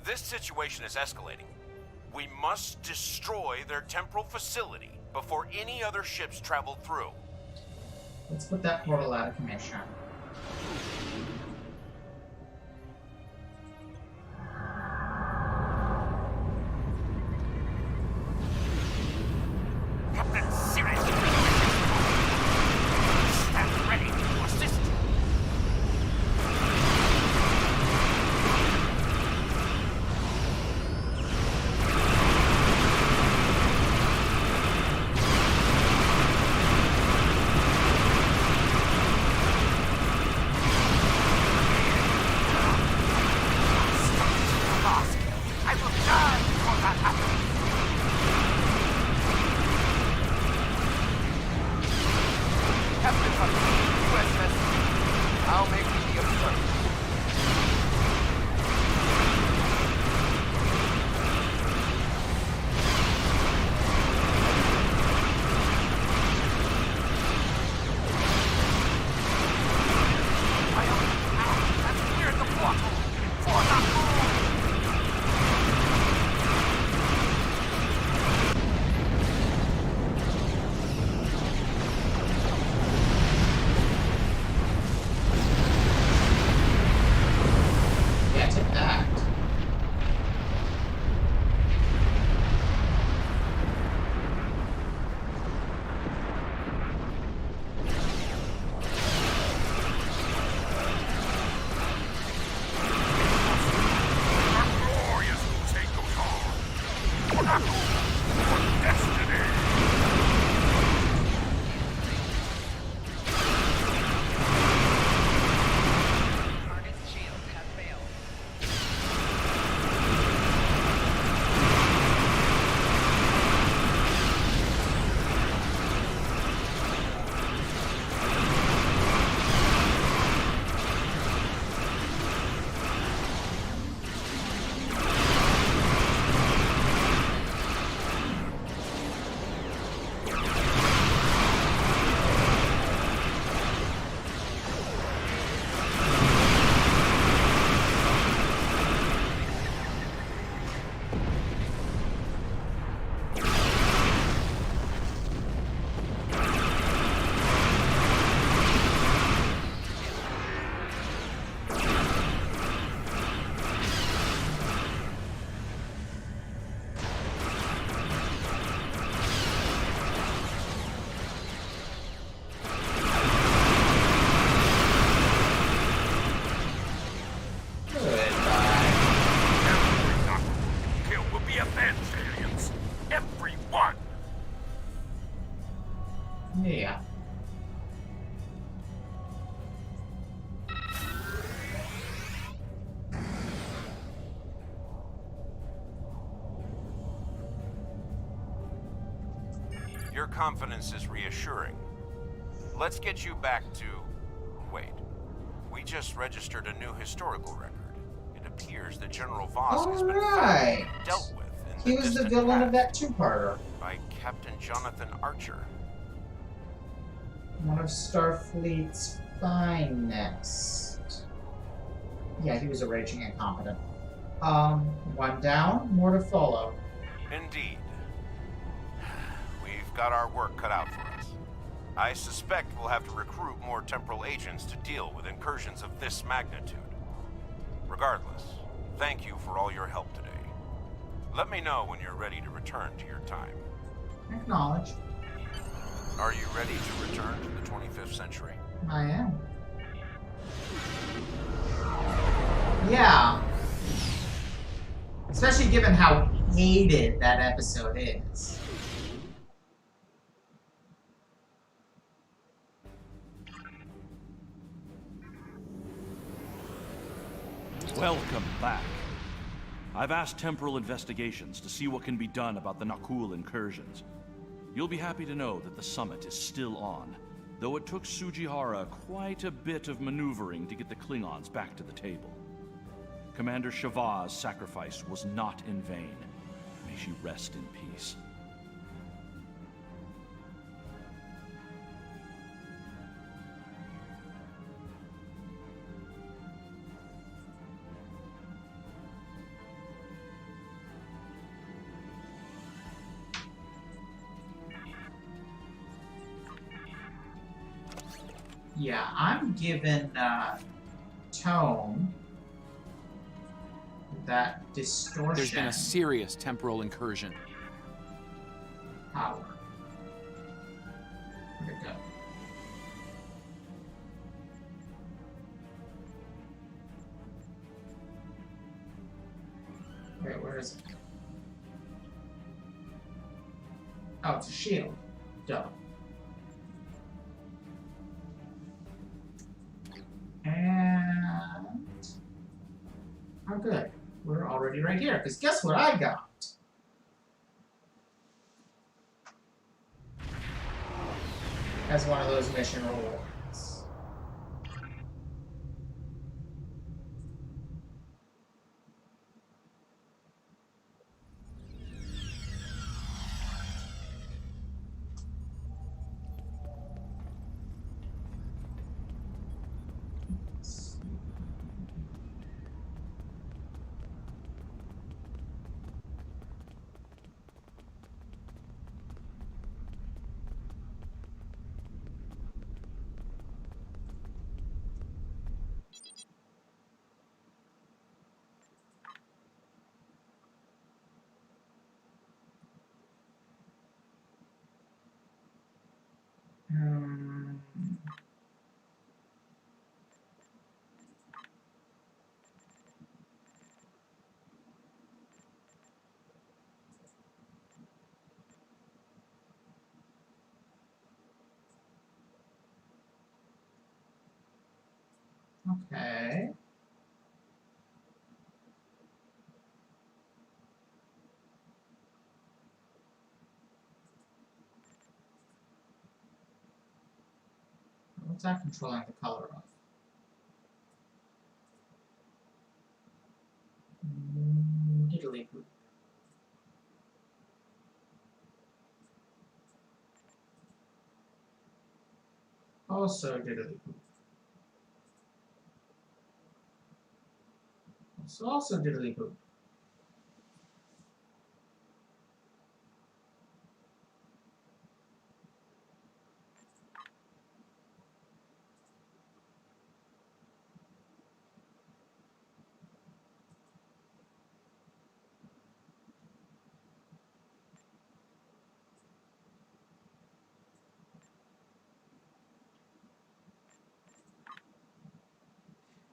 This situation is escalating. We must destroy their temporal facility before any other ships travel through. Let's put that portal out of commission. Yeah. Your confidence is reassuring. Let's get you back to... Wait. We just registered a new historical record. It appears that General Voss has been found and dealt with in He was the villain of that two-parter. by Captain Jonathan Archer. One of Starfleet's finest. Yeah, he was a raging incompetent. One down, more to follow. Indeed. We've got our work cut out for us. I suspect we'll have to recruit more temporal agents to deal with incursions of this magnitude. Regardless, thank you for all your help today. Let me know when you're ready to return to your time. Acknowledge. Are you ready to return to the 25th century? I am. Yeah. Especially given how hated that episode is. Welcome back. I've asked Temporal Investigations to see what can be done about the Nakul incursions. You'll be happy to know that the summit is still on, though it took Sujihara quite a bit of maneuvering to get the Klingons back to the table. Commander Shavah's sacrifice was not in vain. May she rest in peace. Yeah, I'm giving Tone that distortion. There's been a serious temporal incursion. Power. Where'd it go? Wait, where is it? Oh, it's a shield. Duh. And... oh, good. We're already right here, because guess what I got? As one of those mission rewards. Okay. What's that controlling the color of? Diddly poop. Also diddly poop. Also diddly poop.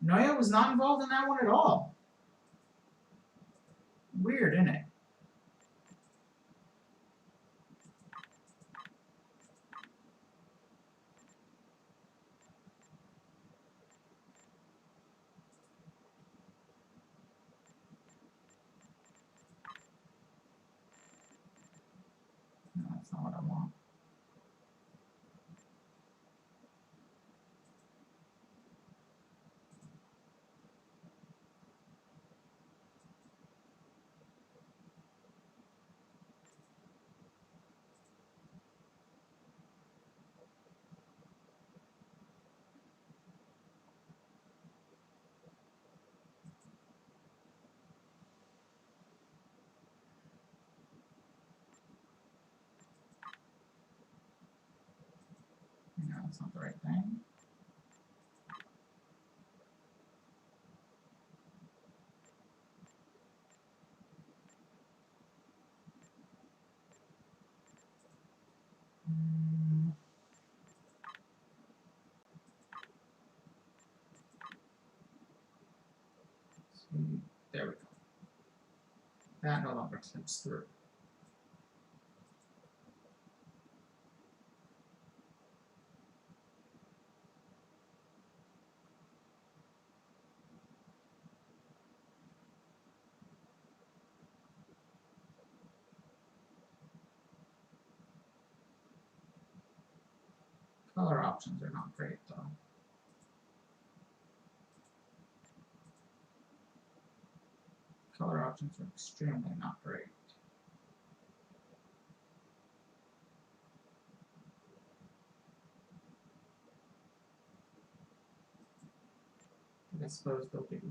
Noya was not involved in that one at all. Weird, isn't it? That's not what I want. No, that's not the right thing. See, there we go. That no longer slips through. Color options are not great though. Color options are extremely not great. But I suppose they'll be.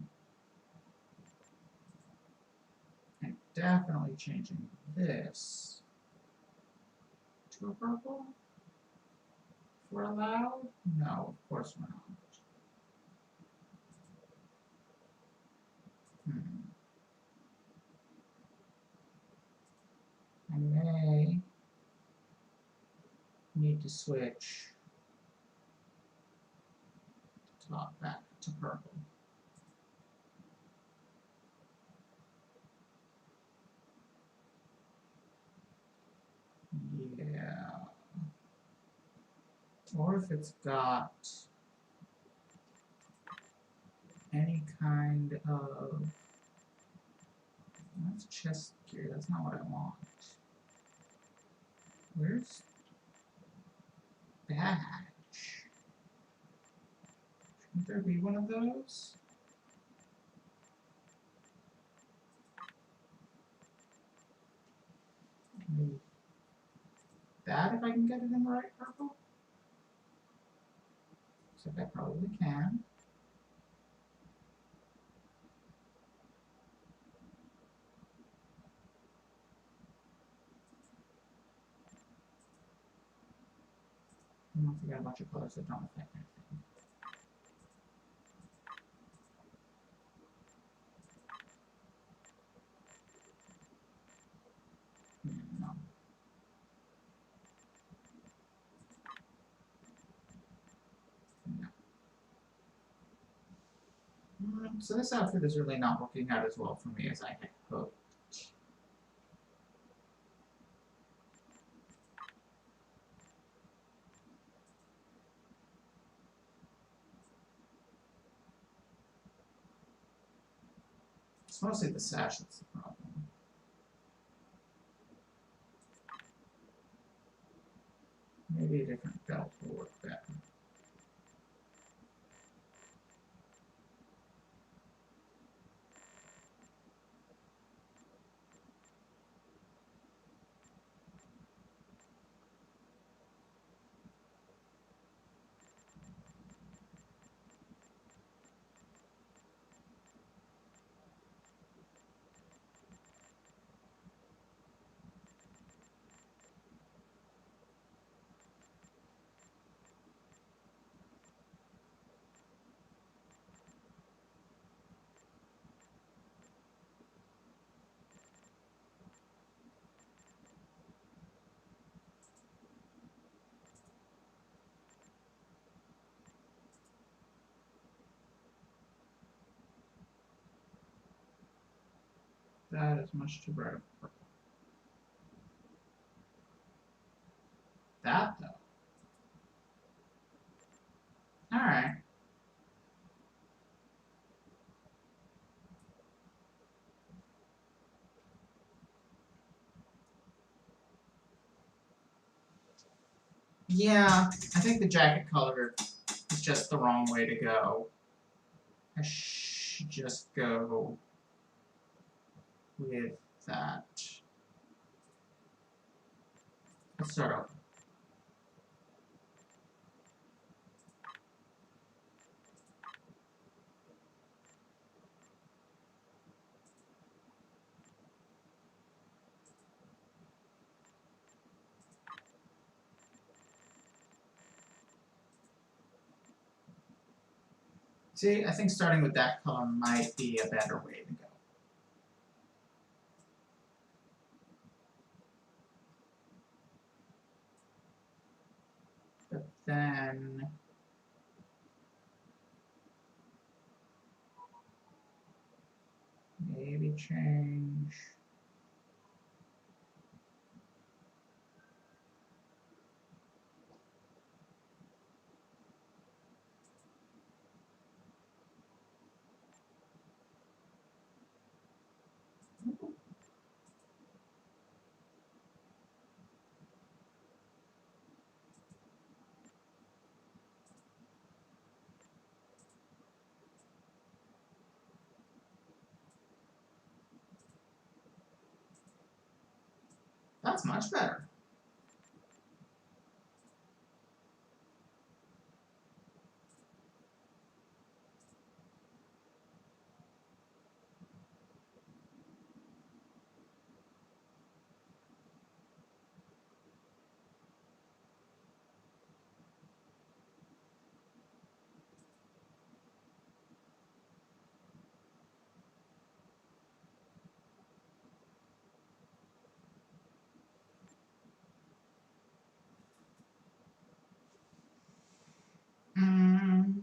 I'm definitely changing this to a purple. If we're allowed? No, of course we're not. I may need to switch the top back to purple. Yeah. Or if it's got any kind of, that's chest gear, that's not what I want. Where's badge? Shouldn't there be one of those? Maybe that if I can get it in the right purple? So I probably can. And once again, a bunch of colors that don't affect anything. No. No. So this outfit is really not working out as well for me as I had hoped. It's mostly the sash that's the problem. Maybe a different belt will work better. That is much too bright of purple. That though. Alright. Yeah, I think the jacket color is just the wrong way to go. I should just go with that. Let's start over. See, I think starting with that color might be a better way to go. But then maybe change. That's much better. Mm.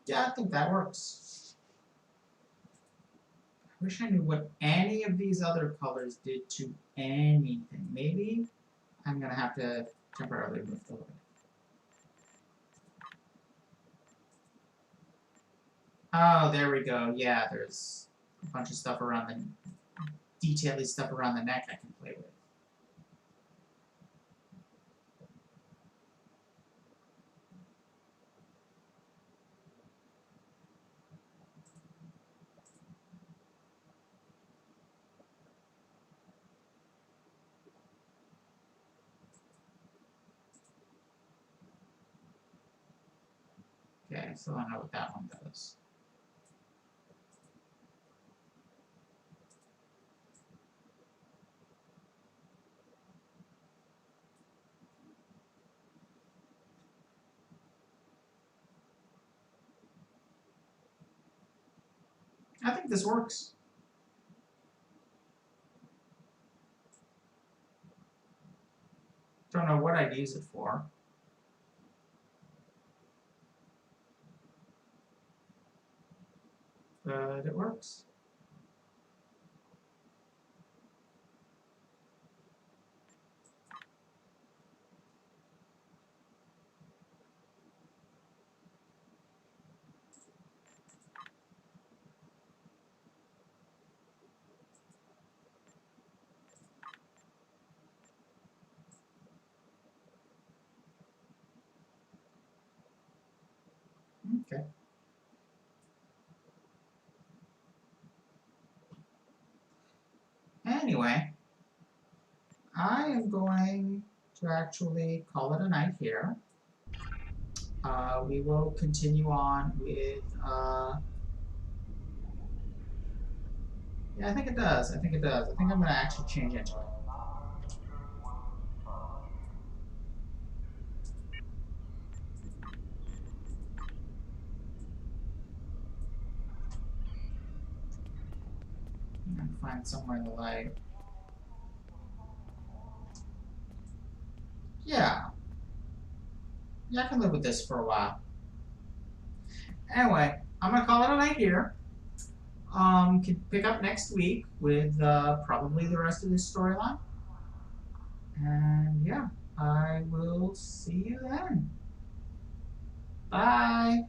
Yeah, I think that works. I wish I knew what any of these other colors did to anything. Maybe I'm gonna have to temporarily move the hood. Oh, there we go. Yeah, there's a bunch of stuff around the detaily stuff around the neck I can play with. Okay, so I don't know what that one does. I think this works. Don't know what I'd use it for. But it works. Okay. Anyway, I am going to actually call it a night here. We will continue on with, yeah, I think it does. I think it does. I think I'm going to actually change into it. I'm going to find somewhere in the light. Yeah. Yeah, I can live with this for a while. Anyway, I'm gonna call it a night here. Can pick up next week with probably the rest of this storyline. And yeah, I will see you then. Bye.